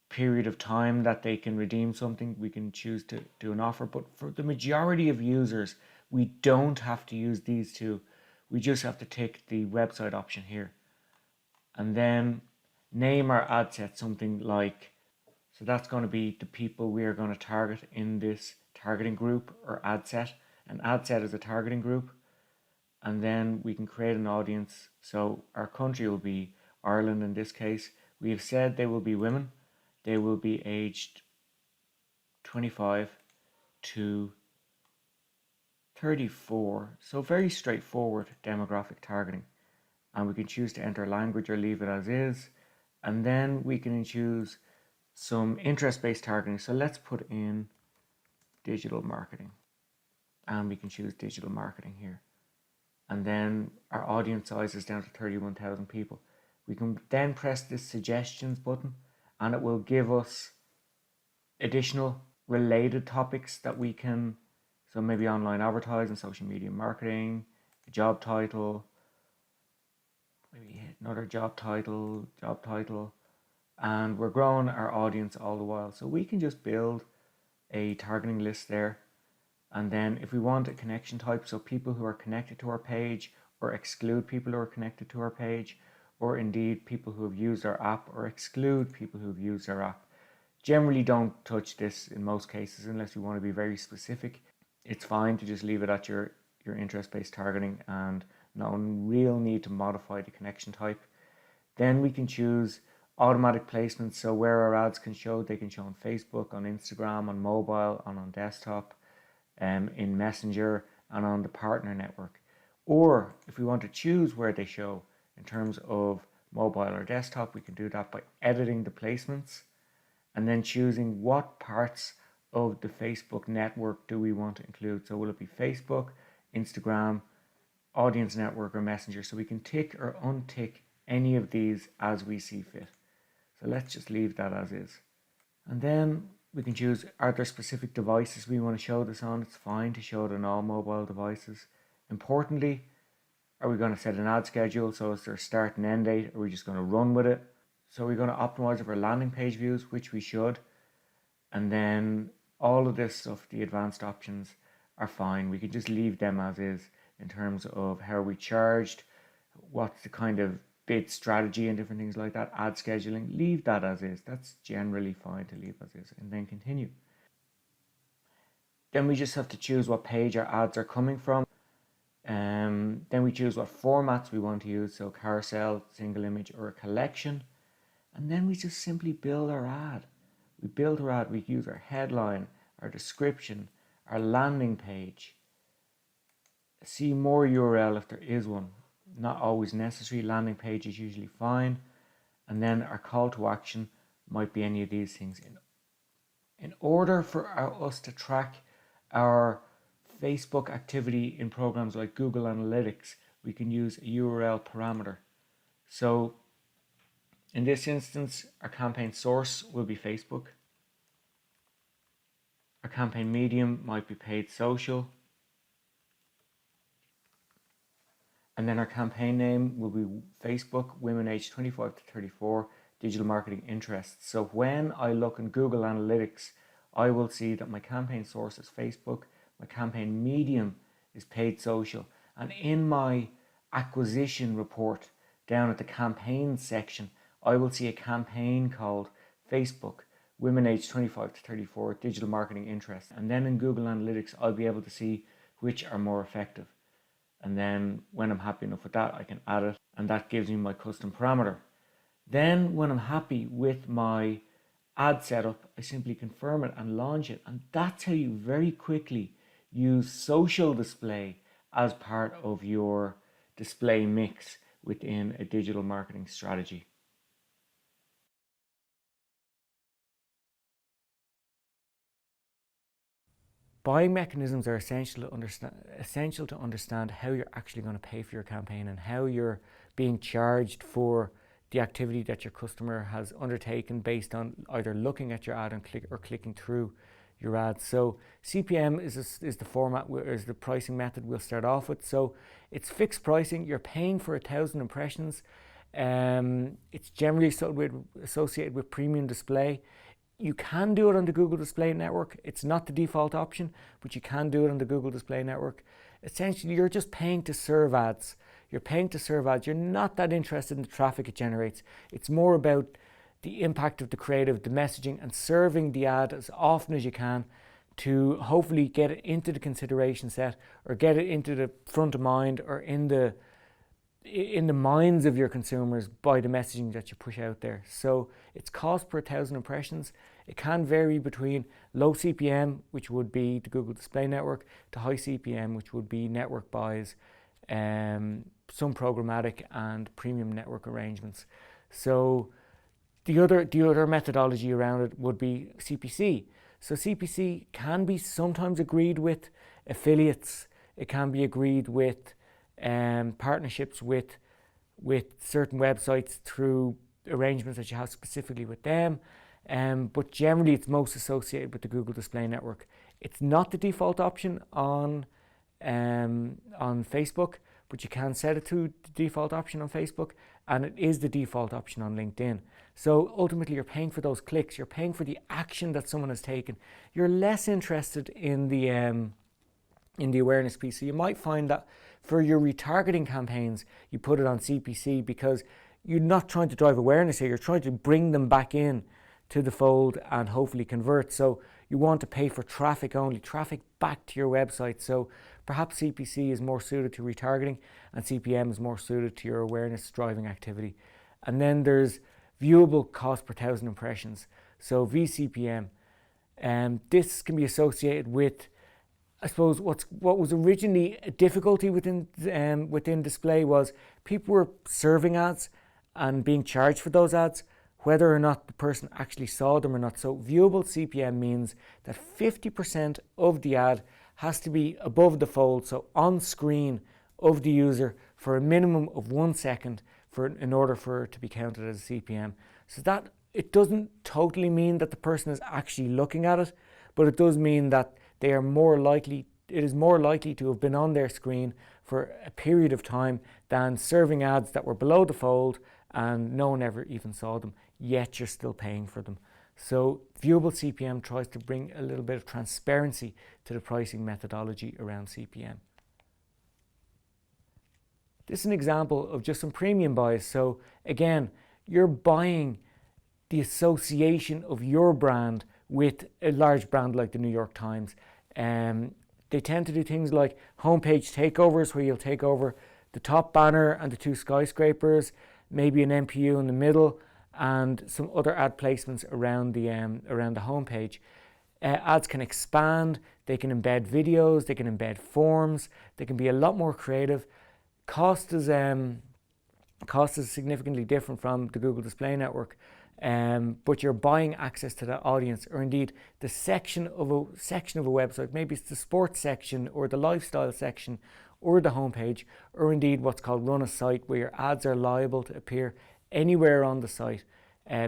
period of time that they can redeem something, we can choose to do an offer. But for the majority of users, we don't have to use these two. We just have to tick the website option here. And then name our ad set something like, so that's going to be the people we are going to target in this targeting group or ad set. An ad set is a targeting group. And then we can create an audience. So our country will be Ireland in this case. We have said they will be women. They will be aged 25 to 34. So very straightforward demographic targeting. And we can choose to enter language or leave it as is. And then we can choose some interest-based targeting. So let's put in digital marketing, and we can choose digital marketing here. And then our audience size is down to 31,000 people. We can then press this suggestions button, and it will give us additional related topics that we can, so maybe online advertising, social media marketing, a job title, maybe another job title, and we're growing our audience all the while. So we can just build a targeting list there. And then if we want a connection type, so people who are connected to our page, or exclude people who are connected to our page, or indeed people who have used our app, or exclude people who have used our app. Generally don't touch this in most cases unless you want to be very specific. It's fine to just leave it at your interest-based targeting and no real need to modify the connection type. Then we can choose automatic placements, so where our ads can show, they can show on Facebook, on Instagram, on mobile, and on desktop, in Messenger, and on the partner network. Or if we want to choose where they show in terms of mobile or desktop, we can do that by editing the placements and then choosing what parts of the Facebook network do we want to include. So will it be Facebook, Instagram, Audience Network, or Messenger? So we can tick or untick any of these as we see fit. So let's just leave that as is. And then we can choose, are there specific devices we want to show this on? It's fine to show it on all mobile devices. Importantly, are we going to set an ad schedule? So is there a start and end date? Are we just going to run with it? So we're going to optimize our landing page views, which we should. And then all of this stuff, the advanced options, are fine. We can just leave them as is in terms of how we charged, what's the kind of bid strategy and different things like that, ad scheduling. Leave that as is. That's generally fine to leave as is, and then continue. Then we just have to choose what page our ads are coming from. Then we choose what formats we want to use, so carousel, single image, or a collection. And then we just simply build our ad. We build our ad, we use our headline, our description, our landing page. See more URL if there is one. Not always necessary, landing page is usually fine. And then our call to action might be any of these things. In order for us to track our Facebook activity in programs like Google Analytics, we can use a URL parameter. So in this instance, our campaign source will be Facebook. Our campaign medium might be paid social. And then our campaign name will be Facebook, women aged 25 to 34, digital marketing interests. So when I look in Google Analytics, I will see that my campaign source is Facebook, my campaign medium is paid social. And in my acquisition report down at the campaign section, I will see a campaign called Facebook, women aged 25 to 34, digital marketing interests. And then in Google Analytics, I'll be able to see which are more effective. And then when I'm happy enough with that, I can add it, and that gives me my custom parameter. Then when I'm happy with my ad setup, I simply confirm it and launch it. And that's how you very quickly use social display as part of your display mix within a digital marketing strategy. Buying mechanisms are essential to understand how you're actually going to pay for your campaign and how you're being charged for the activity that your customer has undertaken based on either looking at your ad and clicking through your ad. So CPM is the format, is the pricing method we'll start off with. So it's fixed pricing. You're paying for 1,000 impressions. It's generally associated with premium display. You can do it on the Google Display Network. It's not the default option, but you can do it on the Google Display Network. Essentially, you're just paying to serve ads. You're paying to serve ads. You're not that interested in the traffic it generates. It's more about the impact of the creative, the messaging, and serving the ad as often as you can to hopefully get it into the consideration set or get it into the front of mind or in the minds of your consumers by the messaging that you push out there. So it's cost per 1,000 impressions. It can vary between low CPM, which would be the Google Display Network, to high CPM, which would be network buys, some programmatic and premium network arrangements. So the other methodology around it would be CPC. So CPC can be sometimes agreed with affiliates. It can be agreed with partnerships with certain websites through arrangements that you have specifically with them. But generally it's most associated with the Google Display Network. It's not the default option on Facebook, but you can set it to the default option on Facebook, and it is the default option on LinkedIn. So ultimately you're paying for those clicks, you're paying for the action that someone has taken. You're less interested in the awareness piece. So you might find that for your retargeting campaigns, you put it on CPC because you're not trying to drive awareness here. You're trying to bring them back in to the fold and hopefully convert. So you want to pay for traffic only, traffic back to your website. So perhaps CPC is more suited to retargeting and CPM is more suited to your awareness driving activity. And then there's viewable cost per thousand impressions, so VCPM. This can be associated with, I suppose, what was originally a difficulty within display was people were serving ads and being charged for those ads, whether or not the person actually saw them or not. So viewable CPM means that 50% of the ad has to be above the fold, so on screen of the user for a minimum of 1 second in order for it to be counted as a CPM. So that it doesn't totally mean that the person is actually looking at it, but it does mean that it is more likely to have been on their screen for a period of time than serving ads that were below the fold and no one ever even saw them, yet you're still paying for them. So viewable CPM tries to bring a little bit of transparency to the pricing methodology around CPM. This is an example of just some premium buys. So again, you're buying the association of your brand with a large brand like the New York Times. They tend to do things like homepage takeovers, where you'll take over the top banner and the 2 skyscrapers, maybe an MPU in the middle, and some other ad placements around the homepage. Ads can expand, they can embed videos, they can embed forms, they can be a lot more creative. Cost is significantly different from the Google Display Network, but you're buying access to that audience, or indeed the section of a website. Maybe it's the sports section or the lifestyle section or the homepage, or indeed what's called run a site, where your ads are liable to appear anywhere on the site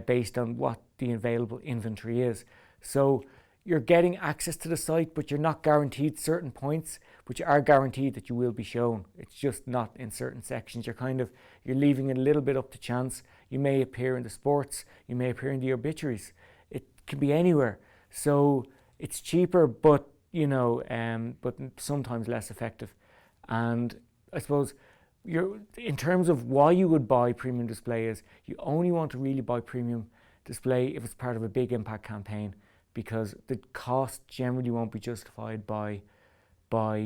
based on what the available inventory is. So you're getting access to the site, but you're not guaranteed certain points, but you are guaranteed that you will be shown. It's just not in certain sections. You're leaving it a little bit up to chance. You may appear in the sports, you may appear in the obituaries. It can be anywhere. So it's cheaper, but but sometimes less effective. And I suppose in terms of why you would buy premium display, is you only want to really buy premium display if it's part of a big impact campaign, because the cost generally won't be justified by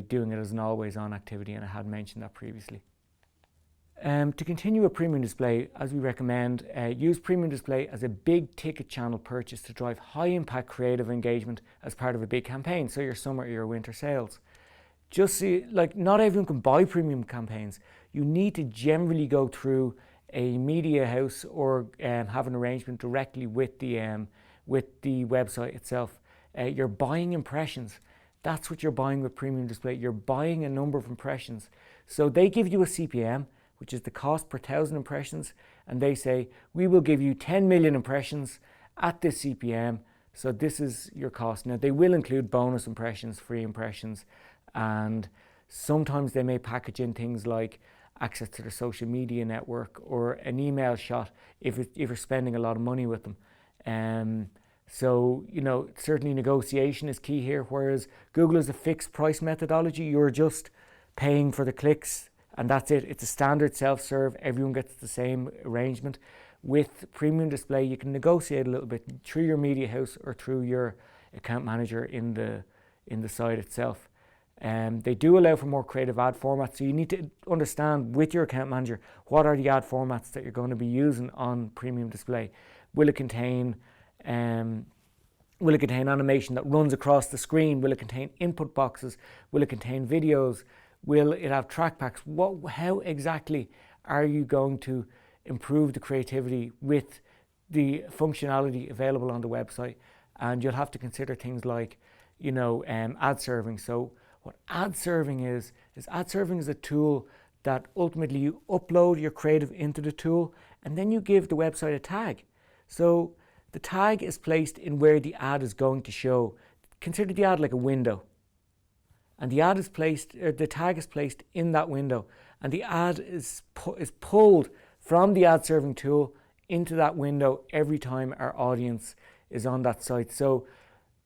doing it as an always-on activity, and I had mentioned that previously. To continue a premium display, as we recommend, use premium display as a big ticket channel purchase to drive high impact creative engagement as part of a big campaign, so your summer or your winter sales. Just see, not everyone can buy premium campaigns. You need to generally go through a media house or have an arrangement directly with the website itself. You're buying impressions. That's what you're buying with premium display. You're buying a number of impressions. So they give you a CPM, which is the cost per 1,000 impressions, and they say, we will give you 10 million impressions at this CPM, so this is your cost. Now, they will include bonus impressions, free impressions, and sometimes they may package in things like access to their social media network or an email shot if you're spending a lot of money with them. So, certainly negotiation is key here, whereas Google is a fixed price methodology. You're just paying for the clicks and that's it. It's a standard self-serve. Everyone gets the same arrangement. With premium display, you can negotiate a little bit through your media house or through your account manager in the site itself. They do allow for more creative ad formats, so you need to understand with your account manager what are the ad formats that you're going to be using on premium display. Will it contain animation that runs across the screen? Will it contain input boxes? Will it contain videos? Will it have track packs? How exactly are you going to improve the creativity with the functionality available on the website? And you'll have to consider things like, ad serving. So what ad serving is ad serving is a tool that ultimately you upload your creative into the tool and then you give the website a tag. So the tag is placed in where the ad is going to show. Consider the ad like a window. And the tag is placed in that window, and the ad is pulled from the ad serving tool into that window every time our audience is on that site. So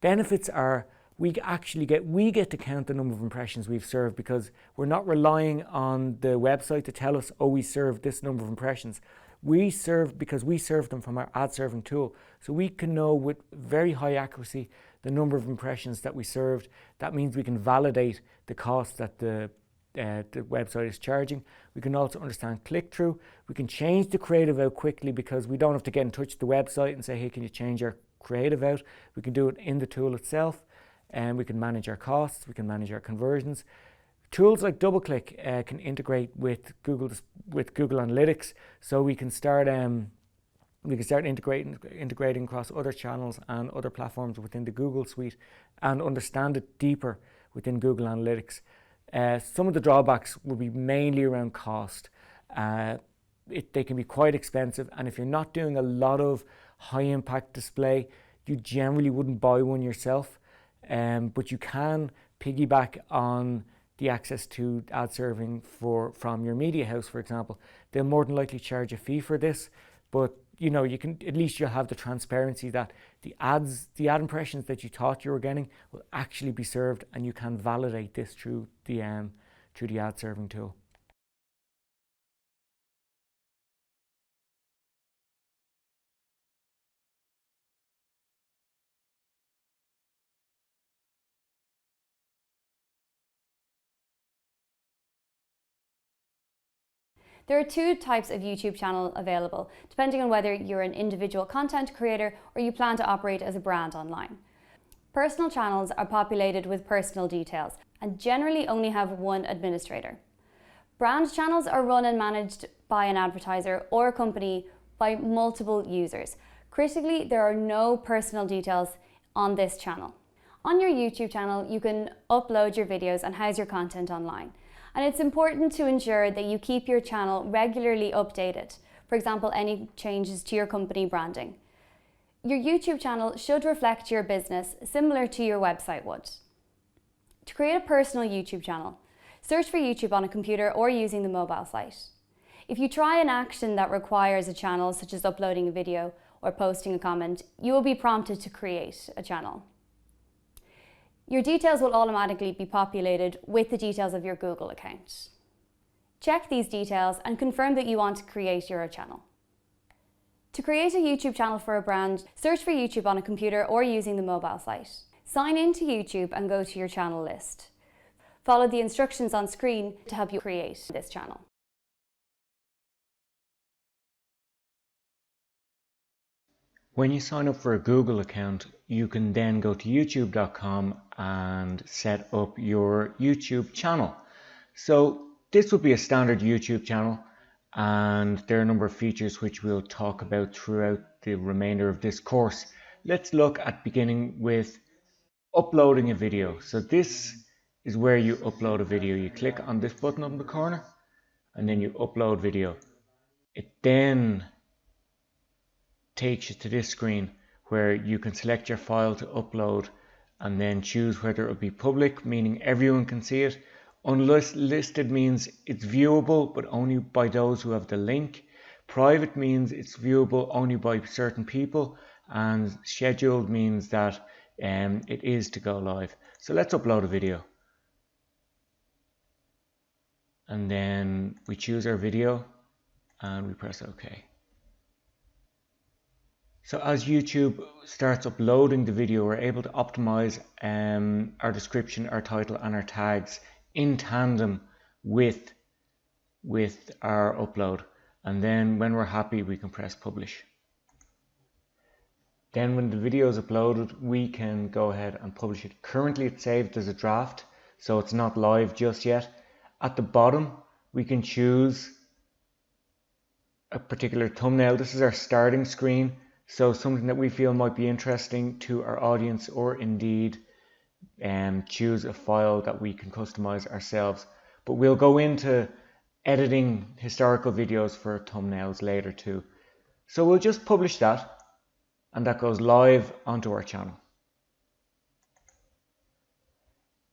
benefits are we get to count the number of impressions we've served, because we're not relying on the website to tell us, we served this number of impressions. We serve because we serve them from our ad serving tool. So we can know with very high accuracy the number of impressions that we served. That means we can validate the cost that the the website is charging. We can also understand click-through. We can change the creative out quickly because we don't have to get in touch with the website and say, hey, can you change our creative out? We can do it in the tool itself, and we can manage our costs, we can manage our conversions. Tools like DoubleClick can integrate with Google Analytics, so we can start integrating across other channels and other platforms within the Google suite and understand it deeper within Google Analytics. Some of the drawbacks will be mainly around cost. They can be quite expensive, and if you're not doing a lot of high impact display, you generally wouldn't buy one yourself, but you can piggyback on the access to ad serving from your media house, for example. They'll more than likely charge a fee for this, but you know, you can, at least you'll have the transparency that the ad impressions that you thought you were getting will actually be served, and you can validate this through the ad serving tool. There are two types of YouTube channel available, depending on whether you're an individual content creator or you plan to operate as a brand online. Personal channels are populated with personal details and generally only have one administrator. Brand channels are run and managed by an advertiser or a company by multiple users. Critically, there are no personal details on this channel. On your YouTube channel, you can upload your videos and house your content online. And it's important to ensure that you keep your channel regularly updated. For example, any changes to your company branding. Your YouTube channel should reflect your business similar to your website would. To create a personal YouTube channel, search for YouTube on a computer or using the mobile site. If you try an action that requires a channel, such as uploading a video or posting a comment, you will be prompted to create a channel. Your details will automatically be populated with the details of your Google account. Check these details and confirm that you want to create your channel. To create a YouTube channel for a brand, search for YouTube on a computer or using the mobile site. Sign in to YouTube and go to your channel list. Follow the instructions on screen to help you create this channel. When you sign up for a Google account, you can then go to youtube.com and set up your YouTube channel. So this would be a standard YouTube channel, and there are a number of features which we'll talk about throughout the remainder of this course. Let's look at beginning with uploading a video. So this is where you upload a video. You click on this button up in the corner and then you upload video. It then takes you to this screen where you can select your file to upload and then choose whether it will be public, meaning everyone can see it. Unlisted means it's viewable but only by those who have the link. Private means it's viewable only by certain people, and scheduled means that it is to go live. So let's upload a video. And then we choose our video and we press OK. So as YouTube starts uploading the video, we're able to optimize our description, our title and our tags in tandem with our upload. And then when we're happy, we can press publish. Then when the video is uploaded, we can go ahead and publish it. Currently it's saved as a draft, so it's not live just yet. At the bottom, we can choose a particular thumbnail. This is our starting screen. So something that we feel might be interesting to our audience, or indeed choose a file that we can customize ourselves. But we'll go into editing historical videos for thumbnails later too. So we'll just publish that, and that goes live onto our channel.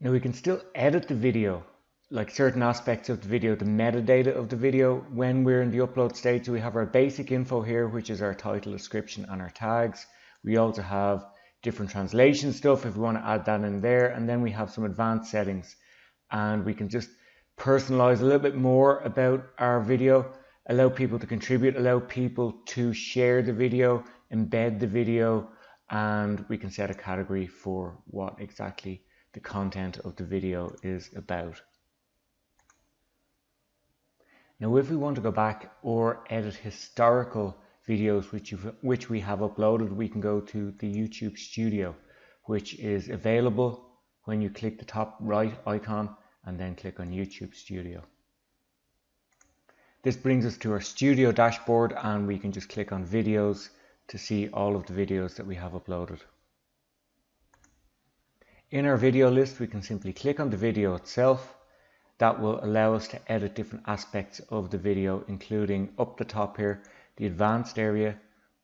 Now we can still edit the video, like certain aspects of the video, the metadata of the video. When we're in the upload stage, we have our basic info here, which is our title, description and our tags. We also have different translation stuff if we want to add that in there, and then we have some advanced settings, and we can just personalize a little bit more about our video, allow people to contribute, allow people to share the video, embed the video, and we can set a category for what exactly the content of the video is about. Now if we want to go back or edit historical videos which we have uploaded, we can go to the YouTube Studio, which is available when you click the top right icon and then click on YouTube Studio. This brings us to our studio dashboard, and we can just click on videos to see all of the videos that we have uploaded. In our video list, we can simply click on the video itself. That will allow us to edit different aspects of the video, including up the top here, the advanced area,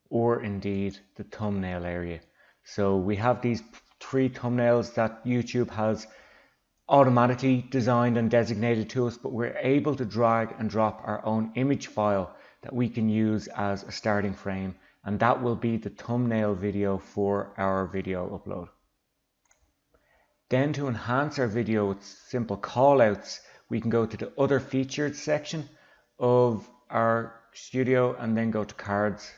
or indeed the thumbnail area. So we have these 3 thumbnails that YouTube has automatically designed and designated to us, but we're able to drag and drop our own image file that we can use as a starting frame, and that will be the thumbnail video for our video upload. Then to enhance our video with simple callouts, we can go to the other featured section of our studio and then go to cards.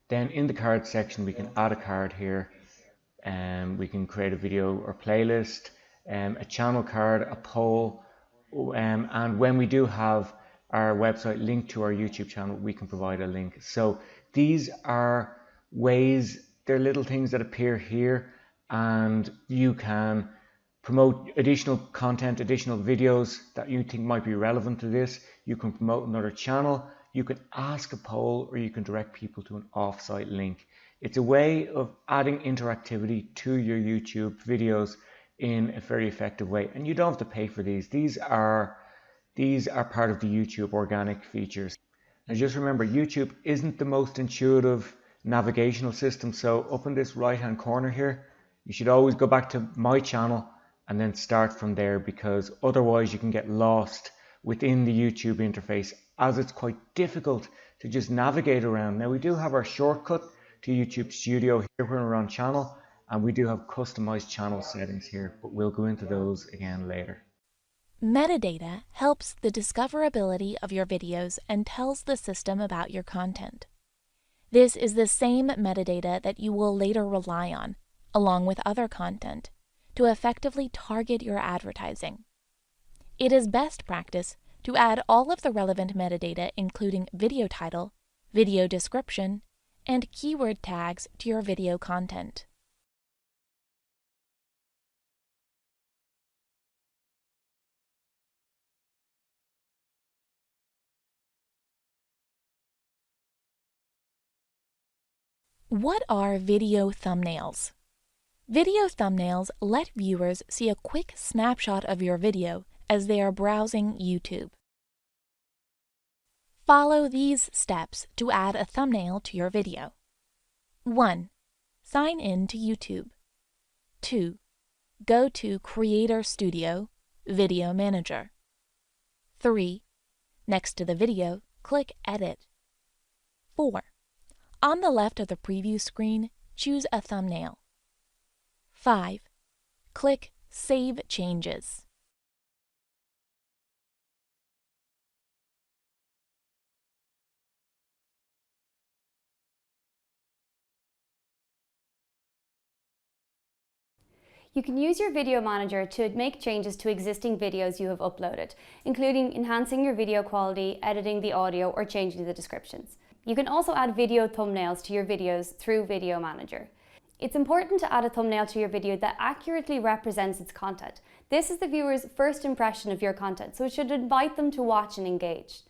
Then in the card section, we can add a card here, and we can create a video or playlist, a channel card, a poll, and when we do have our website linked to our YouTube channel, we can provide a link. So these are ways, they're little things that appear here, and you can promote additional content, additional videos that you think might be relevant to this. You can promote another channel, you can ask a poll, or you can direct people to an off-site link. It's a way of adding interactivity to your YouTube videos in a very effective way, and you don't have to pay for these. These are part of the YouTube organic features. Now just remember, YouTube isn't the most intuitive navigational system, so up in this right hand corner here, you should always go back to my channel and then start from there, because otherwise you can get lost within the YouTube interface, as it's quite difficult to just navigate around. Now we do have our shortcut to YouTube Studio here when we're on channel, and we do have customized channel settings here, but we'll go into those again later. Metadata helps the discoverability of your videos and tells the system about your content. This is the same metadata that you will later rely on, along with other content, to effectively target your advertising. It is best practice to add all of the relevant metadata, including video title, video description, and keyword tags to your video content. What are video thumbnails? Video thumbnails let viewers see a quick snapshot of your video as they are browsing YouTube. Follow these steps to add a thumbnail to your video. 1. Sign in to YouTube. 2. Go to Creator Studio, Video Manager. 3. Next to the video, click Edit. 4. On the left of the preview screen, choose a thumbnail. 5. Click Save Changes. You can use your Video Manager to make changes to existing videos you have uploaded, including enhancing your video quality, editing the audio, or changing the descriptions. You can also add video thumbnails to your videos through Video Manager. It's important to add a thumbnail to your video that accurately represents its content. This is the viewer's first impression of your content, so it should invite them to watch and engage.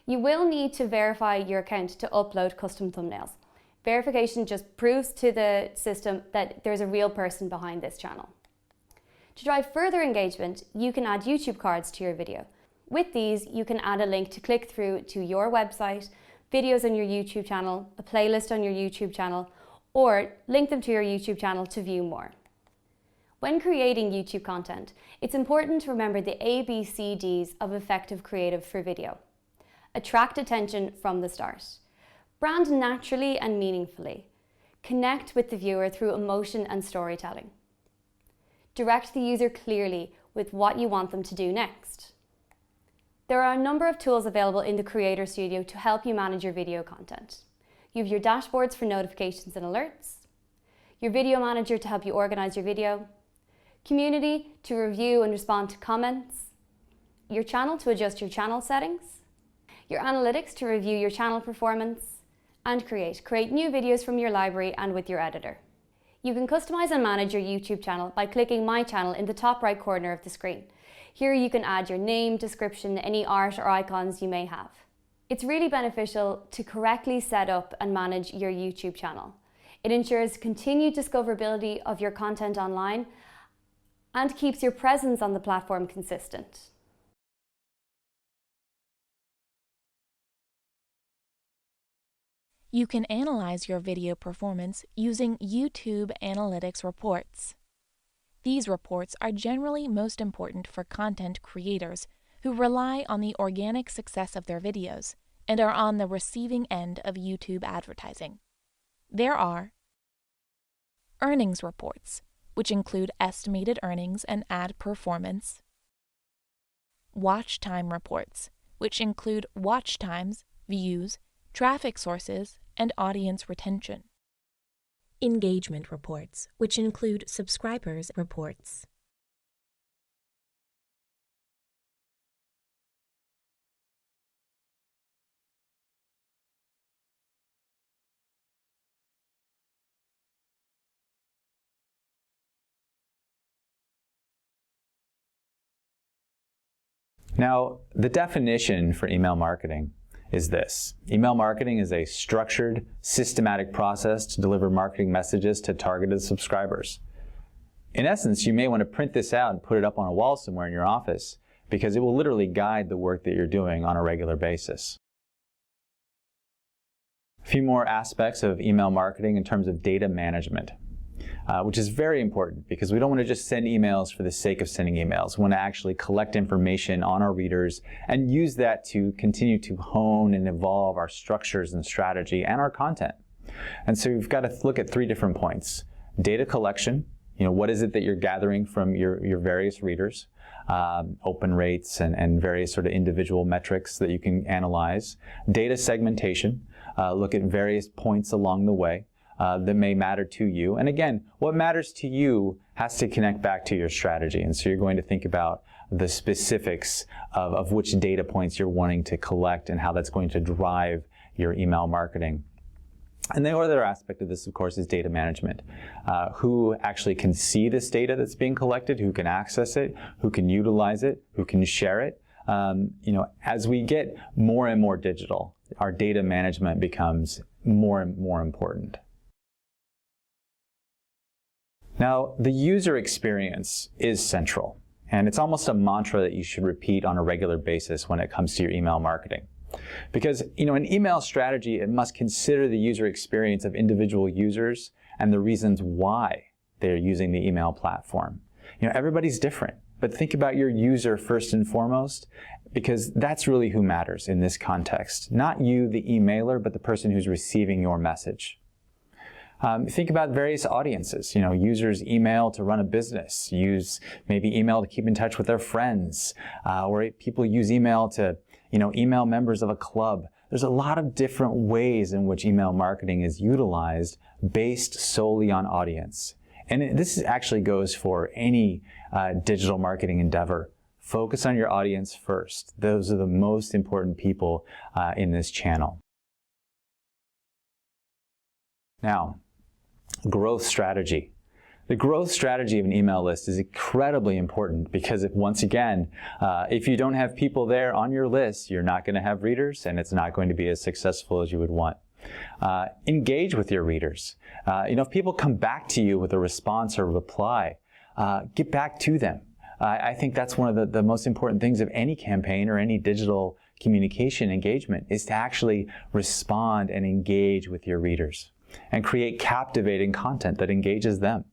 You will need to verify your account to upload custom thumbnails. Verification just proves to the system that there's a real person behind this channel. To drive further engagement, you can add YouTube cards to your video. With these, you can add a link to click through to your website, videos on your YouTube channel, a playlist on your YouTube channel, or link them to your YouTube channel to view more. When creating YouTube content, it's important to remember the ABCDs of effective creative for video. Attract attention from the start. Brand naturally and meaningfully. Connect with the viewer through emotion and storytelling. Direct the user clearly with what you want them to do next. There are a number of tools available in the Creator Studio to help you manage your video content. You have your dashboards for notifications and alerts, your Video Manager to help you organize your video, community to review and respond to comments, your channel to adjust your channel settings, your analytics to review your channel performance, and create new videos from your library and with your editor. You can customize and manage your YouTube channel by clicking My Channel in the top right corner of the screen. Here you can add your name, description, any art or icons you may have. It's really beneficial to correctly set up and manage your YouTube channel. It ensures continued discoverability of your content online and keeps your presence on the platform consistent. You can analyze your video performance using YouTube Analytics reports. These reports are generally most important for content creators who rely on the organic success of their videos and are on the receiving end of YouTube advertising. There are earnings reports, which include estimated earnings and ad performance, watch time reports, which include watch times, views, traffic sources, and audience retention. Engagement reports, which include subscribers reports. Now, the definition for email marketing is this. Email marketing is a structured, systematic process to deliver marketing messages to targeted subscribers. In essence, you may want to print this out and put it up on a wall somewhere in your office because it will literally guide the work that you're doing on a regular basis. A few more aspects of email marketing in terms of data management, which is very important because we don't want to just send emails for the sake of sending emails. We want to actually collect information on our readers and use that to continue to hone and evolve our structures and strategy and our content. And so we've got to look at 3 different points. Data collection, what is it that you're gathering from your various readers? Open rates and various sort of individual metrics that you can analyze. Data segmentation, look at various points along the way that may matter to you. And again, what matters to you has to connect back to your strategy. And so you're going to think about the specifics of which data points you're wanting to collect and how that's going to drive your email marketing. And the other aspect of this, of course, is data management. Who actually can see this data that's being collected, who can access it, who can utilize it, who can share it. As we get more and more digital, our data management becomes more and more important. Now, the user experience is central, and it's almost a mantra that you should repeat on a regular basis when it comes to your email marketing. Because, an email strategy, it must consider the user experience of individual users and the reasons why they're using the email platform. Everybody's different, but think about your user first and foremost, because that's really who matters in this context. Not you, the emailer, but the person who's receiving your message. Think about various audiences. Users email to run a business, use maybe email to keep in touch with their friends, or people use email to, email members of a club. There's a lot of different ways in which email marketing is utilized based solely on audience. And this actually goes for any digital marketing endeavor. Focus on your audience first. Those are the most important people in this channel. Now, growth strategy. The growth strategy of an email list is incredibly important because once again, if you don't have people there on your list, you're not going to have readers and it's not going to be as successful as you would want. Engage with your readers. If people come back to you with a response or reply, get back to them. I think that's one of the most important things of any campaign or any digital communication engagement is to actually respond and engage with your readers and create captivating content that engages them.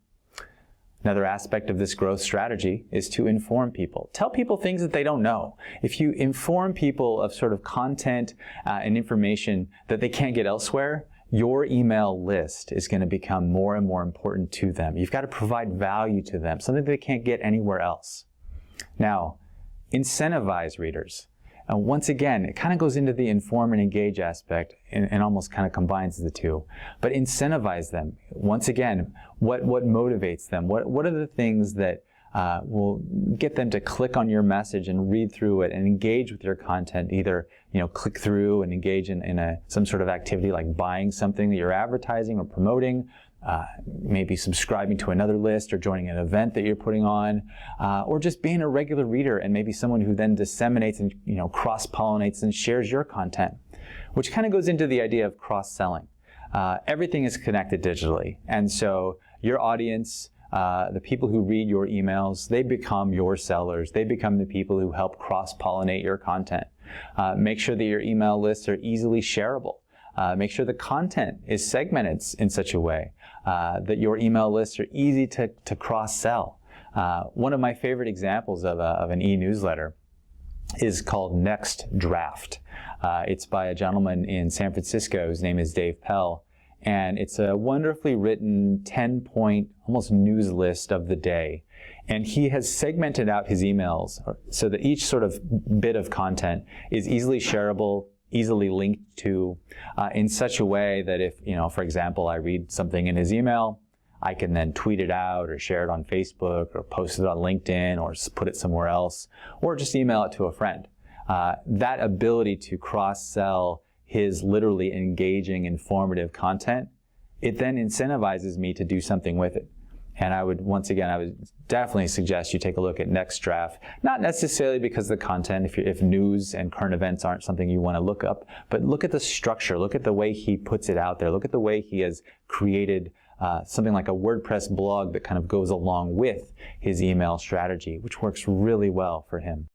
Another aspect of this growth strategy is to inform people. Tell people things that they don't know. If you inform people of sort of content and information that they can't get elsewhere, your email list is going to become more and more important to them. You've got to provide value to them, something they can't get anywhere else. Now, incentivize readers. Once again, it kind of goes into the inform and engage aspect and almost kind of combines the two. But incentivize them. Once again, what motivates them? What are the things that will get them to click on your message and read through it and engage with your content. Either click through and engage in some sort of activity like buying something that you're advertising or promoting, maybe subscribing to another list or joining an event that you're putting on, or just being a regular reader and maybe someone who then disseminates and cross-pollinates and shares your content, which kind of goes into the idea of cross-selling. Everything is connected digitally, and so your audience, the people who read your emails, they become your sellers. They become the people who help cross-pollinate your content. Make sure that your email lists are easily shareable. Make sure the content is segmented in such a way that your email lists are easy to cross-sell. One of my favorite examples of an e-newsletter is called Next Draft. It's by a gentleman in San Francisco. His name is Dave Pell. And it's a wonderfully written 10-point, almost news list of the day. And he has segmented out his emails so that each sort of bit of content is easily shareable, easily linked to, in such a way that if, for example, I read something in his email, I can then tweet it out or share it on Facebook or post it on LinkedIn or put it somewhere else, or just email it to a friend. That ability to cross-sell his literally engaging, informative content, it then incentivizes me to do something with it. And I would definitely suggest you take a look at Next Draft, not necessarily because of the content, if news and current events aren't something you want to look up, but look at the structure, look at the way he puts it out there, look at the way he has created something like a WordPress blog that kind of goes along with his email strategy, which works really well for him.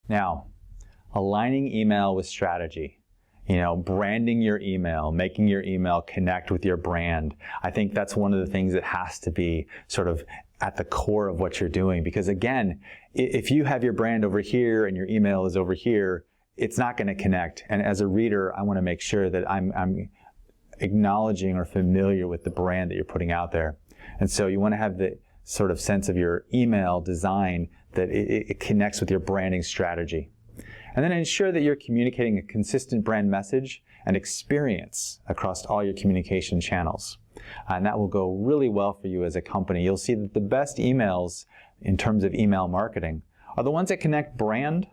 Now, aligning email with strategy, branding your email, making your email connect with your brand. I think that's one of the things that has to be sort of at the core of what you're doing. Because again, if you have your brand over here and your email is over here, it's not going to connect. And as a reader, I want to make sure that I'm acknowledging or familiar with the brand that you're putting out there. And so you want to have the sort of sense of your email design that it connects with your branding strategy. And then ensure that you're communicating a consistent brand message and experience across all your communication channels. And that will go really well for you as a company. You'll see that the best emails in terms of email marketing are the ones that connect brand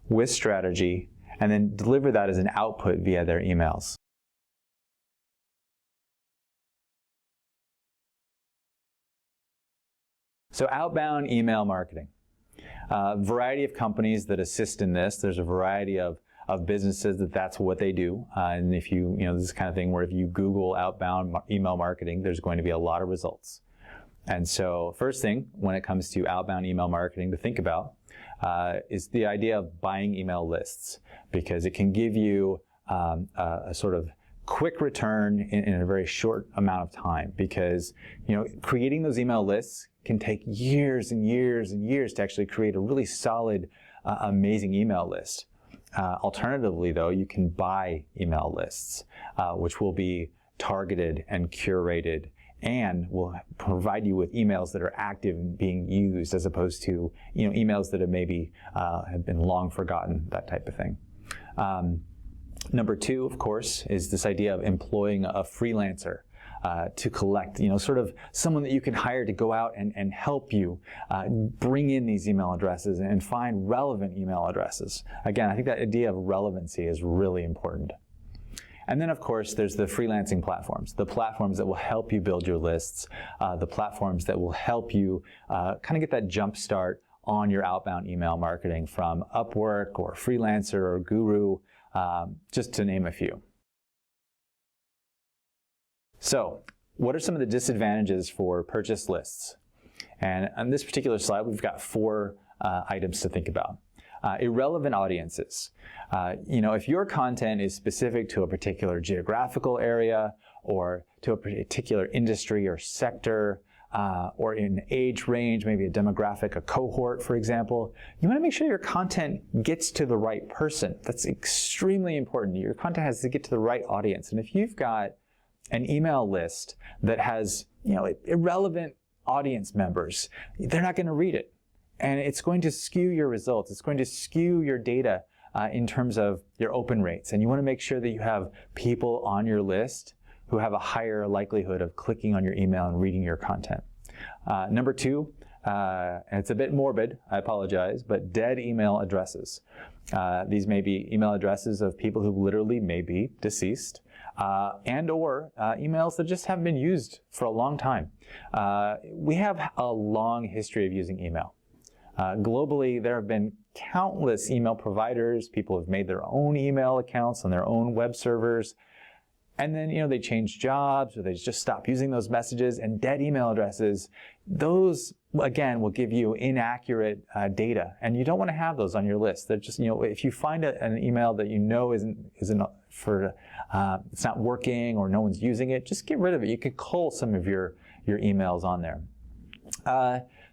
with strategy and then deliver that as an output via their emails. So outbound email marketing. A variety of companies that assist in this. There's a variety of businesses that's what they do. And if you, this is the kind of thing where if you Google outbound email marketing, there's going to be a lot of results. And so first thing when it comes to outbound email marketing to think about is the idea of buying email lists, because it can give you a sort of quick return in a very short amount of time, because creating those email lists can take years and years and years to actually create a really solid, amazing email list. Alternatively, though, you can buy email lists, which will be targeted and curated and will provide you with emails that are active and being used, as opposed to emails that have maybe have been long forgotten, that type of thing. Number two, of course, is this idea of employing a freelancer to collect, sort of someone that you can hire to go out and help you bring in these email addresses and find relevant email addresses. Again, I think that idea of relevancy is really important. And then, of course, there's the freelancing platforms, the platforms that will help you build your lists, the platforms that will help you kind of get that jump start on your outbound email marketing, from Upwork or Freelancer or Guru, just to name a few. So, what are some of the disadvantages for purchase lists? And on this particular slide, we've got 4 items to think about. Irrelevant audiences. If your content is specific to a particular geographical area or to a particular industry or sector, or in age range, maybe a demographic, a cohort, for example, you want to make sure your content gets to the right person. That's extremely important. Your content has to get to the right audience. And if you've got an email list that has, irrelevant audience members, they're not going to read it. And it's going to skew your results. It's going to skew your data in terms of your open rates. And you want to make sure that you have people on your list who have a higher likelihood of clicking on your email and reading your content. Number two, and it's a bit morbid, I apologize, but dead email addresses. These may be email addresses of people who literally may be deceased, and or emails that just haven't been used for a long time. We have a long history of using email. Globally, there have been countless email providers. People have made their own email accounts on their own web servers. And then, they change jobs or they just stop using those messages. And dead email addresses, those, again, will give you inaccurate data. And you don't want to have those on your list. They're just, if you find an email that isn't for, it's not working or no one's using it, just get rid of it. You could cull some of your emails on there.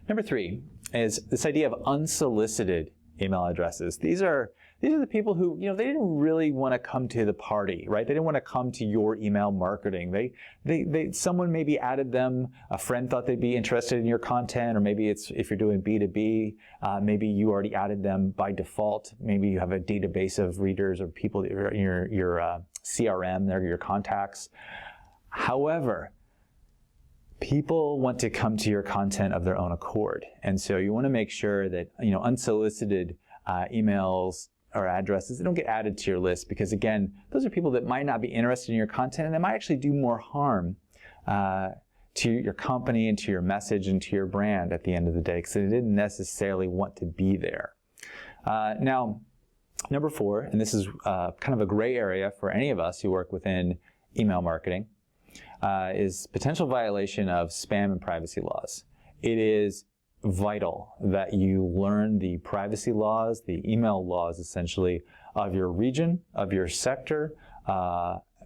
Number three is this idea of unsolicited email addresses. These are the people who, they didn't really want to come to the party, right? They didn't want to come to your email marketing. Someone maybe added them, a friend thought they'd be interested in your content, or maybe it's, if you're doing B2B, maybe you already added them by default. Maybe you have a database of readers or people that are in your CRM, they're your contacts. However, people want to come to your content of their own accord. And so you want to make sure that, unsolicited emails or addresses, they don't get added to your list, because again, those are people that might not be interested in your content, and they might actually do more harm to your company and to your message and to your brand at the end of the day, because they didn't necessarily want to be there. Now, number four, and this is kind of a gray area for any of us who work within email marketing, is potential violation of spam and privacy laws. It is vital that you learn the privacy laws, the email laws essentially, of your region, of your sector,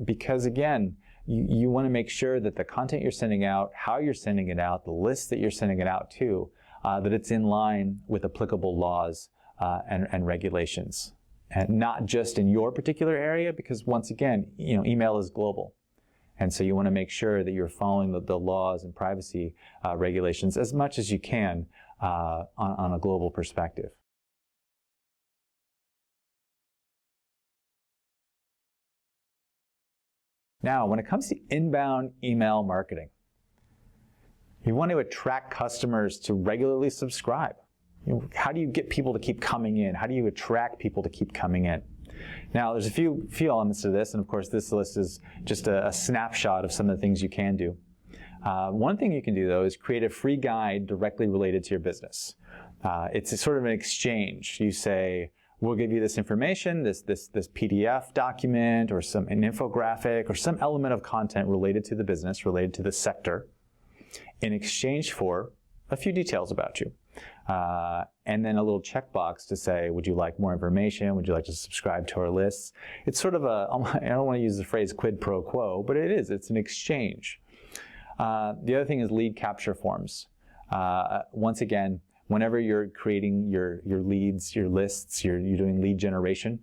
because again, you want to make sure that the content you're sending out, how you're sending it out, the list that you're sending it out to, that it's in line with applicable laws and regulations. And not just in your particular area, because once again, email is global. And so you want to make sure that you're following the laws and privacy regulations as much as you can on a global perspective. Now, when it comes to inbound email marketing, you want to attract customers to regularly subscribe. How do you get people to keep coming in? How do you attract people to keep coming in? Now, there's a few elements to this, and of course, this list is just a snapshot of some of the things you can do. One thing you can do, though, is create a free guide directly related to your business. It's sort of an exchange. You say, we'll give you this information, this PDF document, or an infographic, or some element of content related to the business, related to the sector, in exchange for a few details about you. And then a little checkbox to say, would you like more information? Would you like to subscribe to our lists? It's sort of I don't want to use the phrase quid pro quo, but it's an exchange. The other thing is lead capture forms. Once again, whenever you're creating your leads, your lists, you're doing lead generation,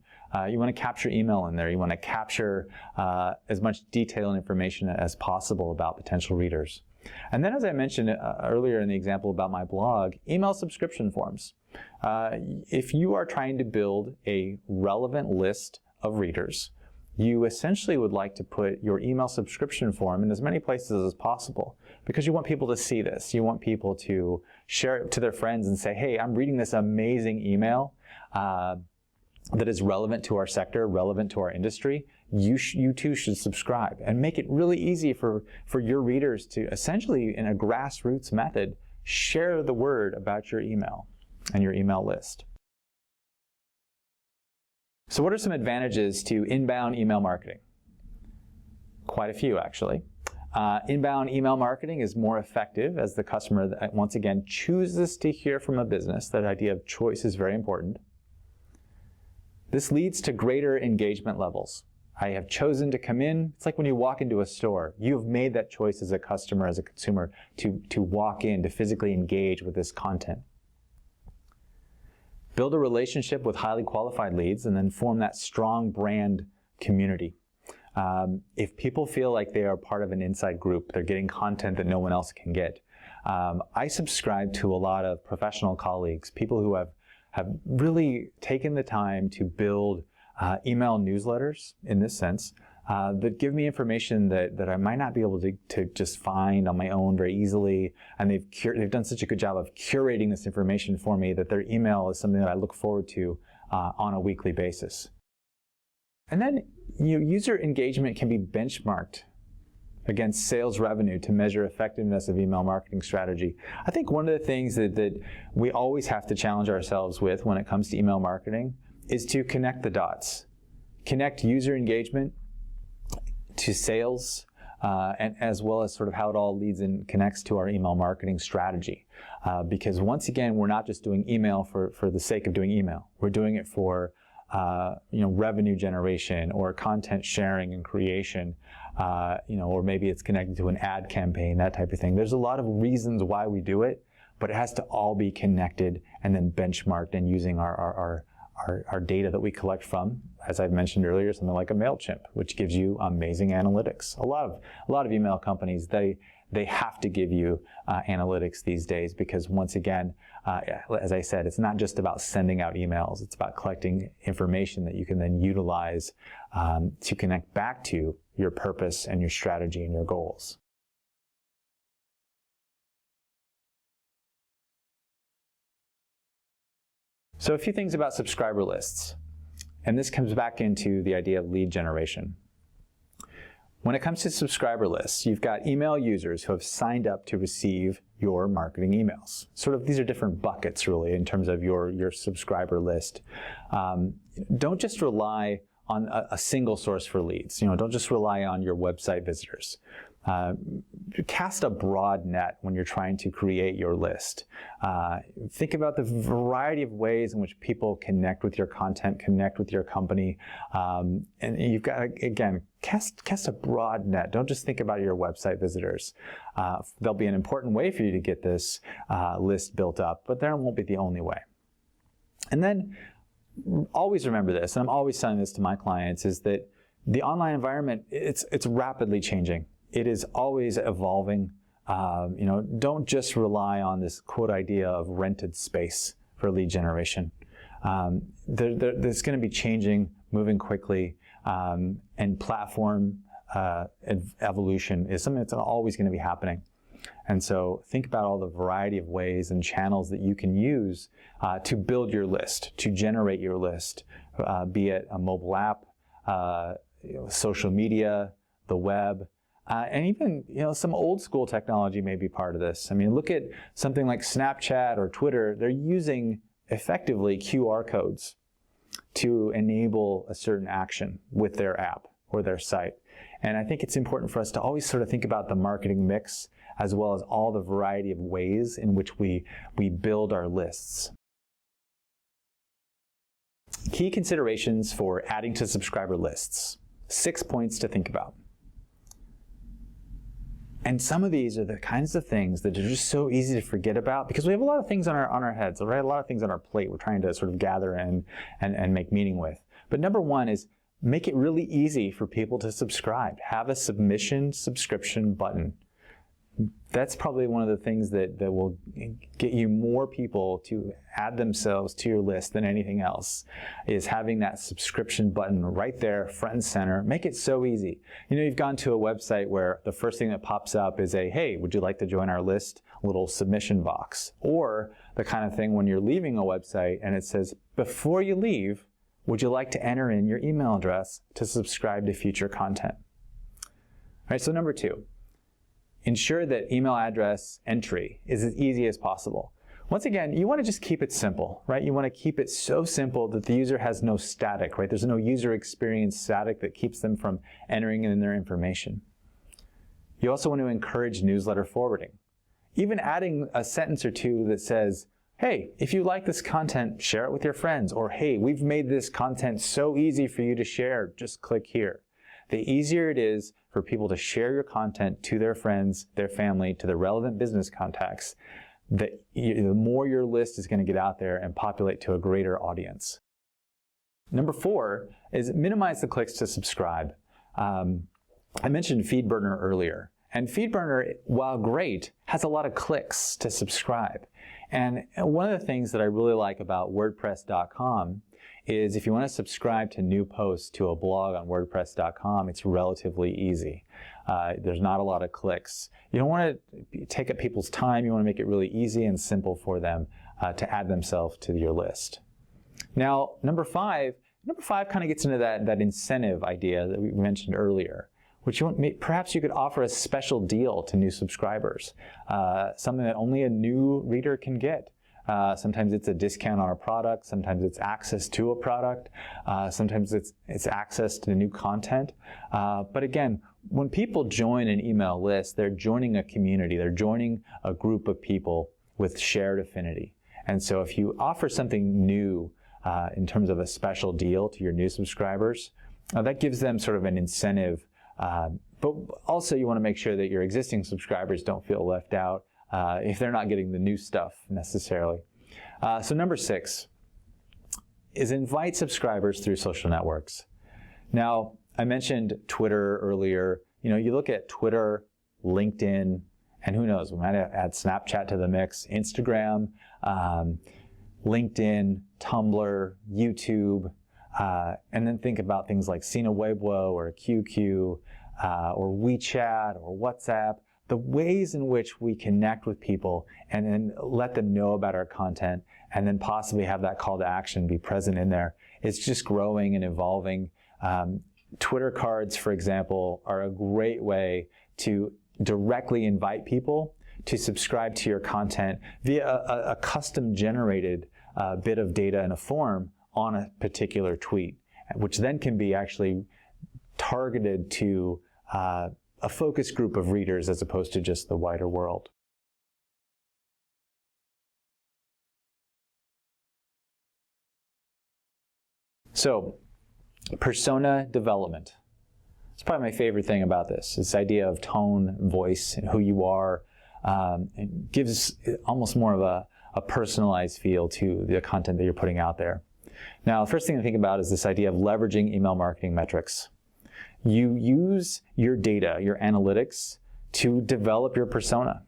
you want to capture email in there. You want to capture as much detail and information as possible about potential readers. And then, as I mentioned earlier in the example about my blog, email subscription forms. If you are trying to build a relevant list of readers, you essentially would like to put your email subscription form in as many places as possible, because you want people to see this. You want people to share it to their friends and say, hey, I'm reading this amazing email that is relevant to our sector, relevant to our industry. You too should subscribe, and make it really easy for your readers to essentially, in a grassroots method, share the word about your email and your email list. So what are some advantages to inbound email marketing? Quite a few, actually. Inbound email marketing is more effective as the customer, once again, chooses to hear from a business. That idea of choice is very important. This leads to greater engagement levels. I have chosen to come in. It's like when you walk into a store. You've made that choice as a customer, as a consumer, to walk in, to physically engage with this content. Build a relationship with highly qualified leads, and then form that strong brand community. If people feel like they are part of an inside group, they're getting content that no one else can get. I subscribe to a lot of professional colleagues, people who have really taken the time to build email newsletters, in this sense, that give me information that I might not be able to just find on my own very easily. And they've done such a good job of curating this information for me that their email is something that I look forward to on a weekly basis. And then user engagement can be benchmarked against sales revenue to measure effectiveness of email marketing strategy. I think one of the things that we always have to challenge ourselves with when it comes to email marketing is to connect the dots. Connect user engagement to sales, and as well as sort of how it all leads and connects to our email marketing strategy. Because once again, we're not just doing email for the sake of doing email. We're doing it for revenue generation or content sharing and creation, or maybe it's connected to an ad campaign, that type of thing. There's a lot of reasons why we do it, but it has to all be connected and then benchmarked and using our data that we collect from, as I've mentioned earlier, something like a MailChimp, which gives you amazing analytics. A lot of email companies, they have to give you analytics these days because, once again, as I said, it's not just about sending out emails. It's about collecting information that you can then utilize to connect back to your purpose and your strategy and your goals. So a few things about subscriber lists. And this comes back into the idea of lead generation. When it comes to subscriber lists, you've got email users who have signed up to receive your marketing emails. Sort of these are different buckets really in terms of your subscriber list. Don't just rely on a single source for leads. Don't just rely on your website visitors. Cast a broad net when you're trying to create your list. Think about the variety of ways in which people connect with your content, connect with your company, and you've got, again, cast a broad net. Don't just think about your website visitors. There'll be an important way for you to get this list built up, but that won't be the only way. And then always remember this, and I'm always telling this to my clients, is that the online environment, it's rapidly changing. It is always evolving. Don't just rely on this quote idea of rented space for lead generation. There's going to be changing, moving quickly, and platform evolution is something that's always going to be happening. And so think about all the variety of ways and channels that you can use to build your list, to generate your list, be it a mobile app, social media, the web, and even some old school technology may be part of this. I mean, look at something like Snapchat or Twitter. They're using effectively QR codes to enable a certain action with their app or their site. And I think it's important for us to always sort of think about the marketing mix as well as all the variety of ways in which we build our lists. Key considerations for adding to subscriber lists. 6 points to think about. And some of these are the kinds of things that are just so easy to forget about because we have a lot of things on our heads, right? A lot of things on our plate we're trying to sort of gather and make meaning with. But number one is make it really easy for people to subscribe. Have a subscription button. That's probably one of the things that will get you more people to add themselves to your list than anything else, is having that subscription button right there, front and center. Make it so easy. You've gone to a website where the first thing that pops up is a, hey, would you like to join our list? A little submission box. Or the kind of thing when you're leaving a website and it says, before you leave, would you like to enter in your email address to subscribe to future content? All right, so number two. Ensure that email address entry is as easy as possible. Once again, you want to just keep it simple, right? You want to keep it so simple that the user has no static, right? There's no user experience static that keeps them from entering in their information. You also want to encourage newsletter forwarding. Even adding a sentence or two that says, hey, if you like this content, share it with your friends. Or, hey, we've made this content so easy for you to share, just click here. The easier it is for people to share your content to their friends, their family, to their relevant business contacts, the more your list is going to get out there and populate to a greater audience. Number four is minimize the clicks to subscribe. I mentioned FeedBurner earlier, and FeedBurner, while great, has a lot of clicks to subscribe. And one of the things that I really like about WordPress.com is if you want to subscribe to new posts to a blog on WordPress.com, it's relatively easy. There's not a lot of clicks. You don't want to take up people's time. You want to make it really easy and simple for them to add themselves to your list. Now, number five kind of gets into that incentive idea that we mentioned earlier, which perhaps you could offer a special deal to new subscribers, something that only a new reader can get. Sometimes it's a discount on a product, sometimes it's access to a product, sometimes it's access to new content. But again, when people join an email list, they're joining a community, they're joining a group of people with shared affinity. And so if you offer something new in terms of a special deal to your new subscribers, that gives them sort of an incentive. But also you want to make sure that your existing subscribers don't feel left out if they're not getting the new stuff necessarily. So number 6 is invite subscribers through social networks. Now, I mentioned Twitter earlier. You look at Twitter, LinkedIn, and who knows, we might add Snapchat to the mix, Instagram, LinkedIn, Tumblr, YouTube, and then think about things like Sina Weibo or QQ or WeChat or WhatsApp. The ways in which we connect with people and then let them know about our content and then possibly have that call to action be present in there, it's just growing and evolving. Twitter cards, for example, are a great way to directly invite people to subscribe to your content via a custom generated bit of data in a form on a particular tweet, which then can be actually targeted to a focus group of readers as opposed to just the wider world. So, persona development. It's probably my favorite thing about this idea of tone, voice, and who you are. It gives almost more of a personalized feel to the content that you're putting out there. Now, the first thing to think about is this idea of leveraging email marketing metrics. You use your data, your analytics, to develop your persona.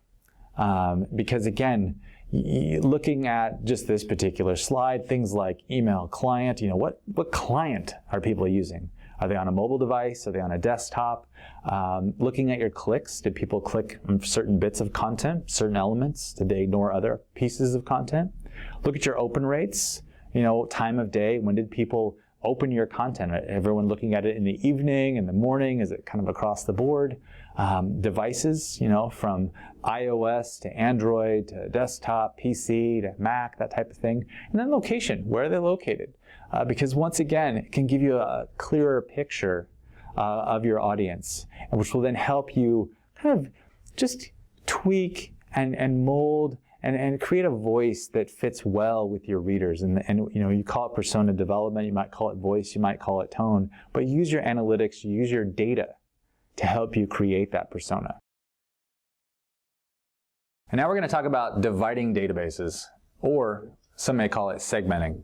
Because again, looking at just this particular slide, things like email client, what client are people using? Are they on a mobile device? Are they on a desktop? Looking at your clicks, did people click on certain bits of content, certain elements? Did they ignore other pieces of content? Look at your open rates, time of day, when did people open your content? Everyone looking at it in the evening, in the morning? Is it kind of across the board? Devices, from iOS to Android to desktop, PC to Mac, that type of thing. And then location, where are they located? Because once again, it can give you a clearer picture of your audience, which will then help you kind of just tweak and mold and create a voice that fits well with your readers. And you call it persona development, you might call it voice, you might call it tone, but use your analytics, use your data to help you create that persona. And now we're going to talk about dividing databases, or some may call it segmenting.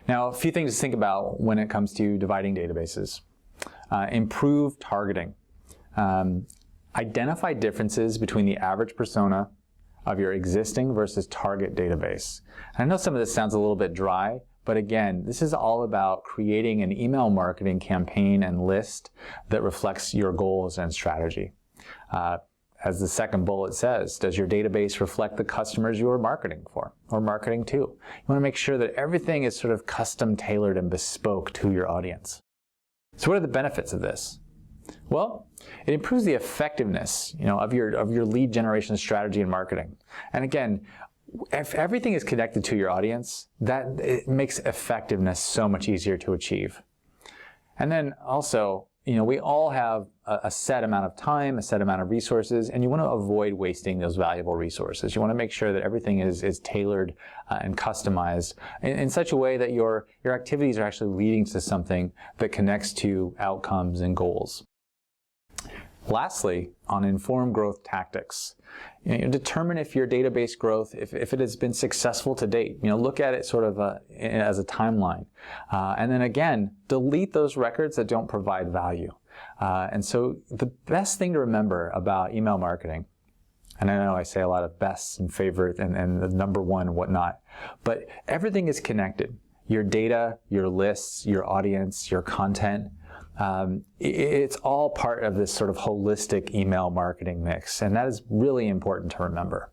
Now, a few things to think about when it comes to dividing databases. Improve targeting. Identify differences between the average persona of your existing versus target database. And I know some of this sounds a little bit dry, but again, this is all about creating an email marketing campaign and list that reflects your goals and strategy. As the second bullet says, does your database reflect the customers you are marketing for or marketing to? You want to make sure that everything is sort of custom tailored and bespoke to your audience. So what are the benefits of this? Well, it improves the effectiveness, of your lead generation strategy and marketing. And again, if everything is connected to your audience, it makes effectiveness so much easier to achieve. And then also, we all have a set amount of time, a set amount of resources, and you want to avoid wasting those valuable resources. You want to make sure that everything is tailored and customized in such a way that your activities are actually leading to something that connects to outcomes and goals. Lastly, on informed growth tactics, determine if your database growth, if it has been successful to date. Look at it sort of as a timeline. And then again, delete those records that don't provide value. And so the best thing to remember about email marketing, and I know I say a lot of bests and favorite and the number one and whatnot, but everything is connected. your data, your lists, your audience, your content, it's all part of this sort of holistic email marketing mix, and that is really important to remember.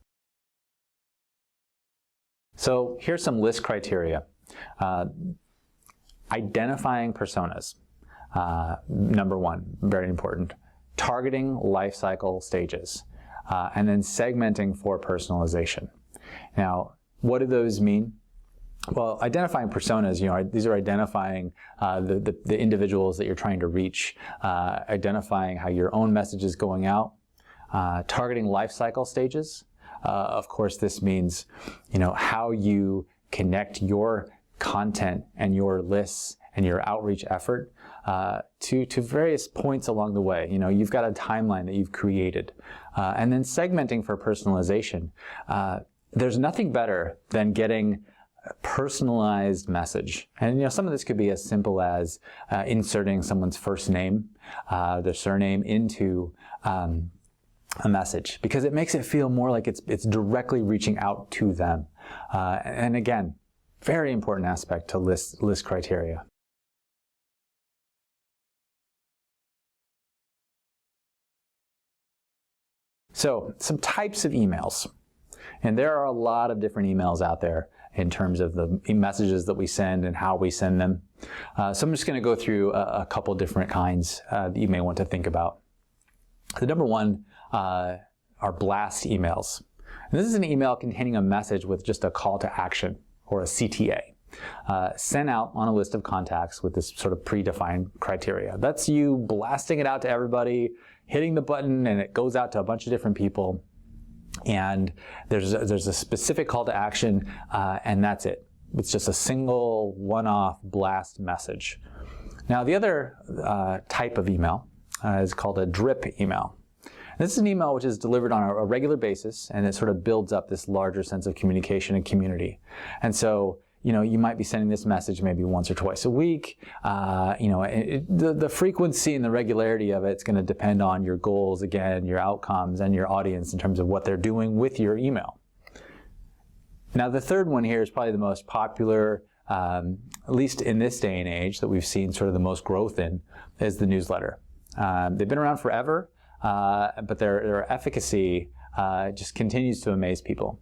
So here's some list criteria. Identifying personas, number one, very important. Targeting life cycle stages, and then segmenting for personalization. Now, what do those mean? Well, identifying personas, these are identifying the individuals that you're trying to reach, identifying how your own message is going out, targeting life cycle stages. Of course, this means, how you connect your content and your lists and your outreach effort to various points along the way. You've got a timeline that you've created. And then segmenting for personalization. There's nothing better than getting a personalized message. And some of this could be as simple as inserting someone's first name, their surname into a message, because it makes it feel more like it's directly reaching out to them. And again, very important aspect to list criteria. So, some types of emails. And there are a lot of different emails out there in terms of the messages that we send and how we send them. So I'm just going to go through a couple different kinds that you may want to think about. The number one are blast emails. And this is an email containing a message with just a call to action, or a CTA, sent out on a list of contacts with this sort of predefined criteria. That's you blasting it out to everybody, hitting the button, and it goes out to a bunch of different people. And there's a specific call to action, and that's it. It's just a single one-off blast message. Now, the other type of email is called a drip email. This is an email which is delivered on a regular basis, and it sort of builds up this larger sense of communication and community. And so, you might be sending this message maybe once or twice a week. The frequency and the regularity of it's going to depend on your goals, again, your outcomes, and your audience in terms of what they're doing with your email. Now, the third one here is probably the most popular, at least in this day and age, that we've seen sort of the most growth in, is the newsletter. They've been around forever, but their efficacy just continues to amaze people.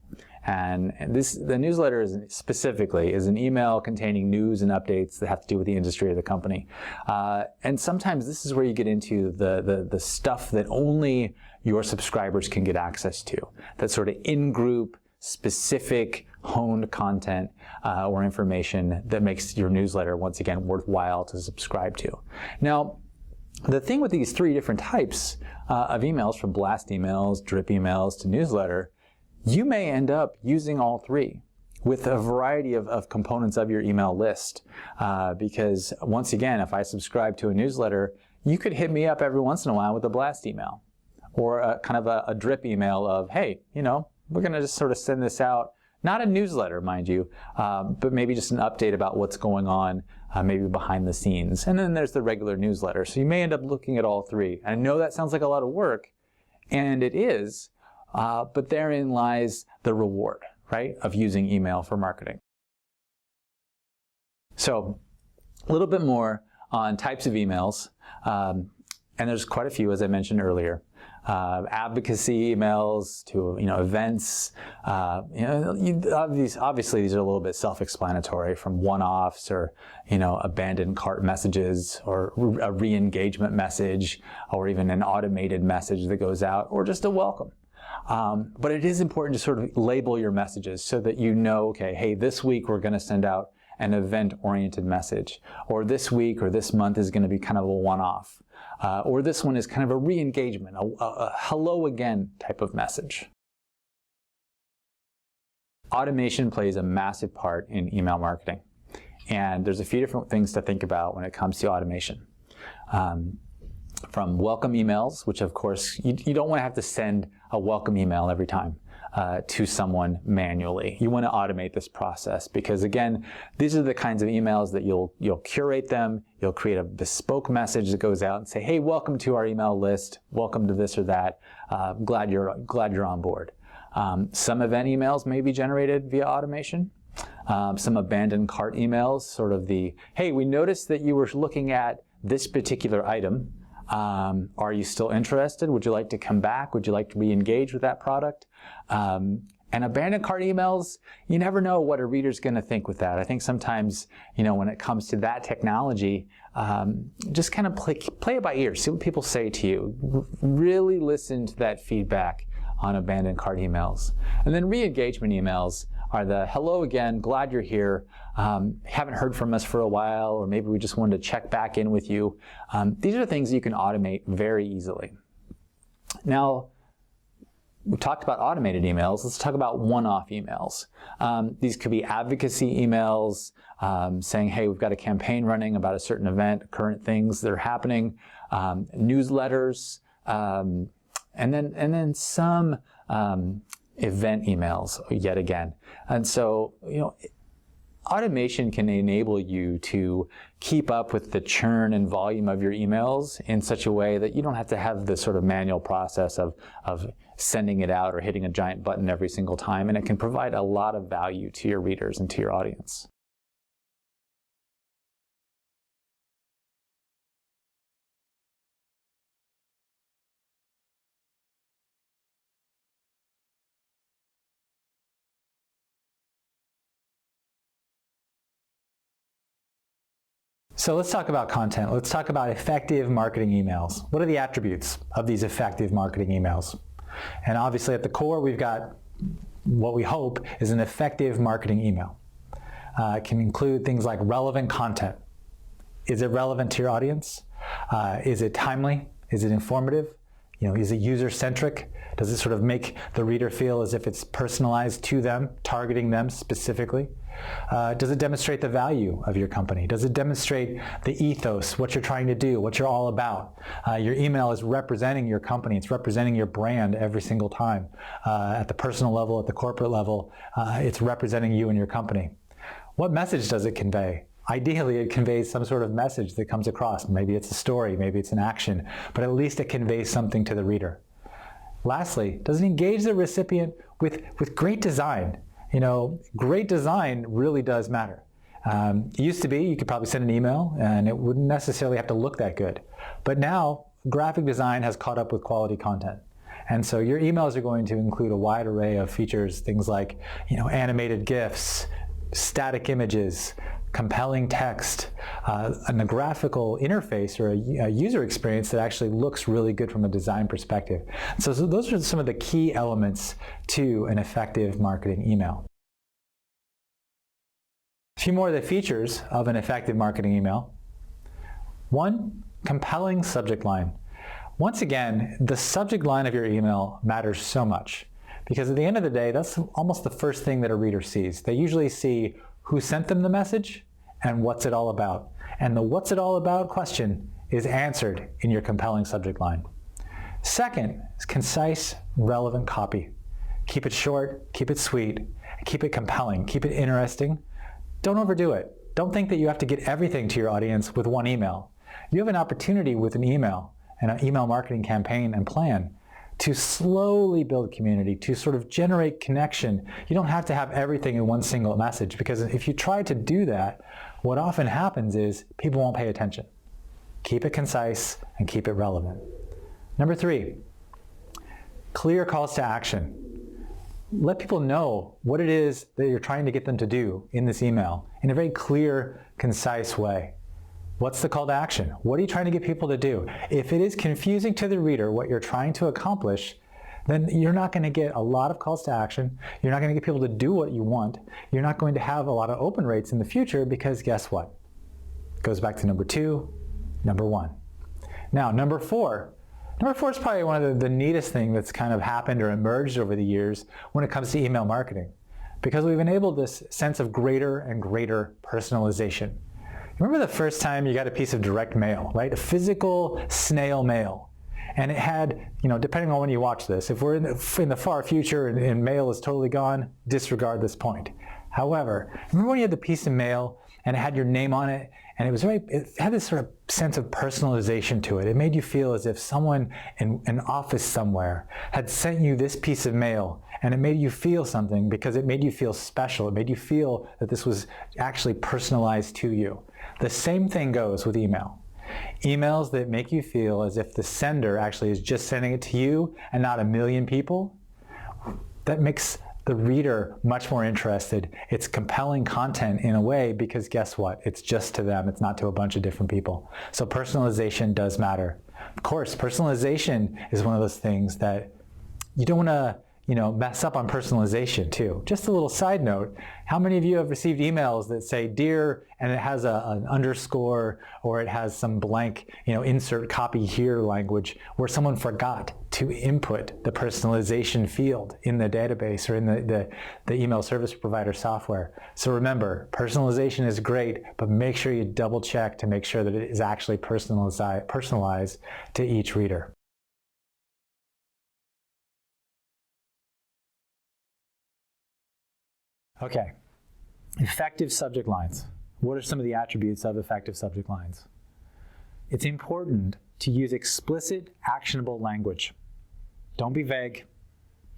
And the newsletter specifically is an email containing news and updates that have to do with the industry or the company. And sometimes this is where you get into the stuff that only your subscribers can get access to. That sort of in-group, specific, honed content or information that makes your newsletter, once again, worthwhile to subscribe to. Now, the thing with these three different types of emails, from blast emails, drip emails, to newsletter, you may end up using all three with a variety of components of your email list. Because once again, if I subscribe to a newsletter, you could hit me up every once in a while with a blast email, or a drip email of, hey, we're going to just sort of send this out. Not a newsletter, mind you, but maybe just an update about what's going on, maybe behind the scenes. And then there's the regular newsletter. So you may end up looking at all three. I know that sounds like a lot of work, and it is, but therein lies the reward, right, of using email for marketing. So a little bit more on types of emails, and there's quite a few, as I mentioned earlier. Advocacy emails to events. Obviously these are a little bit self-explanatory, from one-offs or abandoned cart messages, or a re-engagement message, or even an automated message that goes out, or just a welcome. But it is important to sort of label your messages so that okay, hey, this week we're going to send out an event-oriented message, or this week or this month is going to be kind of a one-off. Or this one is kind of a re-engagement, a hello again type of message. Automation plays a massive part in email marketing. And there's a few different things to think about when it comes to automation. From welcome emails, which of course you don't want to have to send a welcome email every time to someone manually. You want to automate this process, because again, these are the kinds of emails that you'll curate them, you'll create a bespoke message that goes out and say, hey, welcome to our email list, welcome to this or that, glad you're on board. Some event emails may be generated via automation. some abandoned cart emails, sort of the, hey, we noticed that you were looking at this particular item. Are you still interested? Would you like to come back? Would you like to re-engage with that product? And abandoned cart emails, you never know what a reader's going to think with that. I think sometimes, when it comes to that technology, just kind of play it by ear, see what people say to you. Really listen to that feedback on abandoned cart emails. And then re-engagement emails are the hello again, glad you're here, haven't heard from us for a while, or maybe we just wanted to check back in with you. These are things you can automate very easily. Now, we talked about automated emails. Let's talk about one-off emails. These could be advocacy emails saying, hey, we've got a campaign running about a certain event, current things that are happening, newsletters, and then some event emails yet again. And so, automation can enable you to keep up with the churn and volume of your emails in such a way that you don't have to have this sort of manual process of sending it out or hitting a giant button every single time, and it can provide a lot of value to your readers and to your audience. So let's talk about content. Let's talk about effective marketing emails. What are the attributes of these effective marketing emails? And obviously at the core, we've got what we hope is an effective marketing email. It can include things like relevant content. Is it relevant to your audience? Is it timely? Is it informative? Is it user-centric? Does it sort of make the reader feel as if it's personalized to them, targeting them specifically? Does it demonstrate the value of your company? Does it demonstrate the ethos, what you're trying to do, what you're all about? Your email is representing your company. It's representing your brand every single time. At the personal level, at the corporate level, it's representing you and your company. What message does it convey? Ideally, it conveys some sort of message that comes across. Maybe it's a story, maybe it's an action, but at least it conveys something to the reader. Lastly, does it engage the recipient with great design? Great design really does matter. It used to be you could probably send an email and it wouldn't necessarily have to look that good. But now, graphic design has caught up with quality content. And so your emails are going to include a wide array of features, things like animated GIFs, static images, compelling text, and a graphical interface or a user experience that actually looks really good from a design perspective. So those are some of the key elements to an effective marketing email. A few more of the features of an effective marketing email. 1, compelling subject line. Once again, the subject line of your email matters so much because at the end of the day, that's almost the first thing that a reader sees. They usually see who sent them the message and what's it all about. And the what's it all about question is answered in your compelling subject line. Second is concise, relevant copy. Keep it short, keep it sweet, keep it compelling, keep it interesting. Don't overdo it. Don't think that you have to get everything to your audience with one email. You have an opportunity with an email and an email marketing campaign and plan to slowly build community, to sort of generate connection. You don't have to have everything in one single message because if you try to do that, what often happens is people won't pay attention. Keep it concise and keep it relevant. Number 3, clear calls to action. Let people know what it is that you're trying to get them to do in this email in a very clear, concise way. What's the call to action? What are you trying to get people to do? If it is confusing to the reader what you're trying to accomplish, then you're not going to get a lot of calls to action. You're not going to get people to do what you want. You're not going to have a lot of open rates in the future because guess what? It goes back to number 2, number 1. Now, number 4. Number 4 is probably one of the neatest things that's kind of happened or emerged over the years when it comes to email marketing because we've enabled this sense of greater and greater personalization. Remember the first time you got a piece of direct mail, right? A physical snail mail. And it had, depending on when you watch this, if we're in the far future and mail is totally gone, disregard this point. However, remember when you had the piece of mail and it had your name on it, and it had this sort of sense of personalization to it. It made you feel as if someone in an office somewhere had sent you this piece of mail, and it made you feel something because it made you feel special. It made you feel that this was actually personalized to you. The same thing goes with email. Emails that make you feel as if the sender actually is just sending it to you and not a million people, that makes the reader much more interested. It's compelling content in a way because guess what? It's just to them. It's not to a bunch of different people. So personalization does matter. Of course, personalization is one of those things that you don't want to mess up on personalization too. Just a little side note, how many of you have received emails that say dear and it has an underscore or it has some blank, insert copy here language where someone forgot to input the personalization field in the database or in the email service provider software. So remember, personalization is great, but make sure you double check to make sure that it is actually personalized to each reader. Okay, effective subject lines. What are some of the attributes of effective subject lines? It's important to use explicit, actionable language. Don't be vague.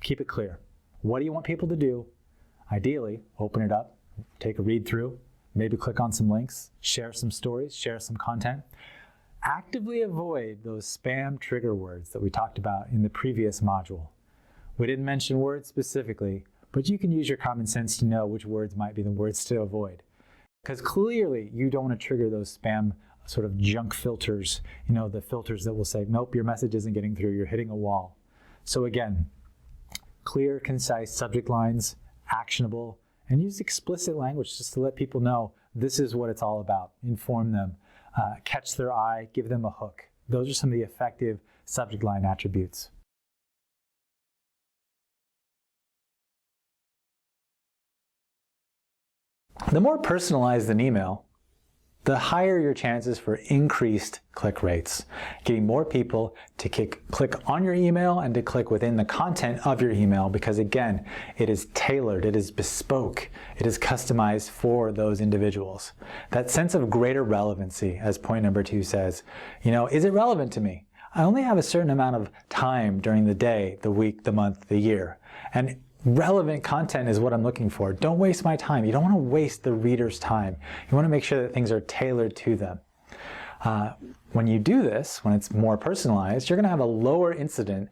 Keep it clear. What do you want people to do? Ideally, open it up, take a read through, maybe click on some links, share some stories, share some content. Actively avoid those spam trigger words that we talked about in the previous module. We didn't mention words specifically, but you can use your common sense to know which words might be the words to avoid. Because clearly you don't want to trigger those spam sort of junk filters, the filters that will say, nope, your message isn't getting through, you're hitting a wall. So again, clear, concise subject lines, actionable, and use explicit language just to let people know this is what it's all about. Inform them, catch their eye, give them a hook. Those are some of the effective subject line attributes. The more personalized an email, the higher your chances for increased click rates, getting more people to click on your email and to click within the content of your email because, again, it is tailored, it is bespoke, it is customized for those individuals. That sense of greater relevancy, as point number 2 says, is it relevant to me? I only have a certain amount of time during the day, the week, the month, the year. And relevant content is what I'm looking for. Don't waste my time. You don't want to waste the reader's time. You want to make sure that things are tailored to them. When you do this, when it's more personalized, you're going to have a lower incidence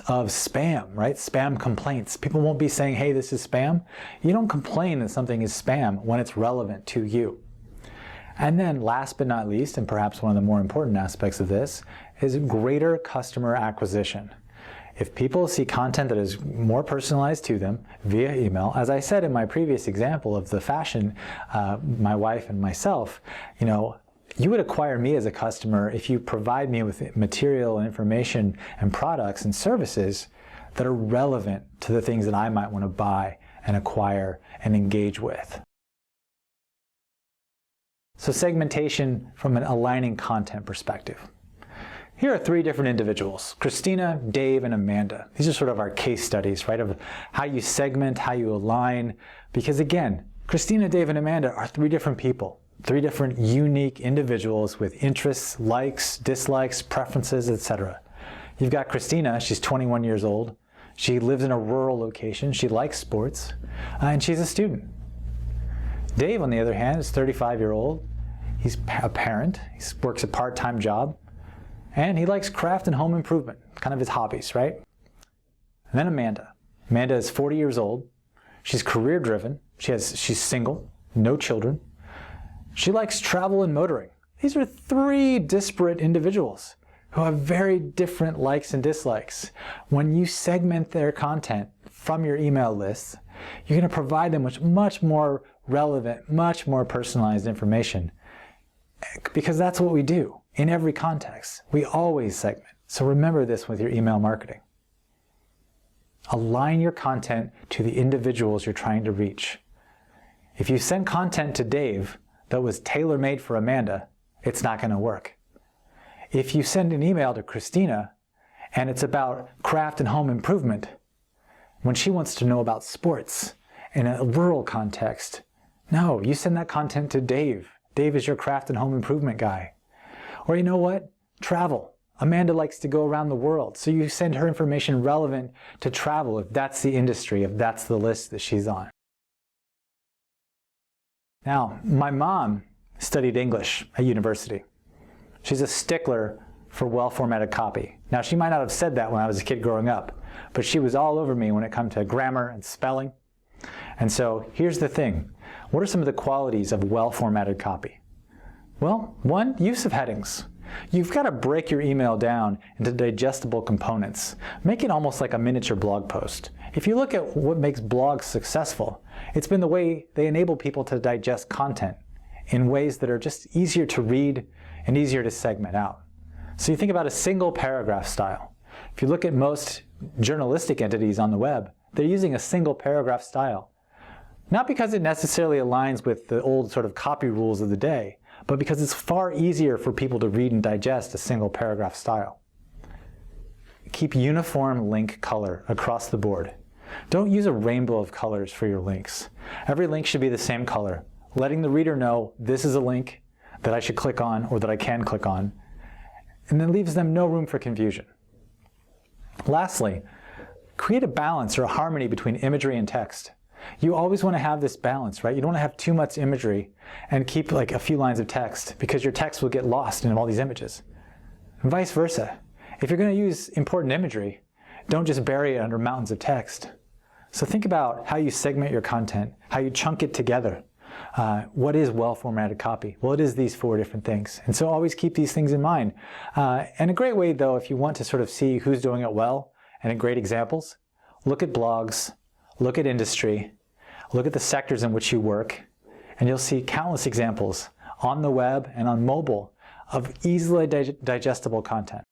of spam, right? Spam complaints. People won't be saying, hey, this is spam. You don't complain that something is spam when it's relevant to you. And then last but not least, and perhaps one of the more important aspects of this, is greater customer acquisition. If people see content that is more personalized to them via email, as I said in my previous example of the fashion, my wife and myself, you would acquire me as a customer if you provide me with material and information and products and services that are relevant to the things that I might want to buy and acquire and engage with. So segmentation from an aligning content perspective. Here are 3 different individuals, Christina, Dave, and Amanda. These are sort of our case studies, right, of how you segment, how you align. Because again, Christina, Dave, and Amanda are 3 different people, 3 different unique individuals with interests, likes, dislikes, preferences, etc. You've got Christina, she's 21 years old. She lives in a rural location. She likes sports, and she's a student. Dave, on the other hand, is 35-year-old. He's a parent. He works a part-time job. And he likes craft and home improvement, kind of his hobbies, right? And then Amanda. Amanda is 40 years old. She's career-driven. She's single, no children. She likes travel and motoring. These are 3 disparate individuals who have very different likes and dislikes. When you segment their content from your email list, you're going to provide them with much more relevant, much more personalized information. Because that's what we do. In every context, we always segment. So remember this with your email marketing. Align your content to the individuals you're trying to reach. If you send content to Dave that was tailor-made for Amanda, it's not going to work. If you send an email to Christina and it's about craft and home improvement, when she wants to know about sports in a rural context, No, you send that content to Dave. Dave is your craft and home improvement guy. Or you know what? Travel. Amanda likes to go around the world, so you send her information relevant to travel if that's the industry, if that's the list that she's on. Now, my mom studied English at university. She's a stickler for well-formatted copy. Now, she might not have said that when I was a kid growing up, but she was all over me when it comes to grammar and spelling. And so here's the thing. What are some of the qualities of well-formatted copy? Well, one, use of headings. You've got to break your email down into digestible components. Make it almost like a miniature blog post. If you look at what makes blogs successful, it's been the way they enable people to digest content in ways that are just easier to read and easier to segment out. So you think about a single paragraph style. If you look at most journalistic entities on the web, they're using a single paragraph style. Not because it necessarily aligns with the old sort of copy rules of the day, but because it's far easier for people to read and digest a single paragraph style. Keep uniform link color across the board. Don't use a rainbow of colors for your links. Every link should be the same color, letting the reader know this is a link that I should click on or that I can click on, and then leaves them no room for confusion. Lastly, create a balance or a harmony between imagery and text. You always want to have this balance, right? You don't want to have too much imagery and keep like a few lines of text because your text will get lost in all these images. And vice versa. If you're going to use important imagery, don't just bury it under mountains of text. So think about how you segment your content, how you chunk it together. What is well-formatted copy? Well, it is these 4 different things. And so always keep these things in mind. And a great way, though, if you want to sort of see who's doing it well and great examples, look at blogs, look at industry, look at the sectors in which you work, and you'll see countless examples on the web and on mobile of easily digestible content.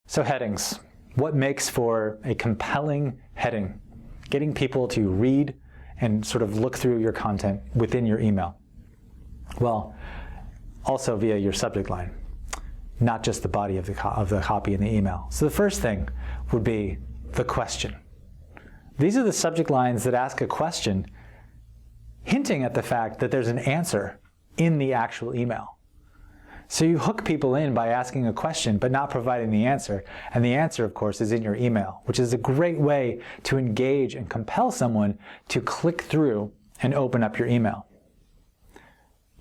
So headings. What makes for a compelling heading? Getting people to read and sort of look through your content within your email. Well, also via your subject line, not just the body of the copy in the email. So the first thing would be the question. These are the subject lines that ask a question, hinting at the fact that there's an answer in the actual email. So you hook people in by asking a question but not providing the answer, and the answer, of course, is in your email, which is a great way to engage and compel someone to click through and open up your email.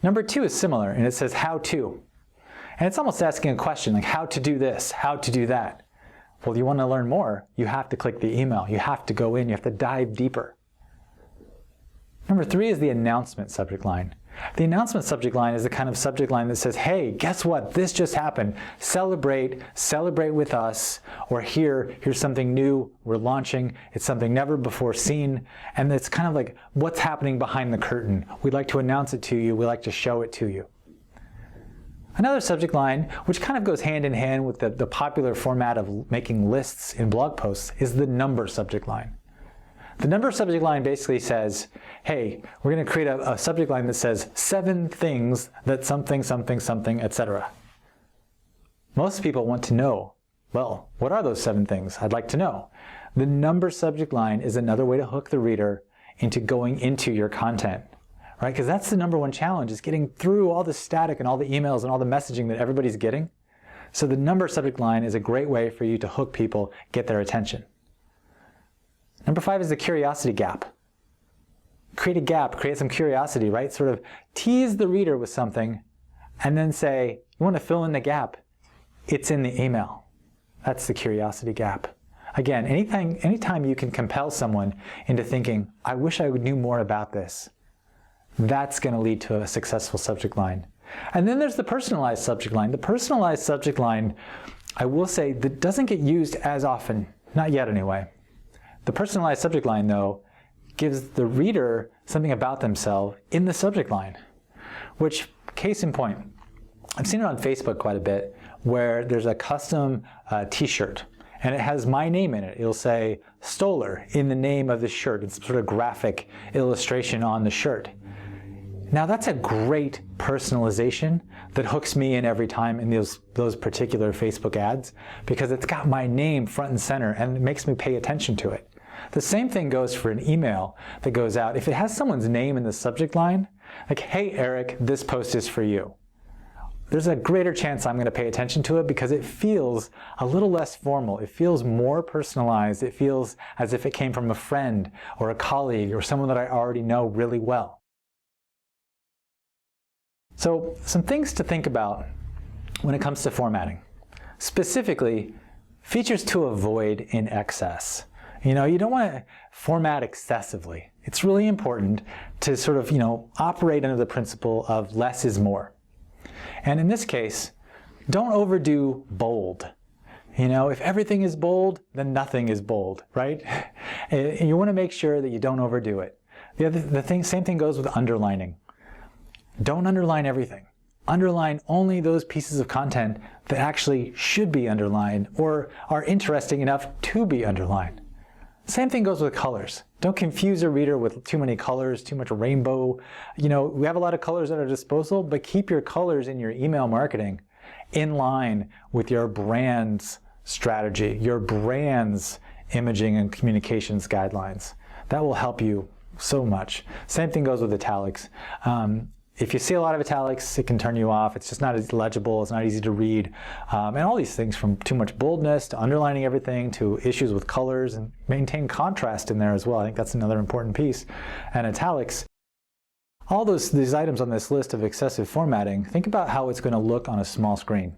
Number 2 is similar, and it says how to. And it's almost asking a question like how to do this, how to do that. Well, you want to learn more, you have to click the email. You have to go in, you have to dive deeper. Number 3 is the announcement subject line. The announcement subject line is the kind of subject line that says, hey, guess what? This just happened. Celebrate with us, or here's something new we're launching. It's something never before seen. And it's kind of like what's happening behind the curtain. We'd like to announce it to you. We'd like to show it to you. Another subject line, which kind of goes hand in hand with the popular format of making lists in blog posts, is the number subject line. The number subject line basically says, hey, we're going to create a subject line that says 7 things that something, something, something, etc. Most people want to know, well, what are those 7 things? I'd like to know. The number subject line is another way to hook the reader into going into your content, right? Because that's the number 1 challenge, is getting through all the static and all the emails and all the messaging that everybody's getting. So the number subject line is a great way for you to hook people, get their attention. Number 5 is the curiosity gap. Create a gap, create some curiosity, right? Sort of tease the reader with something and then say, you want to fill in the gap. It's in the email. That's the curiosity gap. Again, anytime you can compel someone into thinking, I wish I knew more about this, that's going to lead to a successful subject line. And then there's the personalized subject line. The personalized subject line, I will say, that doesn't get used as often, not yet anyway. The personalized subject line, though, gives the reader something about themselves in the subject line, which, case in point, I've seen it on Facebook quite a bit, where there's a custom t-shirt, and it has my name in it. It'll say Stoller in the name of the shirt. It's sort of graphic illustration on the shirt. Now that's a great personalization that hooks me in every time in those particular Facebook ads, because it's got my name front and center and it makes me pay attention to it. The same thing goes for an email that goes out. If it has someone's name in the subject line, like, hey Eric, this post is for you, there's a greater chance I'm going to pay attention to it because it feels a little less formal. It feels more personalized. It feels as if it came from a friend or a colleague or someone that I already know really well. So some things to think about when it comes to formatting. Specifically, features to avoid in excess. You don't want to format excessively. It's really important to sort of, operate under the principle of less is more. And in this case, don't overdo bold. If everything is bold, then nothing is bold, right? And you want to make sure that you don't overdo it. Same thing goes with underlining. Don't underline everything. Underline only those pieces of content that actually should be underlined or are interesting enough to be underlined. Same thing goes with colors. Don't confuse a reader with too many colors, too much rainbow. We have a lot of colors at our disposal, but keep your colors in your email marketing in line with your brand's strategy, your brand's imaging and communications guidelines. That will help you so much. Same thing goes with italics. If you see a lot of italics, it can turn you off. It's just not as legible. It's not easy to read. And all these things, from too much boldness to underlining everything to issues with colors, and maintain contrast in there as well. I think that's another important piece. And italics, all these items on this list of excessive formatting, think about how it's going to look on a small screen.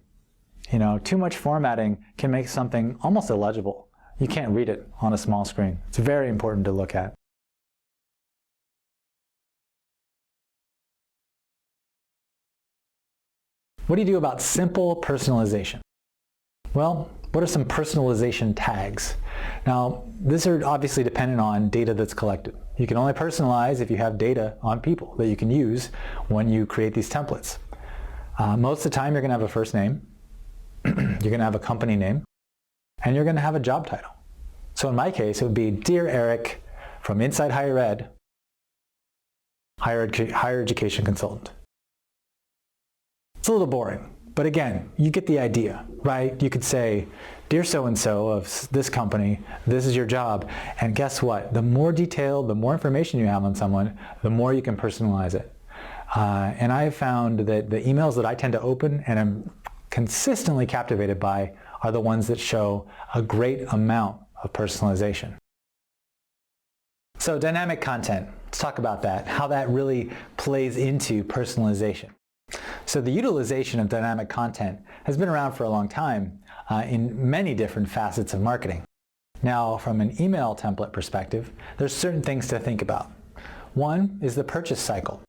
Too much formatting can make something almost illegible. You can't read it on a small screen. It's very important to look at. What do you do about simple personalization? Well, what are some personalization tags? Now, these are obviously dependent on data that's collected. You can only personalize if you have data on people that you can use when you create these templates. Most of the time, you're going to have a first name, you're going to have a company name, and you're going to have a job title. So in my case, it would be Dear Eric from Inside Higher Ed, Higher Education Consultant. It's a little boring, but again, you get the idea, right? You could say, Dear so-and-so of this company, this is your job, and guess what? The more detailed, the more information you have on someone, the more you can personalize it. And I have found that the emails that I tend to open and am consistently captivated by are the ones that show a great amount of personalization. So dynamic content, let's talk about that, how that really plays into personalization. So the utilization of dynamic content has been around for a long time in many different facets of marketing. Now, from an email template perspective, there's certain things to think about. One is the purchase cycle.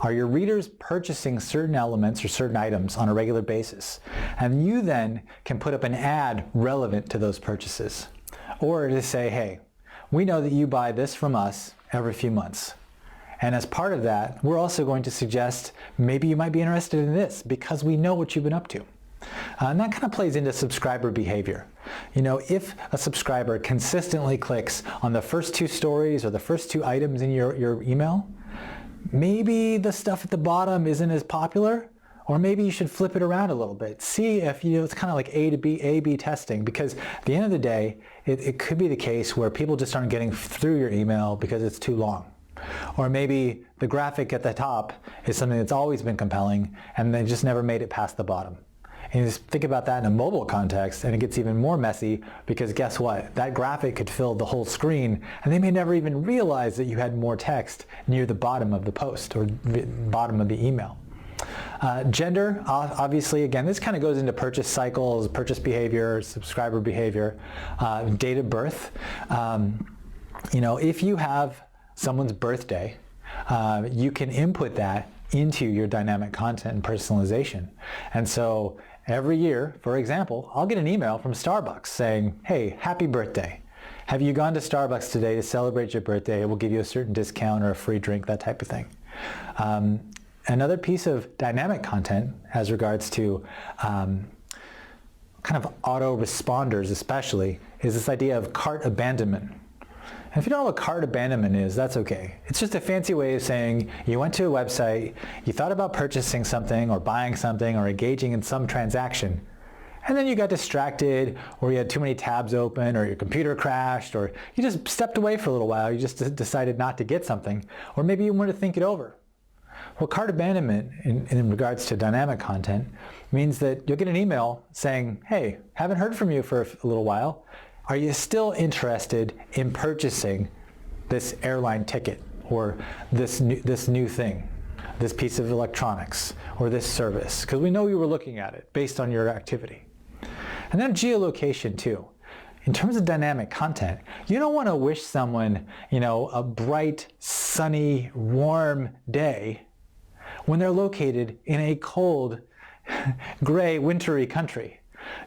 Are your readers purchasing certain elements or certain items on a regular basis? And you then can put up an ad relevant to those purchases. Or to say, hey, we know that you buy this from us every few months. And as part of that, we're also going to suggest maybe you might be interested in this because we know what you've been up to. And that kind of plays into subscriber behavior. If a subscriber consistently clicks on the first 2 stories or the first 2 items in your email, maybe the stuff at the bottom isn't as popular, or maybe you should flip it around a little bit. See if, it's kind of like A/B testing, because at the end of the day, it could be the case where people just aren't getting through your email because it's too long. Or maybe the graphic at the top is something that's always been compelling and they just never made it past the bottom. And you just think about that in a mobile context and it gets even more messy, because guess what? That graphic could fill the whole screen and they may never even realize that you had more text near the bottom of the post or bottom of the email. Gender, obviously, again, this kind of goes into purchase cycles, purchase behavior, subscriber behavior, date of birth. If you have someone's birthday, you can input that into your dynamic content and personalization. And so every year, for example, I'll get an email from Starbucks saying, hey, happy birthday. Have you gone to Starbucks today to celebrate your birthday? It will give you a certain discount or a free drink, that type of thing. Another piece of dynamic content as regards to kind of autoresponders especially is this idea of cart abandonment. And if you don't know what cart abandonment is, that's okay. It's just a fancy way of saying you went to a website, you thought about purchasing something or buying something or engaging in some transaction, and then you got distracted, or you had too many tabs open, or your computer crashed, or you just stepped away for a little while, you just decided not to get something, or maybe you wanted to think it over. Well, cart abandonment in regards to dynamic content means that you'll get an email saying, hey, haven't heard from you for a little while. Are you still interested in purchasing this airline ticket, or this new thing, this piece of electronics, or this service? Because we know you were looking at it based on your activity. And then geolocation too. In terms of dynamic content, you don't want to wish someone, a bright, sunny, warm day when they're located in a cold, gray, wintry country.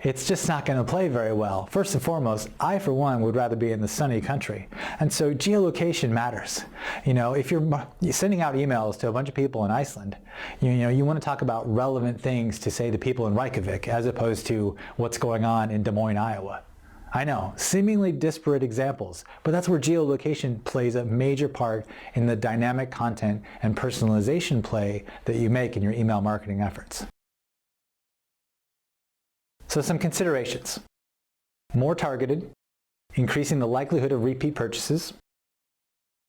It's just not going to play very well. First and foremost, I, for one, would rather be in the sunny country. And so geolocation matters. If you're sending out emails to a bunch of people in Iceland, you want to talk about relevant things to say to people in Reykjavik as opposed to what's going on in Des Moines, Iowa. I know, seemingly disparate examples, but that's where geolocation plays a major part in the dynamic content and personalization play that you make in your email marketing efforts. So some considerations. More targeted, increasing the likelihood of repeat purchases,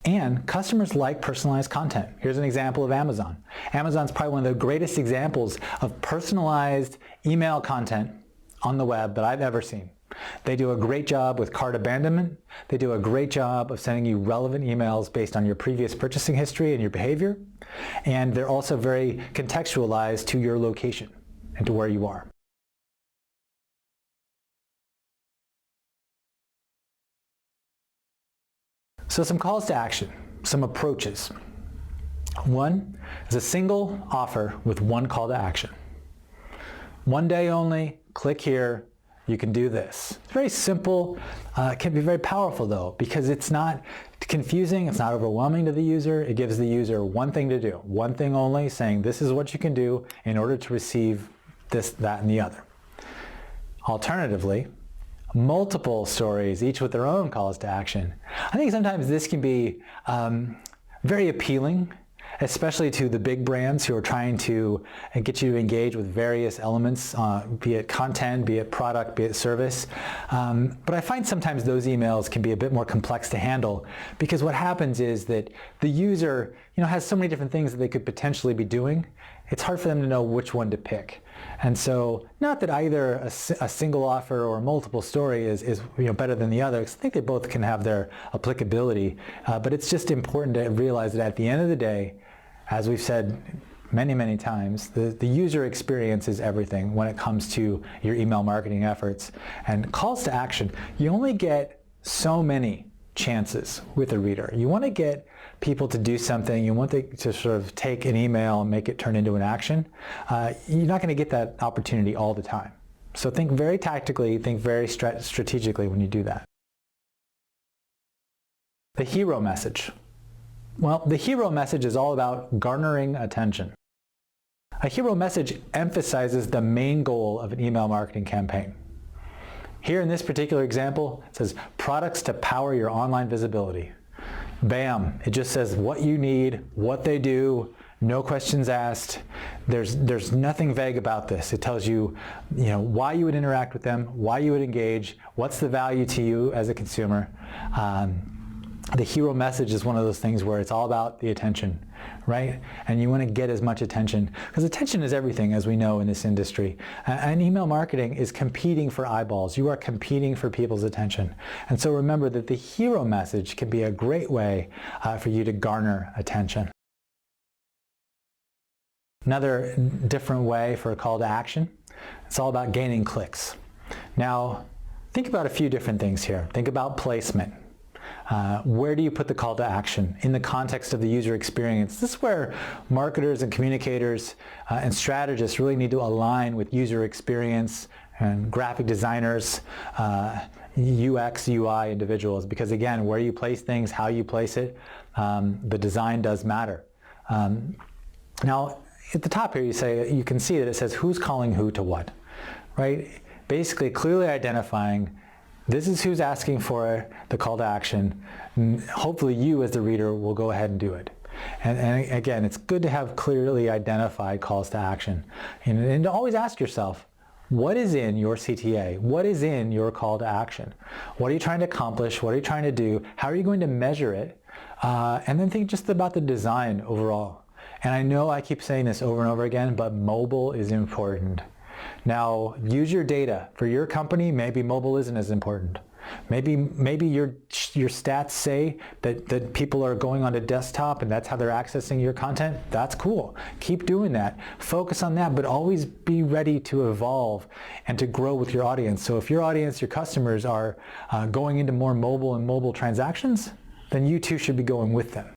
and customers like personalized content. Here's an example of Amazon. Amazon's probably one of the greatest examples of personalized email content on the web that I've ever seen. They do a great job with cart abandonment. They do a great job of sending you relevant emails based on your previous purchasing history and your behavior. And they're also very contextualized to your location and to where you are. So some calls to action, some approaches. One is a single offer with one call to action. One day only, click here, you can do this. It's very simple. It can be very powerful though, because it's not confusing, it's not overwhelming to the user. It gives the user one thing to do, one thing only, saying this is what you can do in order to receive this, that, and the other. Alternatively, multiple stories, each with their own calls to action. I think sometimes this can be very appealing, especially to the big brands who are trying to get you to engage with various elements, be it content, be it product, be it service. But I find sometimes those emails can be a bit more complex to handle, because what happens is that the user has so many different things that they could potentially be doing. It's hard for them to know which one to pick. And so, not that either a single offer or a multiple story is better than the other, because I think they both can have their applicability, but it's just important to realize that at the end of the day, as we've said many, many times, the user experience is everything when it comes to your email marketing efforts. And calls to action, you only get so many chances with a reader. You want to get people to do something, you want to sort of take an email and make it turn into an action. You're not going to get that opportunity all the time. So think very tactically, think very strategically when you do that. The hero message. Well, the hero message is all about garnering attention. A hero message emphasizes the main goal of an email marketing campaign. Here in this particular example, it says products to power your online visibility. Bam, it just says what you need, what they do, no questions asked. There's nothing vague about this. It tells you, why you would interact with them, why you would engage, what's the value to you as a consumer. The hero message is one of those things where it's all about the attention, right? And you want to get as much attention, because attention is everything, as we know in this industry. And email marketing is competing for eyeballs. You are competing for people's attention. And so remember that the hero message can be a great way for you to garner attention. Another different way for a call to action, it's all about gaining clicks. Now, think about a few different things here. Think about placement. Where do you put the call to action in the context of the user experience? This is where marketers and communicators and strategists really need to align with user experience and graphic designers, UX, UI individuals, because again, where you place things, how you place it, the design does matter. Now, at the top here, you can see that it says who's calling who to what, right? Basically, clearly identifying this is who's asking for the call to action. Hopefully you as the reader will go ahead and do it. And again, it's good to have clearly identified calls to action. And to always ask yourself, What is in your CTA? What is in your call to action? What are you trying to accomplish? What are you trying to do? How are you going to measure it? And then think just about the design overall. And I know I keep saying this over and over again, but mobile is important. Now, use your data. For your company, maybe mobile isn't as important. Maybe your stats say that people are going onto desktop and that's how they're accessing your content. That's cool. Keep doing that. Focus on that, but always be ready to evolve and to grow with your audience. So if your audience, your customers are going into more mobile and mobile transactions, then you too should be going with them.